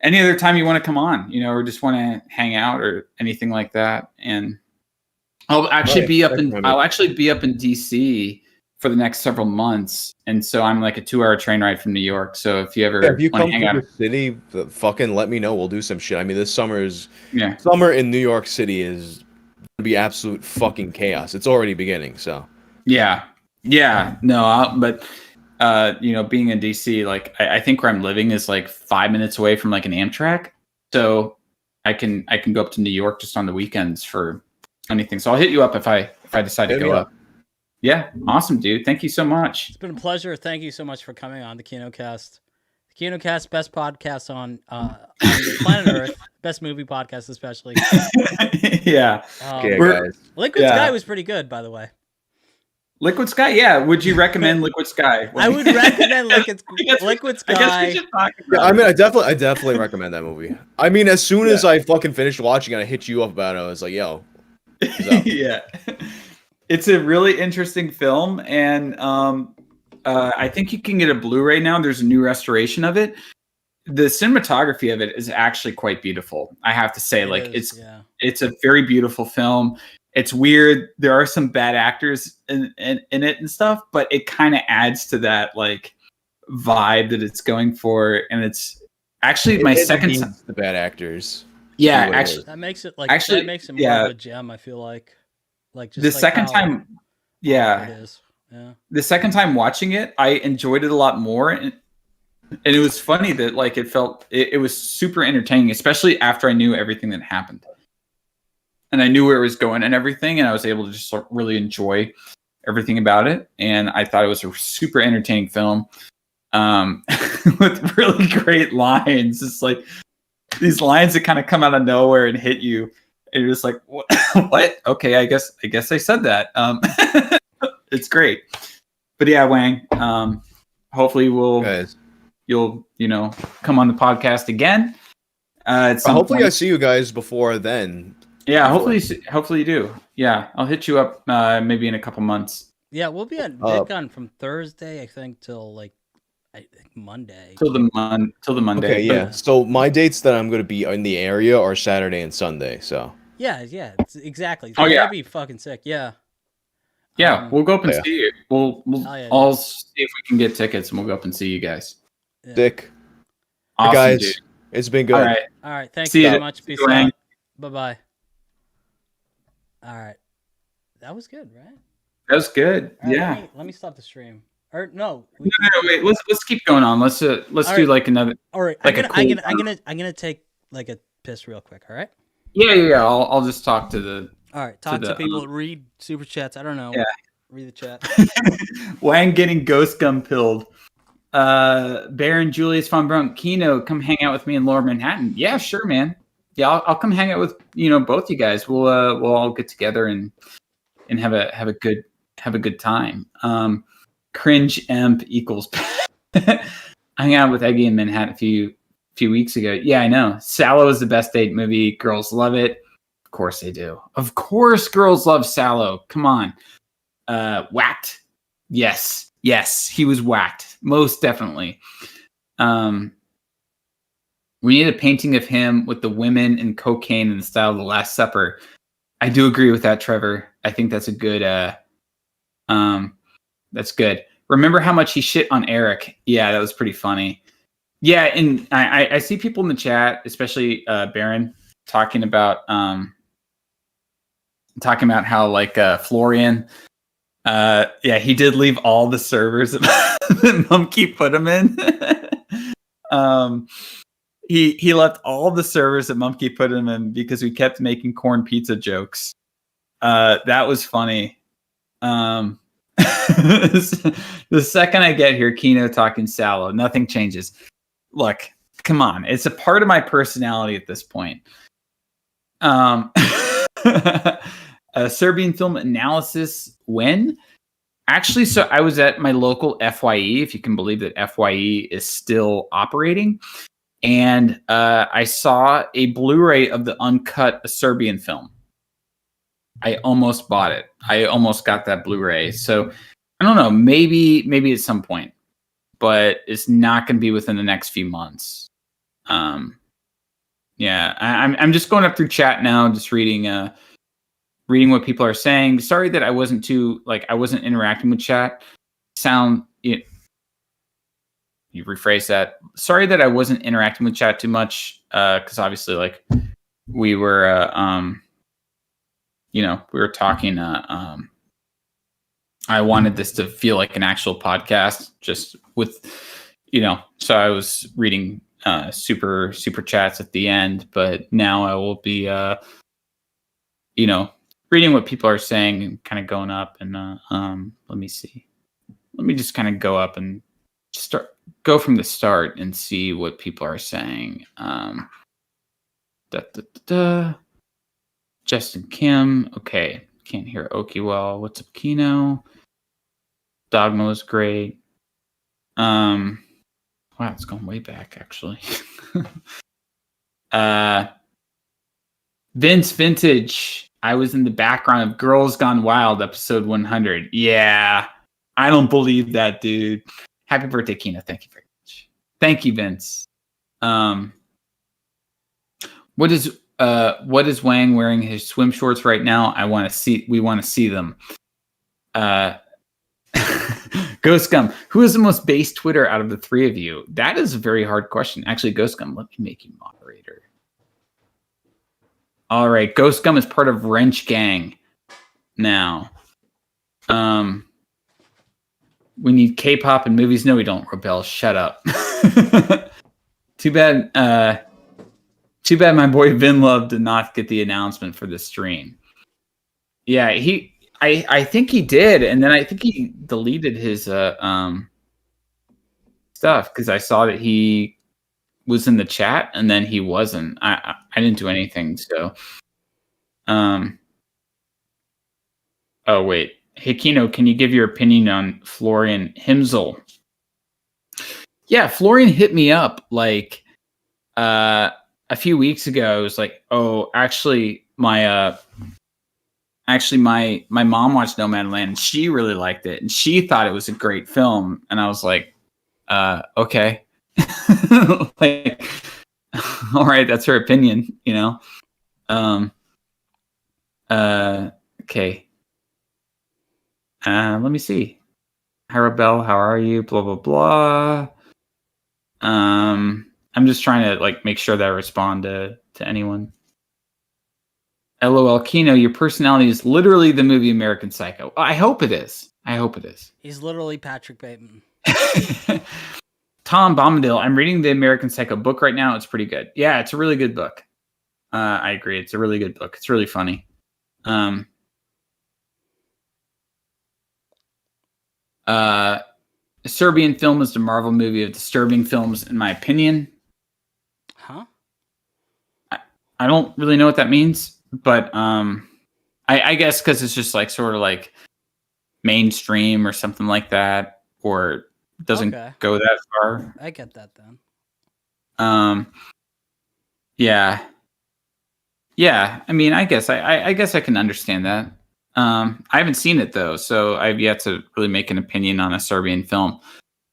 Any other time you want to come on, or just want to hang out or anything like that. And I'll actually be up in DC for the next several months. And so I'm like a 2-hour train ride from New York. So if you ever if you want come to hang to out, the city, fucking let me know. We'll do some shit. I mean, this summer in New York City is gonna be absolute fucking chaos. It's already beginning. So yeah, no, but being in DC, like I think where I'm living is like 5 minutes away from like an Amtrak, so I can go up to New York just on the weekends for anything. So I'll hit you up if I decide to go up. Yeah, awesome, dude. Thank you so much. It's been a pleasure. Thank you so much for coming on the Kinokast. The Kinokast, best podcast on planet Earth, best movie podcast especially. Yeah. Okay, guys. Liquid Sky was pretty good, by the way. Liquid Sky, yeah. Would you recommend Liquid Sky? I would recommend Liquid Sky. I guess we should talk about I mean, I definitely recommend that movie. I mean, as soon as I fucking finished watching it, I hit you up about it. I was like, yo. Yeah. It's a really interesting film, and I think you can get a Blu-ray now. There's a new restoration of it. The cinematography of it is actually quite beautiful. I have to say, it's a very beautiful film. It's weird. There are some bad actors in it and stuff, but it kind of adds to that like vibe that it's going for. And it's actually my second time. The bad actors. Yeah, actually, that makes it that makes it more of a gem. I feel like just the second time. Yeah, it is. Yeah. The second time watching it, I enjoyed it a lot more, and it was funny that like it was super entertaining, especially after I knew everything that happened. And I knew where it was going and everything, and I was able to just really enjoy everything about it. And I thought it was a super entertaining film with really great lines. It's like these lines that kind of come out of nowhere and hit you, and you're just like, "What? What? Okay, I guess I said that." It's great, but yeah, Wang. Hopefully, you'll come on the podcast again. Hopefully, I see you guys before then. Yeah, hopefully you do. Yeah, I'll hit you up maybe in a couple months. Yeah, we'll be at VidCon from Thursday, I think, till like Monday. Till the Monday. Okay, yeah. So my dates that I'm going to be in the area are Saturday and Sunday. So yeah, exactly. Oh yeah, that'd be fucking sick. Yeah. Yeah, we'll go up and see you. We'll I'll see if we can get tickets, and we'll go up and see you guys. Yeah. Sick. Awesome, guys, dude. It's been good. All right. Thank you so much. Peace out. Bye-bye. All right. That was good, right? That was good. Right, yeah. Let me stop the stream. Or no. Wait. Let's keep going on. Let's do like another. All right. Like I'm gonna take like a piss real quick. All right. Yeah. I'll just talk to the. All right. Talk to people. Read super chats. I don't know. Yeah. Read the chat. Wang getting ghost gum pilled. Baron Julius von Brunk. Kino, come hang out with me in Lower Manhattan. Yeah, sure, man. Yeah, I'll come hang out with both you guys. We'll all get together and have a good time. Cringe emp equals hang out with Eggy in Manhattan few weeks ago. Yeah, I know. Sallow is the best date movie. Girls love it. Of course they do. Of course girls love Sallow. Come on. Whacked. Yes. Yes, he was whacked. Most definitely. We need a painting of him with the women and cocaine in the style of The Last Supper. I do agree with that, Trevor. I think that's a good that's good. Remember how much he shit on Eric? Yeah, that was pretty funny. Yeah, and I see people in the chat, especially Baron, talking about how like Florian, yeah, he did leave all the servers that Monkey put him in. He left all the servers that Monkey put him in because we kept making corn pizza jokes. That was funny. The second I get here, Kino talking Sallow, nothing changes. Look, come on. It's a part of my personality at this point. A Serbian film analysis when? Actually, so I was at my local FYE, if you can believe that FYE is still operating. And I saw a Blu-ray of the uncut Serbian film. I almost bought it. I almost got that Blu-ray. So I don't know, maybe at some point, but it's not going to be within the next few months. Yeah, I'm just going up through chat now, just reading what people are saying. Sorry that I wasn't interacting with chat. You rephrase that. Sorry that I wasn't interacting with chat too much, because obviously, like, we were, we were talking. I wanted this to feel like an actual podcast, just with, so I was reading super chats at the end, but now I will be, reading what people are saying and kind of going up and let me see. Let me just kind of go up and go from the start and see what people are saying. Justin Kim. Okay. Can't hear Oki well. What's up, Kino? Dogma was great. Wow, it's going way back, actually. Vince Vintage. I was in the background of Girls Gone Wild, episode 100. Yeah. I don't believe that, dude. Happy birthday, Kino. Thank you very much. Thank you, Vince. What is Whang wearing his swim shorts right now? We want to see them. Ghost Gum, who is the most base Twitter out of the three of you? That is a very hard question. Actually, Ghost Gum, let me make you moderator. All right, Ghost Gum is part of Wrench Gang now. We need K-pop and movies. No, we don't. Rebel, shut up. Too bad my boy Vinlove did not get the announcement for the stream. Yeah, I think he did, and then I think he deleted his stuff because I saw that he was in the chat and then he wasn't. I didn't do anything, so oh wait. Hey Kino, can you give your opinion on Florian Himsel? Yeah, Florian hit me up like a few weeks ago. It was like, oh, actually my mom watched Nomadland and she really liked it and she thought it was a great film. And I was like, okay. Like, all right, that's her opinion, okay. Let me see. Hi, Rebel, how are you? Blah, blah, blah. I'm just trying to make sure that I respond to anyone. LOL, Kino, your personality is literally the movie American Psycho. I hope it is. He's literally Patrick Bateman. Tom Bombadil, I'm reading the American Psycho book right now. It's pretty good. Yeah, it's a really good book. I agree. It's a really good book. It's really funny. A Serbian film is the Marvel movie of disturbing films, in my opinion. Huh? I don't really know what that means, but I guess because it's just sort of mainstream or something like that, or doesn't go that far. I get that then. Yeah. Yeah. I mean, I guess I guess I can understand that. I haven't seen it though, so I've yet to really make an opinion on a Serbian film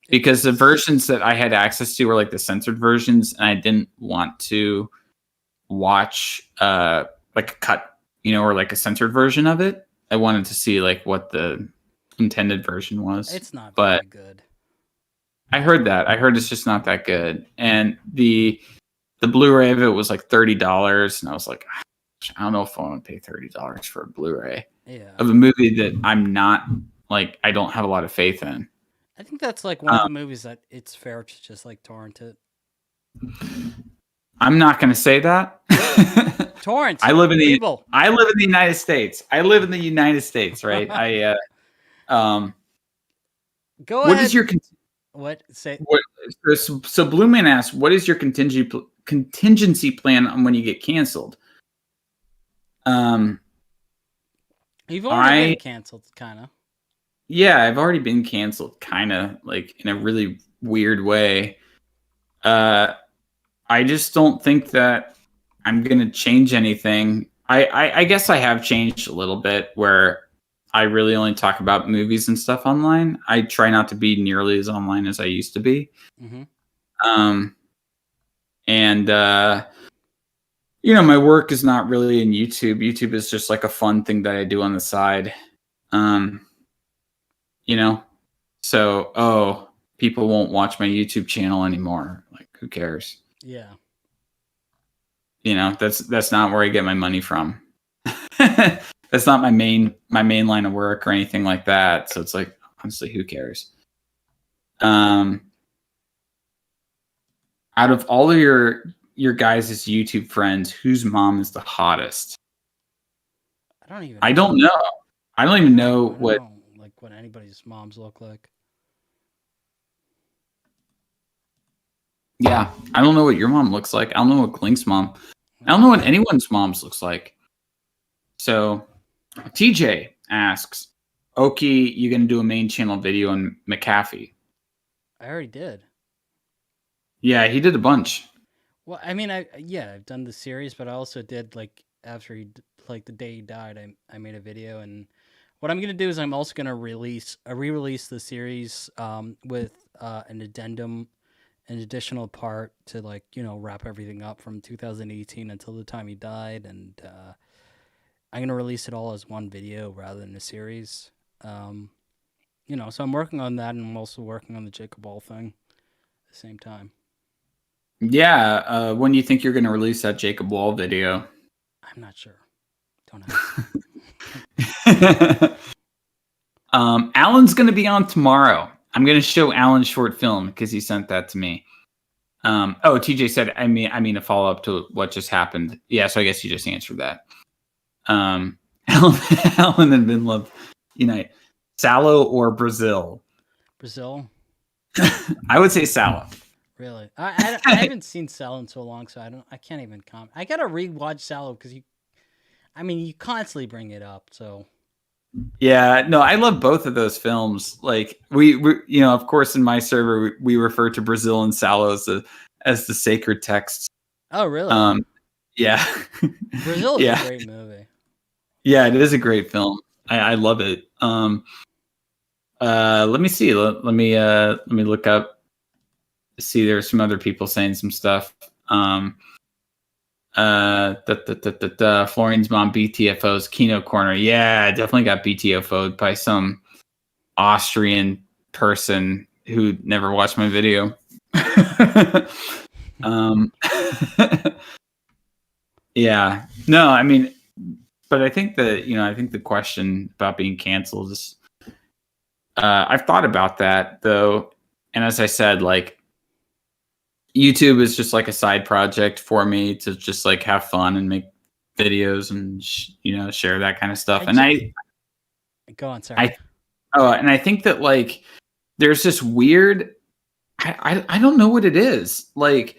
because the versions that I had access to were like the censored versions, and I didn't want to watch like a cut, or like a censored version of it. I wanted to see like what the intended version was. It's not but very good. I heard that. I heard it's just not that good. And the Blu-ray of it was like $30, and I was like, I don't know if I want to pay $30 for a Blu-ray Yeah. of a movie that I'm not like I don't have a lot of faith in. I think that's like one of the movies that it's fair to just like torrent it. I'm not going to say that. Torrents. I live in the United States. Right? Go what ahead. is your What say? So Blue Man asks, what is your contingency plan on when you get canceled? You've already been canceled, kind of. Yeah, I've already been canceled, kind of like in a really weird way. I just don't think that I'm gonna change anything. I guess I have changed a little bit where I really only talk about movies and stuff online. I try not to be nearly as online as I used to be. Mm-hmm. And my work is not really in YouTube. YouTube is just like a fun thing that I do on the side. So people won't watch my YouTube channel anymore. Like, who cares? Yeah. That's not where I get my money from. That's not my main line of work or anything like that. So it's like, honestly, who cares? Out of all of your guys' YouTube friends, whose mom is the hottest? I don't know. I don't even know what anybody's moms look like. Yeah, I don't know what your mom looks like. I don't know what Klink's mom. I don't know what anyone's moms looks like. So, TJ asks, Oki, you going to do a main channel video on McAfee? I already did. Yeah, he did a bunch. Well, I mean, I've done the series, but I also did like after the day he died, I made a video, and what I'm gonna do is I'm also gonna re-release the series with an addendum, an additional part to wrap everything up from 2018 until the time he died, and I'm gonna release it all as one video rather than a series. So I'm working on that, and I'm also working on the Jacob Ball thing at the same time. Yeah, when do you think you're going to release that Jacob Wall video? I'm not sure. Don't ask. Alan's going to be on tomorrow. I'm going to show Alan's short film because he sent that to me. TJ said, I mean a follow up to what just happened. Yeah, so I guess you just answered that. Alan and Vinlove unite. Sallow or Brazil? Brazil. I would say Sallow. Really, I haven't seen Sallow in so long, so I can't even comment. I gotta rewatch Sallow because you constantly bring it up. So yeah, no, I love both of those films. Like we of course, in my server we refer to Brazil and Sallow as the sacred texts. Oh, really? Yeah, Brazil is a great movie. Yeah, it is a great film. I love it. Let me see. Let me look up. See, there's some other people saying some stuff. Florian's mom BTFO's Kino Corner. Yeah, I definitely got BTFO'd by some Austrian person who never watched my video. Yeah, no, I mean, but I think that I think the question about being canceled is, I've thought about that though, and as I said, like, YouTube is just like a side project for me to just like have fun and make videos and share that kind of stuff. Go on, sorry. And I think that like there's this weird, I don't know what it is. Like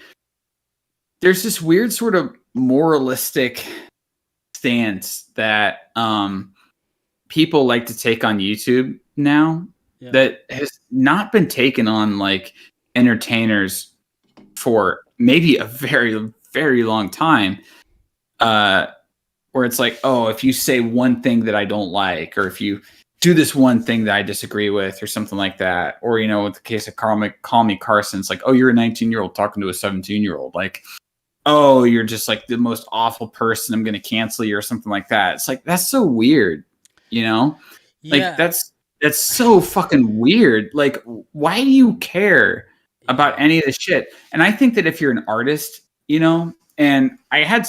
there's this weird sort of moralistic stance that people like to take on YouTube now that has not been taken on like entertainers for maybe a very, very long time, where it's like, oh, if you say one thing that I don't like, or if you do this one thing that I disagree with, or something like that, or with the case of Call Me Carson, it's like, oh, you're a 19-year-old talking to a 17-year-old, like, oh, you're just like the most awful person, I'm going to cancel you, or something like that. It's like, that's so weird, like Yeah. that's so fucking weird. Like, why do you care about any of this shit? And I think that if you're an artist, and I had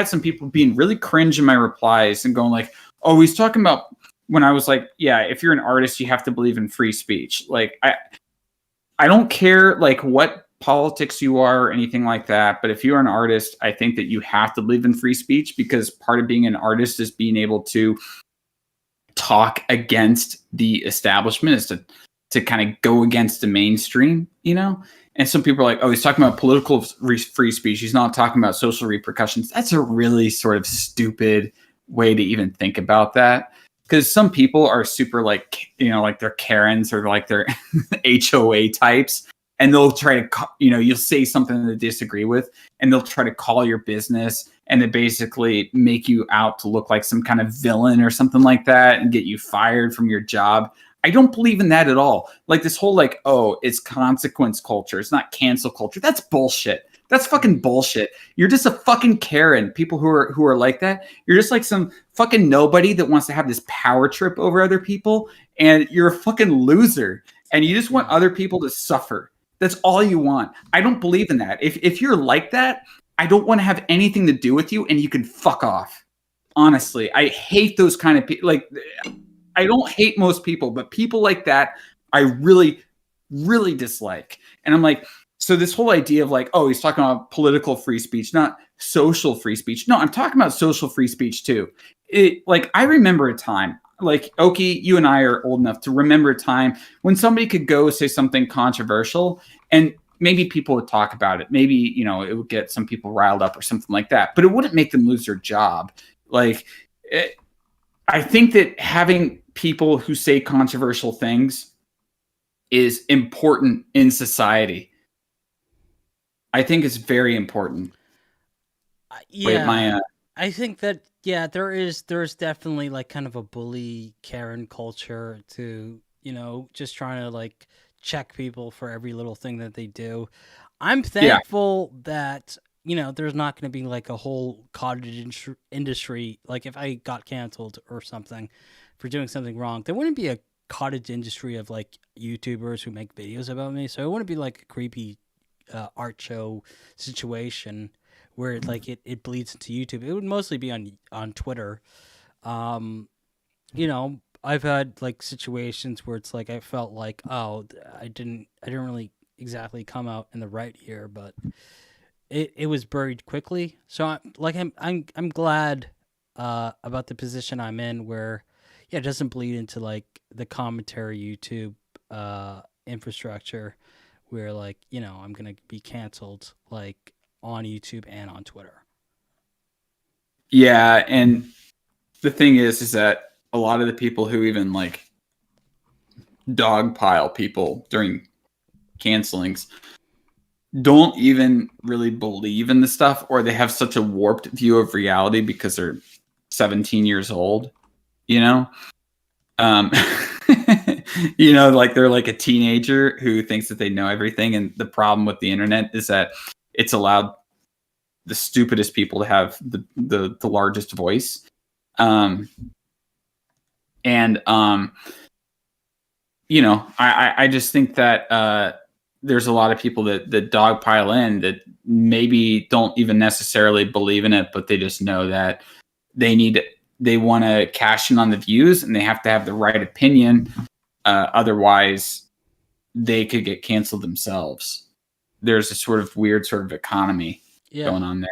some people being really cringe in my replies and going like, oh, he's talking about, when I was like, yeah, if you're an artist, you have to believe in free speech. Like, I don't care like what politics you are or anything like that, but if you're an artist, I think that you have to believe in free speech, because part of being an artist is being able to talk against the establishment, is to kind of go against the mainstream, And some people are like, oh, he's talking about political free speech, he's not talking about social repercussions. That's a really sort of stupid way to even think about that, because some people are super like, like they're Karens, or like they're HOA types, and they'll try to, you'll say something they disagree with, and they'll try to call your business, and they basically make you out to look like some kind of villain or something like that, and get you fired from your job. I don't believe in that at all. Like this whole like, oh, it's consequence culture, it's not cancel culture. That's bullshit. That's fucking bullshit. You're just a fucking Karen. People who are like that, you're just like some fucking nobody that wants to have this power trip over other people, and you're a fucking loser, and you just want other people to suffer. That's all you want. I don't believe in that. If you're like that, I don't want to have anything to do with you, and you can fuck off. Honestly, I hate those kind of people. Like, I don't hate most people, but people like that, I really, really dislike. And I'm like, so this whole idea of like, oh, he's talking about political free speech, not social free speech. No, I'm talking about social free speech too. Like, I remember a time, like, Oki, you and I are old enough to remember a time when somebody could go say something controversial, and maybe people would talk about it. Maybe, it would get some people riled up or something like that, but it wouldn't make them lose their job. Like, I think that having people who say controversial things is important in society. I think it's very important. Yeah, I think that there's definitely like kind of a bully Karen culture to just trying to like check people for every little thing that they do. I'm thankful that there's not going to be like a whole cottage industry. Like if I got canceled or something for doing something wrong, there wouldn't be a cottage industry of like YouTubers who make videos about me. So it wouldn't be like a creepy art show situation where like it bleeds into YouTube. It would mostly be on Twitter. I've had like situations where it's like I felt like, oh, I didn't really exactly come out in the right here, but it was buried quickly. So I'm glad about the position I'm in, where it doesn't bleed into like the commentary YouTube infrastructure, where like I'm gonna be canceled like on YouTube and on Twitter. Yeah, and the thing is that a lot of the people who even like dogpile people during cancelings don't even really believe in the stuff, or they have such a warped view of reality because they're 17 years old, um like they're like a teenager who thinks that they know everything. And the problem with the internet is that it's allowed the stupidest people to have the largest voice. I just think that there's a lot of people that dogpile in that maybe don't even necessarily believe in it, but they just know that they want to cash in on the views, and they have to have the right opinion. Otherwise, they could get canceled themselves. There's a sort of weird sort of economy going on there.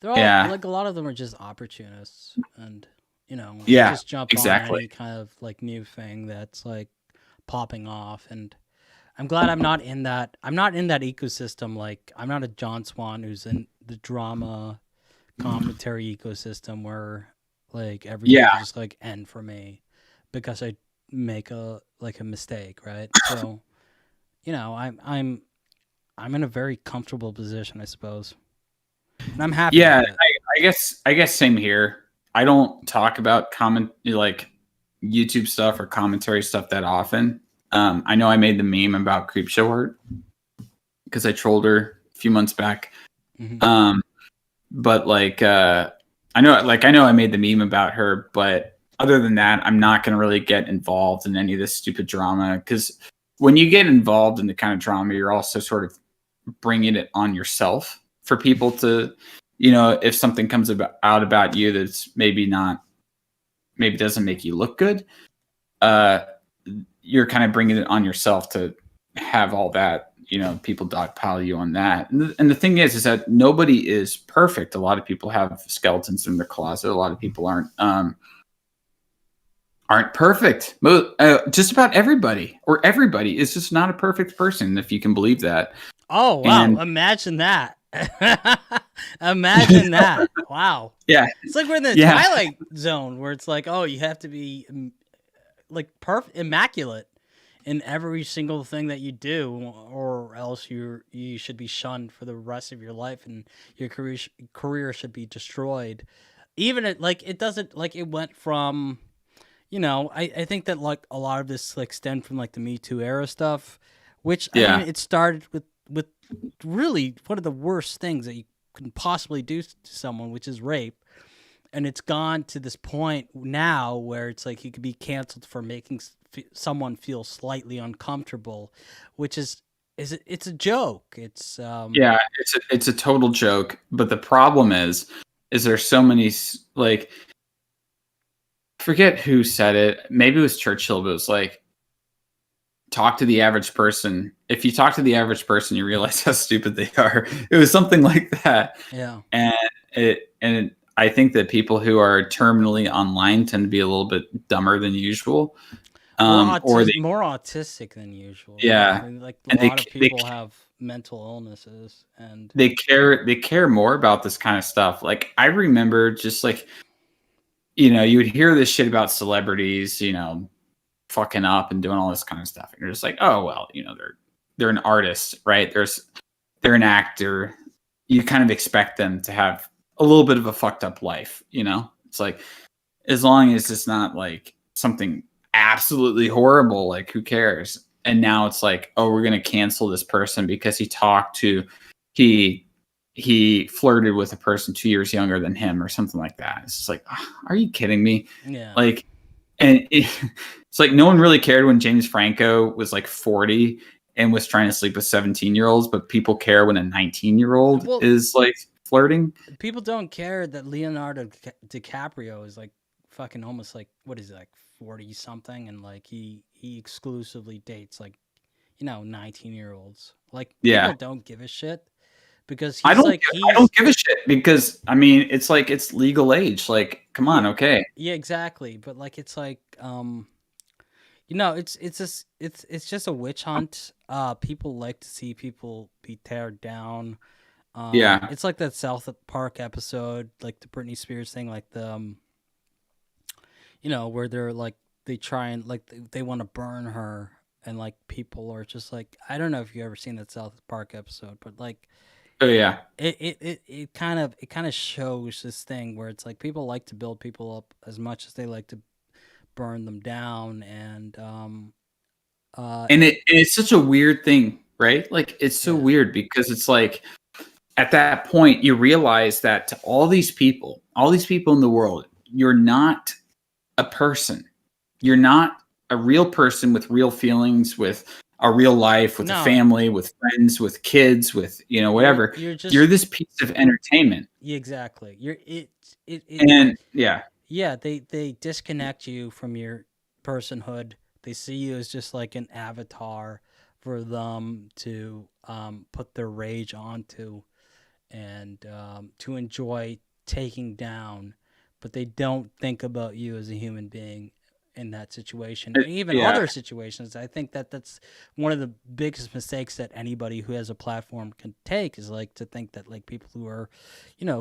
They're all like, a lot of them are just opportunists, and just jump on any kind of like new thing that's like popping off. And I'm glad I'm not in that ecosystem. Like, I'm not a John Swan who's in the drama commentary ecosystem where like everything can just like end for me because I make a mistake, right? So I'm I'm in a very comfortable position, I suppose, and I'm happy Yeah, with it. I guess same here. I don't talk about like YouTube stuff or commentary stuff that often. I know I made the meme about Creepshow art because I trolled her a few months back. Mhm. But I know I made the meme about her, but other than that, I'm not going to really get involved in any of this stupid drama because when you get involved in the kind of drama, you're also sort of bringing it on yourself for people to, if something comes out about you that's maybe doesn't make you look good, uh, you're kind of bringing it on yourself to have all that, people dogpile you on that. And the thing is that nobody is perfect. A lot of people have skeletons in their closet. A lot of people aren't perfect. Just about everybody is just not a perfect person, if you can believe that. Oh wow! And Imagine that. Imagine that. Wow. yeah, It's like we're in the yeah, Twilight Zone, where it's like, oh, you have to be like perfect, immaculate in every single thing that you do, or else you should be shunned for the rest of your life, and your career should be destroyed. Even it doesn't like it went from, I think that like a lot of this like stemmed from like the Me Too era stuff, which I mean yeah, it started with really one of the worst things that you can possibly do to someone, which is rape. And it's gone to this point now where it's like you could be canceled for making someone feel slightly uncomfortable, which it's a joke. It's yeah. It's a total joke. But the problem is there's so many like, I forget who said it. Maybe it was Churchill, but it was like, talk to the average person. If you talk to the average person, you realize how stupid they are. It was something like that. yeah. And I think that people who are terminally online tend to be a little bit dumber than usual. Or they, More autistic than usual. I yeah, mean, like a and lot of people have mental illnesses, and they care more about this kind of stuff. Like I remember just like, you would hear this shit about celebrities, fucking up and doing all this kind of stuff. And you're just like, oh well, they're an artist, right? They're an actor. You kind of expect them to have a little bit of a fucked up life, It's like as long as it's not like something absolutely horrible, like who cares? And now it's like, oh, we're gonna cancel this person because he he flirted with a person 2 years younger than him or something like that. It's just like, are you kidding me? yeah. Like, and it's like no one really cared when James Franco was like 40 and was trying to sleep with 17-year-olds, but people care when a 19-year-old Well, is like flirting. people don't care that Leonardo DiCaprio is like fucking almost like what is it, like 40 something, and like he exclusively dates like 19-year-olds. Like people Yeah. don't give a shit because I he's don't like I don't give a shit because I mean it's like it's legal age. Like, come on, yeah, okay. yeah, exactly. But like it's like it's just a witch hunt. People like to see people be teared down. Yeah. It's like that South Park episode, like the Britney Spears thing, like the where they're like they try and like they want to burn her, and like people are just like, I don't know if you ever seen that South Park episode, but like Oh yeah. it kind of shows this thing where it's like people like to build people up as much as they like to burn them down, and And it's such a weird thing, right? Like it's so yeah. weird because it's like at that point you realize that to all these people in the world, you're not a person. You're not a real person with real feelings, with a real life, with a No, family, with friends, with kids, with whatever. you're You're just this piece of entertainment. yeah, exactly. It And yeah. yeah, they disconnect you from your personhood. They see you as just like an avatar for them to put their rage onto, and to enjoy taking down, but they don't think about you as a human being in that situation, and even Yeah. other situations. I think that that's one of the biggest mistakes that anybody who has a platform can take, is like to think that like people who are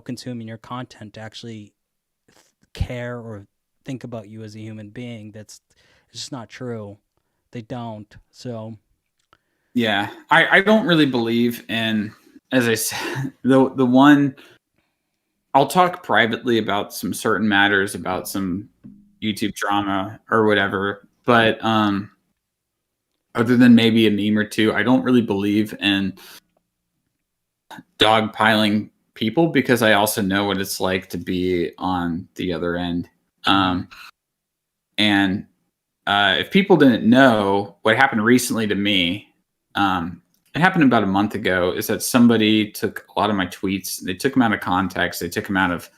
consuming your content actually care or think about you as a human being. That's just not true. They don't. So Yeah, I don't really believe in, as I said, the one. I'll talk privately about some certain matters, about some YouTube drama or whatever, but other than maybe a meme or two, I don't really believe in dogpiling people because I also know what it's like to be on the other end. Um, and if people didn't know, what happened recently to me, it happened about a month ago, is that somebody took a lot of my tweets, they took them out of context, they took them out of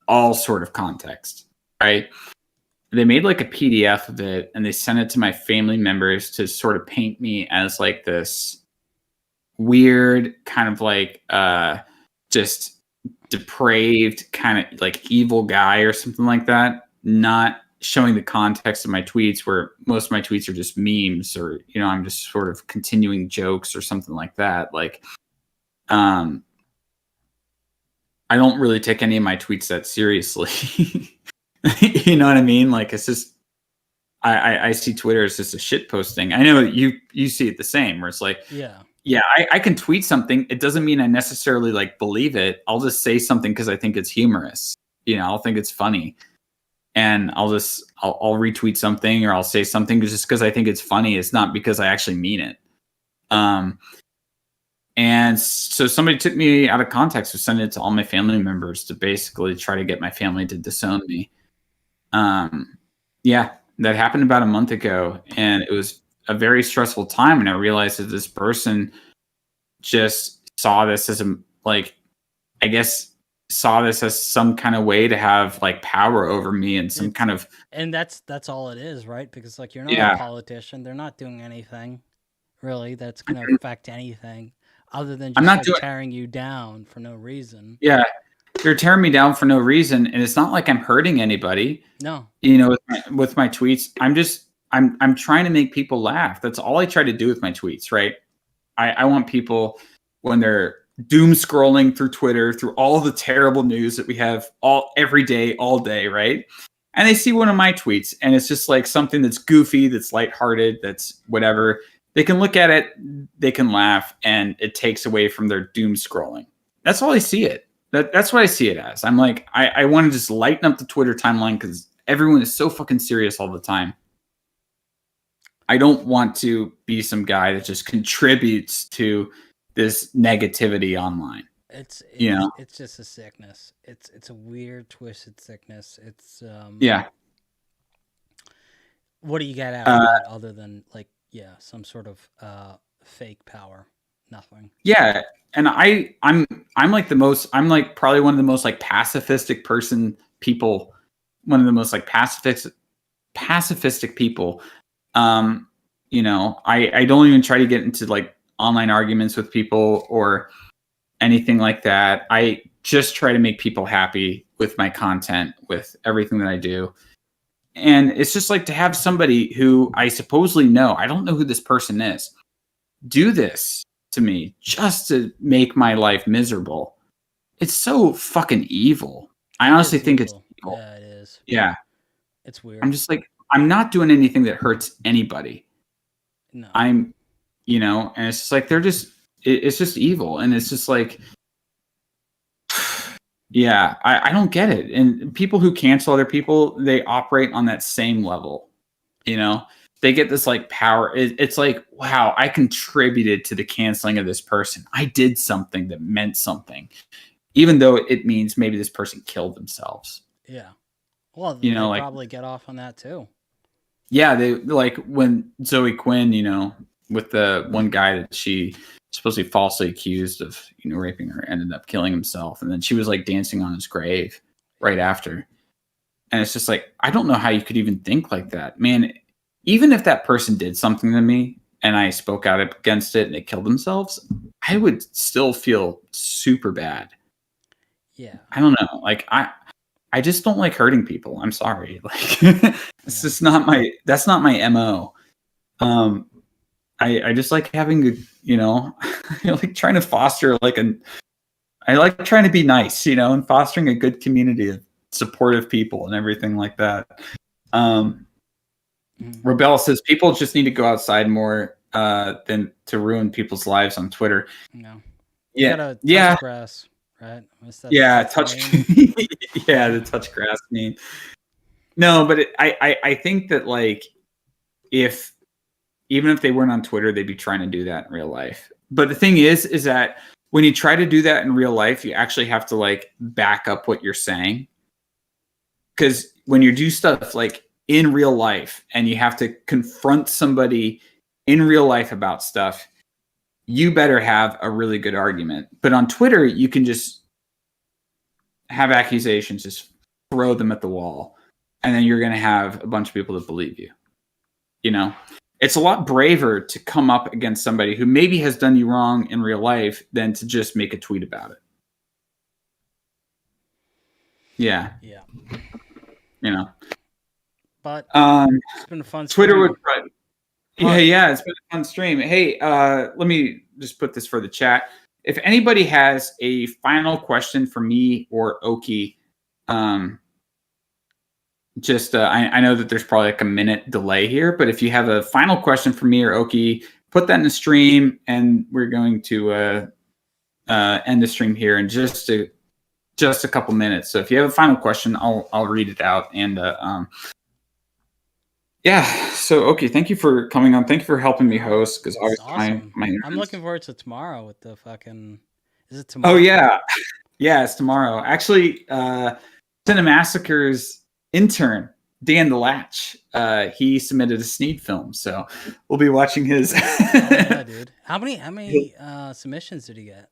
all sort of context, right? They made like a PDF of it and they sent it to my family members to sort of paint me as like this weird kind of like just depraved kind of like evil guy or something like that, not showing the context of my tweets, where most of my tweets are just memes, or I'm just sort of continuing jokes or something like that. Like I don't really take any of my tweets that seriously. You know what I mean? Like, it's just I see Twitter as just a shit posting. I know you see it the same, where it's like, yeah, I can tweet something. It doesn't mean I necessarily like believe it. I'll just say something because I think it's humorous. I'll think it's funny, and I'll retweet something, or I'll say something just because I think it's funny. It's not because I actually mean it. And so somebody took me out of context to send it to all my family members to basically try to get my family to disown me. Yeah, that happened about a month ago, and it was a very stressful time. And I realized that this person just saw this as saw this as some kind of way to have like power over me, and some kind of. And that's all it is, right? Because like, you're not a politician. They're not doing anything really that's going to affect anything other than just tearing you down for no reason. Yeah. They're tearing me down for no reason, and it's not like I'm hurting anybody. No. With my tweets, I'm trying to make people laugh. That's all I try to do with my tweets, right? I want people, when they're doom scrolling through Twitter, through all the terrible news that we have every day, all day, right? And they see one of my tweets, and it's just like something that's goofy, that's lighthearted, that's whatever. They can look at it, they can laugh, and it takes away from their doom scrolling. That's all I see it. That's what I see it as. I'm like, I want to just lighten up the Twitter timeline because everyone is so fucking serious all the time. I don't want to be some guy that just contributes to this negativity online. It's just a sickness. It's a weird, twisted sickness. It's yeah. What do you get out of it other than like some sort of fake power? Nothing. Yeah. And I'm like probably one of the most like pacifistic people, one of the most like pacifistic people. I don't even try to get into like online arguments with people or anything like that. I just try to make people happy with my content, with everything that I do. And it's just like to have somebody who I supposedly know, I don't know who this person is, do this to me just to make my life miserable. It's so fucking evil. I honestly think it's evil. Yeah, it is. Yeah. It's weird. I'm just like, I'm not doing anything that hurts anybody. No. And it's just like, it's just evil. And it's just like, yeah, I don't get it. And people who cancel other people, they operate on that same level. They get this like power. It's like, wow, I contributed to the canceling of this person. I did something that meant something, even though it means maybe this person killed themselves. Yeah. Well, they probably get off on that too. Yeah, they like when Zoe Quinn, with the one guy that she supposedly falsely accused of, raping her, ended up killing himself, and then she was like dancing on his grave right after. And it's just like, I don't know how you could even think like that, man. Even if that person did something to me and I spoke out against it and they killed themselves, I would still feel super bad. Yeah. I don't know. Like, I just don't like hurting people. I'm sorry. Like, it's just that's not my MO. I just like having I like trying to foster I like trying to be nice, and fostering a good community of supportive people and everything like that. Rebel says people just need to go outside more than to ruin people's lives on Twitter. No. Yeah, Gotta yeah, touch grass, right? yeah. That's the Touch, name. yeah, the touch grass meme. No, but I think that like if even if they weren't on Twitter, they'd be trying to do that in real life. But the thing is that when you try to do that in real life, you actually have to like back up what you're saying. Because when you do stuff like in real life and you have to confront somebody in real life about stuff, you better have a really good argument. But on Twitter, you can just have accusations, just throw them at the wall, and then you're going to have a bunch of people that believe you. You know, it's a lot braver to come up against somebody who maybe has done you wrong in real life than to just make a tweet about it. Yeah. Yeah. You know, But it's been a fun Twitter stream. would. Yeah, it's been a fun stream. Hey, let me just put this for the chat. If anybody has a final question for me or Oki, just I know that there's probably like a minute delay here, but if you have a final question for me or Oki, put that in the stream, and we're going to end the stream here in just a couple minutes. So if you have a final question, I'll read it out. And yeah, so Oki, thank you for coming on. Thank you for helping me host, because It's obviously awesome. my I'm looking forward to tomorrow with the fucking. Is it tomorrow? Oh yeah, yeah, it's tomorrow. Actually, Cinemassacre's intern Dan the Latch, he submitted a Sneed film, so we'll be watching his. Oh yeah, dude. How many submissions did he get?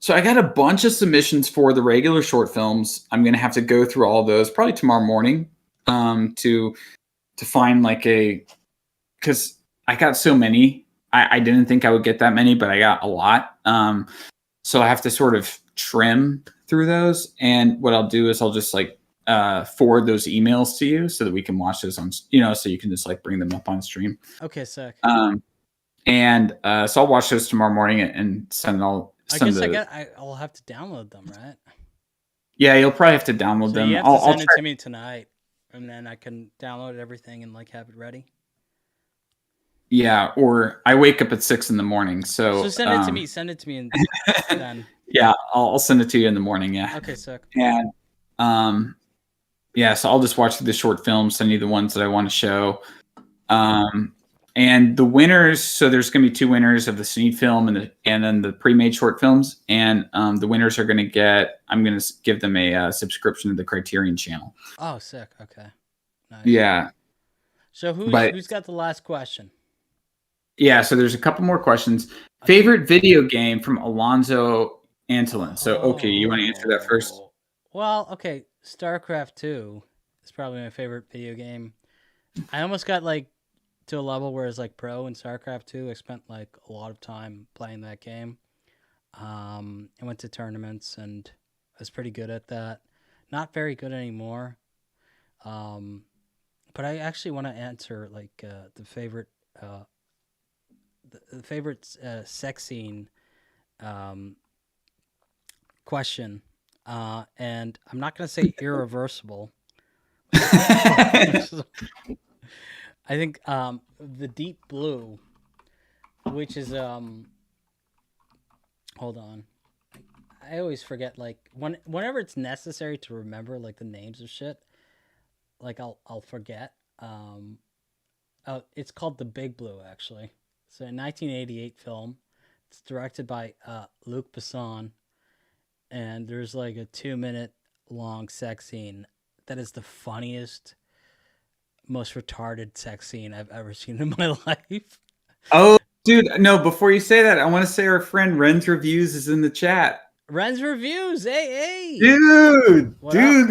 So I got a bunch of submissions for the regular short films. I'm gonna have to go through all those probably tomorrow morning, to find like because I got so many. I didn't think I would get that many, but I got a lot. So I have to sort of trim through those. And what I'll do is I'll just like forward those emails to you so that we can watch those on, so you can just like bring them up on stream. Okay, sick. And so I'll watch those tomorrow morning and send all. I guess I'll have to download them, right? Yeah, you'll probably have to download them. You have to send it to me tonight, and then I can download everything and like have it ready. Yeah, or I wake up at 6 a.m. So send it to me. Send it to me, and then. Yeah, I'll send it to you in the morning. Yeah. Okay, sick. And yeah, so I'll just watch the short films, send you the ones that I want to show. And the winners, so there's going to be 2 winners of the Sneed film and then the pre-made short films. And the winners are going to get, I'm going to give them a subscription to the Criterion channel. Oh, sick. Okay. Nice. Yeah. So who's got the last question? Yeah, so there's a couple more questions. Favorite video game from Alonzo Antolin. So, okay, you want to answer that first? Well, okay, StarCraft 2 is probably my favorite video game. I almost got like to a level where it's like pro in StarCraft 2. I spent like a lot of time playing that game. I went to tournaments and I was pretty good at that. Not very good anymore. But I actually want to answer like the favorite the favorite sex scene question, and I'm not going to say irreversible. I think the Deep Blue, which is hold on, I always forget like whenever it's necessary to remember like the names of shit, like I'll forget. It's called The Big Blue, actually. It's a 1988 film. It's directed by Luc Besson, and there's like a 2-minute long sex scene that is the funniest, most retarded sex scene I've ever seen in my life. Oh, dude, no, before you say that, I want to say our friend Ren's Reviews is in the chat. Ren's Reviews, hey! Dude, What up?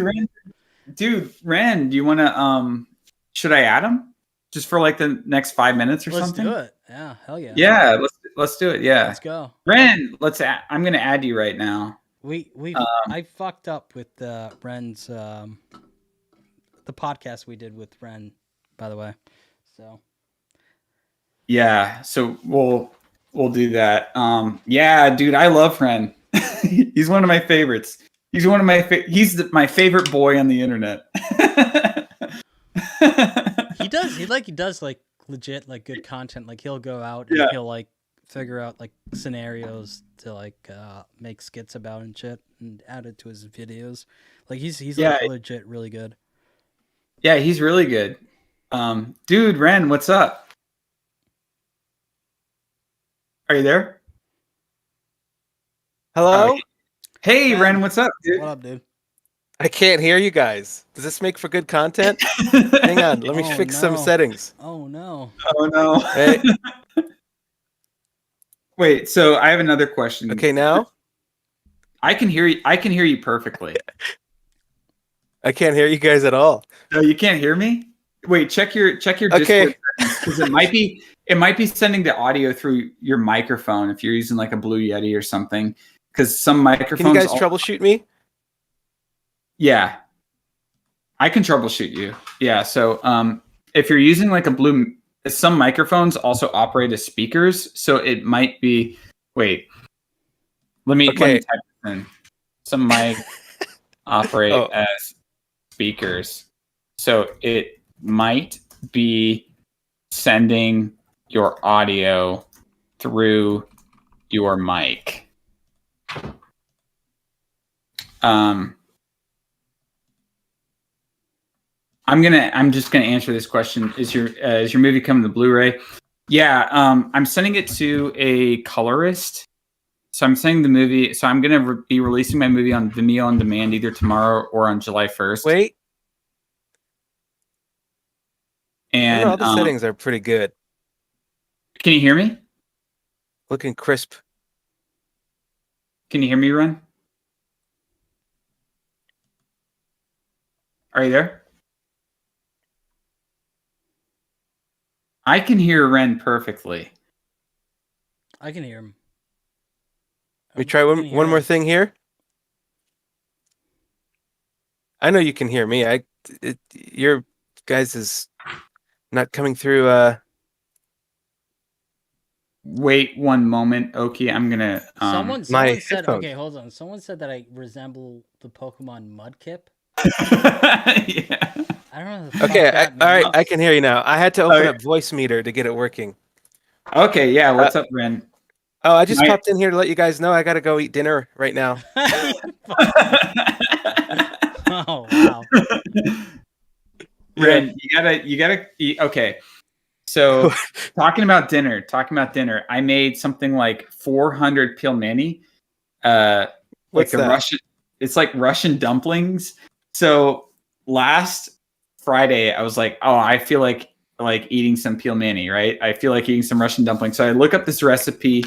Ren, do you want to, should I add him? Just for like the next 5 minutes or something? Let's do it. Yeah, hell yeah. Yeah, let's do it. Yeah. Let's go. Ren, I'm going to add you right now. I fucked up with Ren's the podcast we did with Ren, by the way. So yeah, so we'll do that. Yeah, dude, I love Ren. He's one of my favorites. He's one of my my favorite boy on the internet. He does like legit like good content. Like he'll go out and Yeah. he'll like figure out like scenarios to like make skits about and shit and add it to his videos. Like he's Yeah. like legit really good. Yeah, he's really good. Dude, Ren, what's up? Are you there? Hello? Hey, Ren. Ren, what's up, dude? What up, dude? I can't hear you guys. Does this make for good content? Hang on, let me Oh, fix some no. settings. Oh no. Oh no. Hey, Wait, so I have another question. okay, now? I can hear you. I can hear you perfectly. I can't hear you guys at all. No, you can't hear me? Wait, check your Okay. Discord because it might be sending the audio through your microphone if you're using like a Blue Yeti or something. Because some microphones. Can you guys troubleshoot me? Yeah, I can troubleshoot you. Yeah, so if you're using like a Blue, some microphones also operate as speakers, so it might be. Wait, let me Okay. type this in. Some mic operate Oh. as speakers, so it might be sending your audio through your mic. I'm just gonna answer this question. Is your movie coming to Blu-ray? Yeah, I'm sending it to a colorist. So I'm sending the movie. So I'm gonna be releasing my movie on Vimeo on demand either tomorrow or on July 1st. Wait. And All the settings are pretty good. can you hear me? Looking crisp. Can you hear me, Ren? Are you there? I can hear Ren perfectly. I can hear him. Let me try one more thing here. I know you can hear me. Your guys is not coming through. Wait one moment, Oki. I'm gonna. Someone my said, headphones. okay, hold on. Someone said that I resemble the Pokemon Mudkip. Yeah. I don't know. The fuck Okay, that all right, means. I can hear you now. I had to open Okay. up Voice Meter to get it working. Okay. Yeah. What's up, Ren? Oh, I just My- popped in here to let you guys know I got to go eat dinner right now. Oh wow. Ren, you gotta eat. Okay. So talking about dinner, I made something like 400 pilmeni. What's like a that? Russian. It's like Russian dumplings. So last Friday, I was like, oh, I feel like eating some pilmeni, right? I feel like eating some Russian dumplings. So I look up this recipe,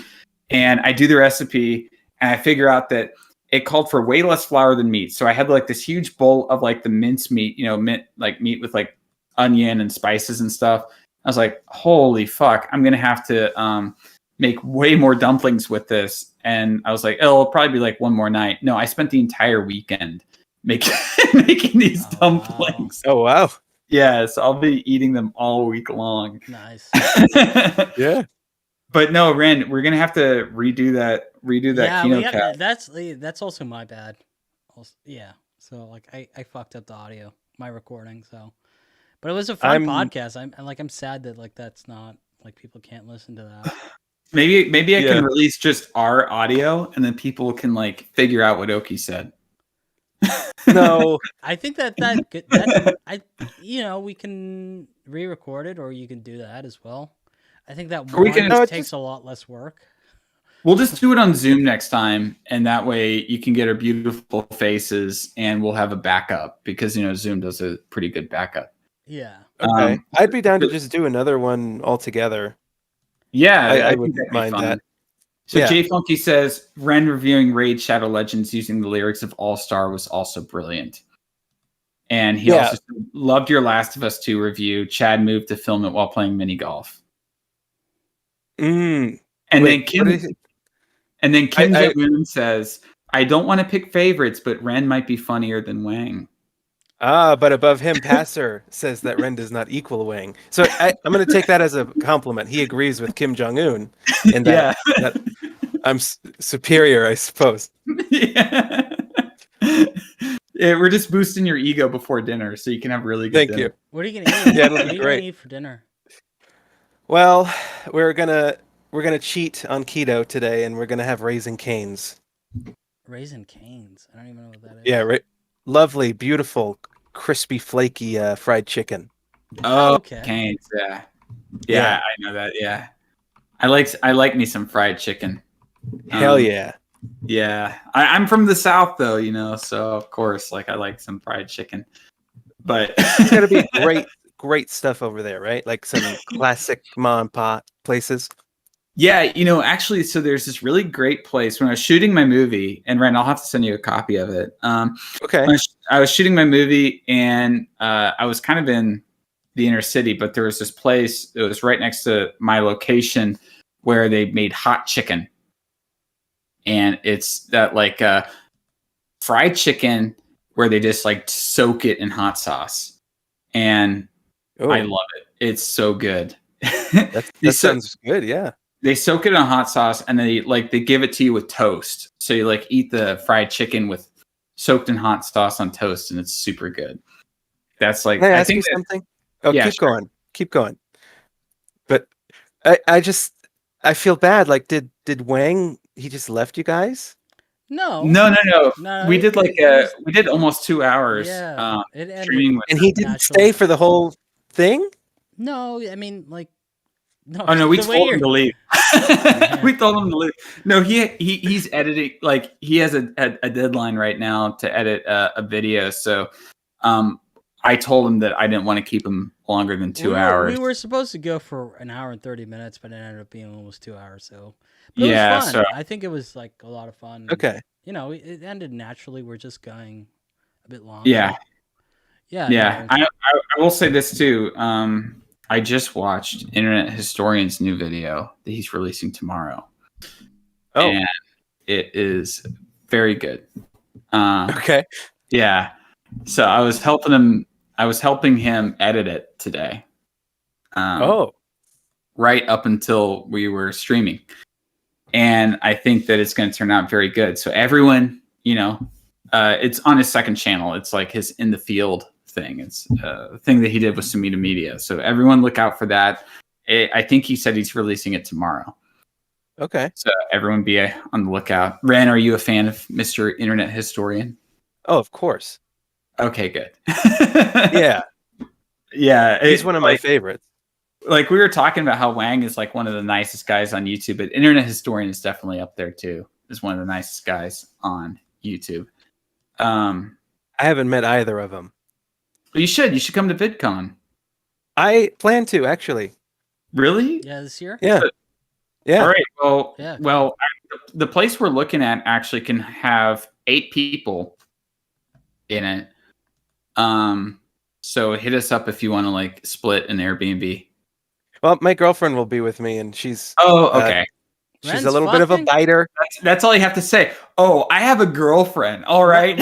and I do the recipe, and I figure out that it called for way less flour than meat. So I had like this huge bowl of like the mince meat, meat with like onion and spices and stuff. I was like, holy fuck, I'm gonna have to make way more dumplings with this. And I was like, it'll probably be like one more night. No, I spent the entire weekend making these dumplings. Oh wow. Yeah, so I'll be eating them all week long. Nice. Yeah. But no, Ren, we're gonna have to redo that Yeah, Kinokast. that's also my bad. Yeah. So like I fucked up the audio, my recording. So, but it was a fun podcast. I'm sad that like that's not like people can't listen to that. Maybe I can release just our audio, and then people can like figure out what Oki said. No, I think that we can re-record it, or you can do that as well. I think that takes a lot less work. We'll just do it on Zoom next time, and that way you can get our beautiful faces, and we'll have a backup because Zoom does a pretty good backup. Yeah. Okay. I'd be down to just do another one altogether. Yeah, I think wouldn't that'd be mind fun. that. So Yeah. Jay Funky says Ren reviewing Raid Shadow Legends using the lyrics of All Star was also brilliant. And he also loved your Last of Us 2 review. Chad moved to film it while playing mini golf. Mm. And Wait, then Kim Jong-un says, I don't want to pick favorites, but Ren might be funnier than Whang. But above him, Passer says that Ren does not equal Wang. So I'm going to take that as a compliment. He agrees with Kim Jong-un in that I'm superior, I suppose. Yeah. Yeah, we're just boosting your ego before dinner so you can have really good dinner. Thank you. What are you gonna eat? Yeah, it'll what be are you great. gonna eat for dinner? Well, we're gonna cheat on keto today, and we're gonna have Raising Cane's. Raisin Canes. I don't even know what that is. Yeah, right. Lovely, beautiful, crispy, flaky fried chicken. Oh, okay. Canes. Yeah. Yeah. Yeah, I know that. Yeah. I like me some fried chicken. Hell yeah. Yeah. I'm from the South though, you know, so of course, like I like some fried chicken. But It's gotta be great stuff over there, right? Like some classic mom and pop places. yeah, you know, actually, so there's this really great place when I was shooting my movie, and Ryan, I'll have to send you a copy of it. Okay. When I was shooting my movie, and I was kind of in the inner city, but there was this place that was right next to my location where they made hot chicken, and it's that like fried chicken where they just like soak it in hot sauce, and Oh, I love it. It's so good. that sounds good. Yeah. They soak it in hot sauce and they give it to you with toast. So you like eat the fried chicken with soaked in hot sauce on toast, and it's super good. That's like Can I I ask you think that, something? Oh, yeah, keep sure. going. Keep going. But I feel bad. Like, did Wang? He just left you guys? No. No. We did we did almost 2 hours. Yeah. It ended. Streaming with. And he didn't Naturally. stay for the whole thing? No, I mean like. No. Oh no, we the way told him you're- to leave. We told him to leave. No, he's editing. Like he has a deadline right now to edit a video. So, I told him that I didn't want to keep him longer than 2 hours. We were supposed to go for an hour and 30 minutes, but it ended up being almost 2 hours. So, but Yeah, it was fun. so- I think it was like a lot of fun. and, Okay. You know, it ended naturally. We're just going a bit long. Yeah. Yeah. Yeah, no, I will say this too. I just watched Internet Historian's new video that he's releasing tomorrow. Oh, And it is very good. okay. Yeah. So I was helping him edit it today. Oh, Right up until we were streaming. And I think that it's going to turn out very good. So everyone, you know, it's on his second channel. It's like his In the Field thing. It's a thing that he did with Sumida Media. So everyone look out for that. I think he said he's releasing it tomorrow. okay. So everyone be on the lookout. Ren, are you a fan of Mr. Internet Historian? Oh, of course. Okay, good. Yeah, Yeah. he's one of my favorites. Like we were talking about how Whang is like one of the nicest guys on YouTube, but Internet Historian is definitely up there too. Is one of the nicest guys on YouTube. I haven't met either of them. But you should come to VidCon. I plan to, actually. Really? yeah, this year. Yeah. Yeah. All right. Well, Yeah. the place we're looking at actually can have 8 people in it. So hit us up if you want to like split an Airbnb. Well, my girlfriend will be with me, and she's Oh, okay. she's Ren's a little bit of a fucking? biter. That's all you have to say. Oh, I have a girlfriend. All right.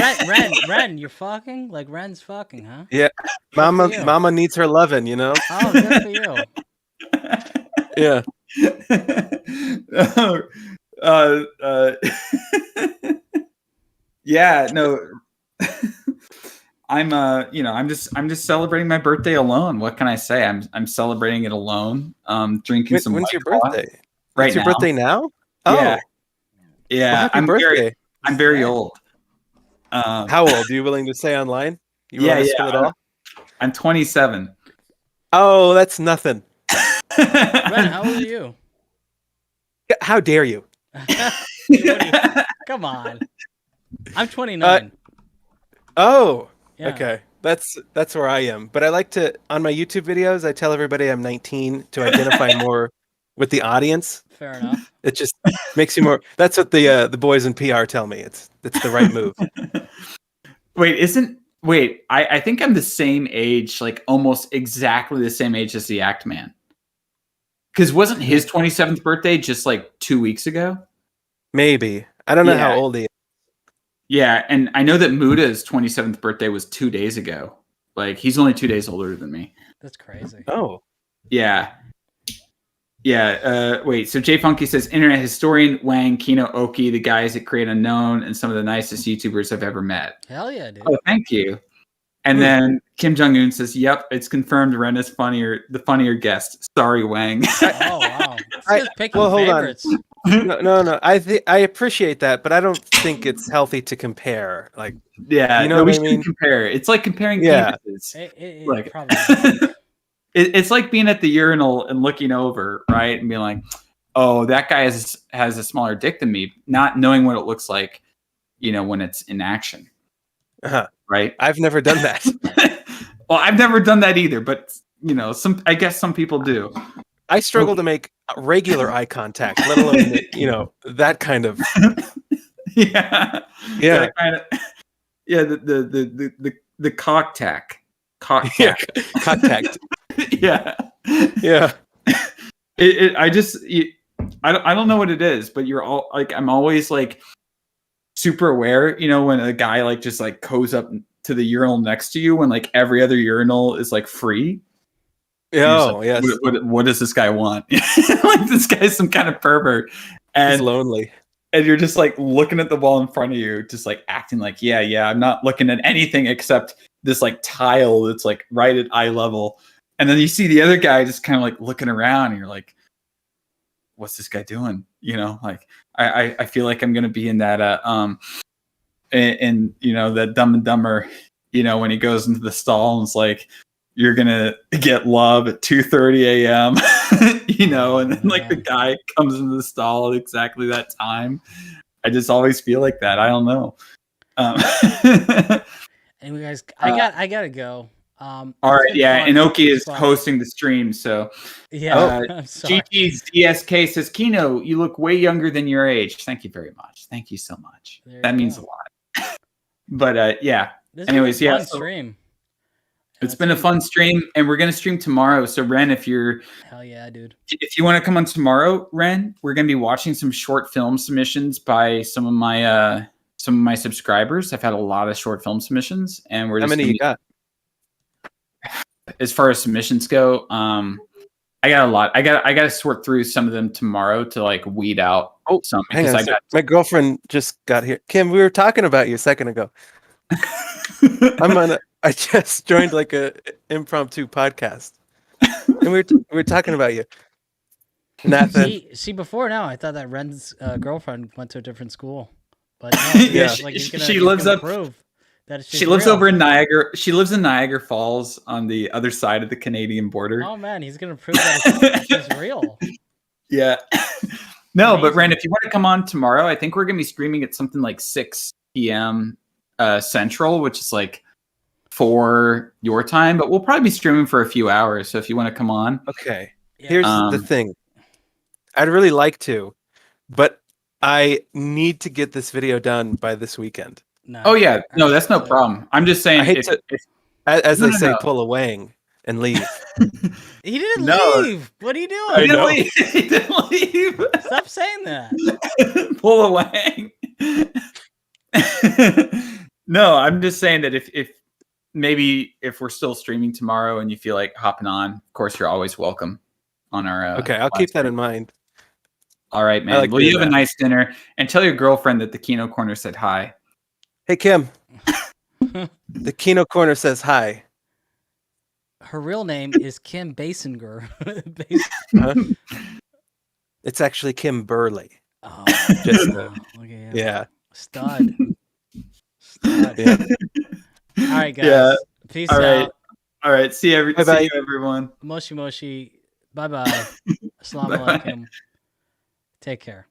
Ren, you're fucking? Like Ren's fucking, huh? Yeah. for you. Mama needs her loving, you know? Oh, good for you. Yeah. Yeah, no. I'm I'm just celebrating my birthday alone. What can I say? I'm celebrating it alone. Drinking some When's your White Claw birthday? right It's your now. birthday now? Oh, Yeah. Yeah, well, happy I'm birthday. very old. How old? Are you willing to say online? You Yeah, willing to spill it all? I'm 27. Oh, that's nothing. Ren, how old are you? How dare you? Come on. I'm 29. Oh, Yeah. okay. That's where I am. But I like to, on my YouTube videos, I tell everybody I'm 19 to identify more with the audience. Fair enough. It just makes you more. That's what the boys in PR tell me. It's the right move. I think I'm the same age, like almost exactly the same age as the Act Man. Because wasn't his 27th birthday just like 2 weeks ago? Maybe. I don't know how Yeah. old he is. Yeah, and I know that Muda's 27th birthday was 2 days ago. Like he's only 2 days older than me. That's crazy. Oh, Yeah. Yeah. Wait. So Jay Funky says Internet Historian, Whang, Kino Oki, the guys at Create Unknown, and some of the nicest YouTubers I've ever met. Hell yeah, dude. Oh, thank you. And then Kim Jong Un says, "Yep, it's confirmed. Ren is the funnier guest. Sorry, Wang." Oh wow, this guy's picking hold on. favorites. No. I appreciate that, but I don't think it's healthy to compare. Like, Yeah, you know no, what we I mean? shouldn't compare. It's like comparing Yeah. penises. It Like, probably it's like being at the urinal and looking over, right, and being like, "Oh, that guy has a smaller dick than me," not knowing what it looks like, when it's in action, Uh-huh. right? I've never done that. Well, I've never done that either, but I guess some people do. I struggle to make regular eye contact, let alone that kind of. Yeah, Yeah. kind of. Yeah, the cock tack. Cock Yeah, tack. contact. Yeah. Yeah. I don't know what it is, but you're all like, I'm always like super aware, when a guy like just like goes up to the urinal next to you when like every other urinal is like free. Oh, Like, yes. what does this guy want? Like, this guy's some kind of pervert. He's And lonely. and you're just like looking at the wall in front of you, just like acting like, yeah, I'm not looking at anything except this like tile that's like right at eye level. And then you see the other guy just kind of like looking around, and you're like, what's this guy doing? Like I feel like I'm gonna be in that in that Dumb and Dumber, when he goes into the stall and it's like, you're gonna get love at 2:30 a.m. And then like the guy comes into the stall at exactly that time. I just always feel like that. I don't know. Anyway, guys, I gotta go. All right, yeah. Inoki is hosting the stream, so yeah. I'm sorry. GG's DSK says, Kino, you look way younger than your age. Thank you very much. Thank you so much. That means a lot. But yeah. This anyways, was a fun stream. It's been a fun stream, and we're gonna stream tomorrow. So Ren, if you want to come on tomorrow, Ren, we're gonna be watching some short film submissions by some of my subscribers. I've had a lot of short film submissions, and we're how just many you got? As far as submissions go, I got a lot. I got to sort through some of them tomorrow to like weed out some. Hang on, my girlfriend just got here. Kim, we were talking about you a second ago. I just joined like a impromptu podcast, and we're talking about you. Nathan. See, before now, I thought that Ren's girlfriend went to a different school, but no, yeah, she lives up. She lives over in Niagara. She lives in Niagara Falls on the other side of the Canadian border. Oh man, he's gonna prove that she's real. Yeah. No, but Ren, if you want to come on tomorrow, I think we're gonna be streaming at something like 6 p.m. Central, which is like 4 your time. But we'll probably be streaming for a few hours. So if you want to come on, okay. Here's the thing. I'd really like to, but I need to get this video done by this weekend. No, oh yeah, no, that's no problem. I'm just saying, I hate as they say, pull a Wang and leave. He didn't leave. What are you doing? I know. He didn't leave. Stop saying that. Pull a Wang. No, I'm just saying that if we're still streaming tomorrow and you feel like hopping on, of course you're always welcome on our. Okay, I'll keep that in mind. All right, man. Well, you have a nice dinner, and tell your girlfriend that the Kino Corner said hi. Hey, Kim. The Kino Corner says hi. Her real name is Kim Basinger. It's actually Kim Burley. Oh, just okay, yeah. Stud. Yeah. All right, guys. Yeah. Peace out. out. All right. See you, everyone. Moshi Moshi. Bye bye. Assalamu alaikum. Take care.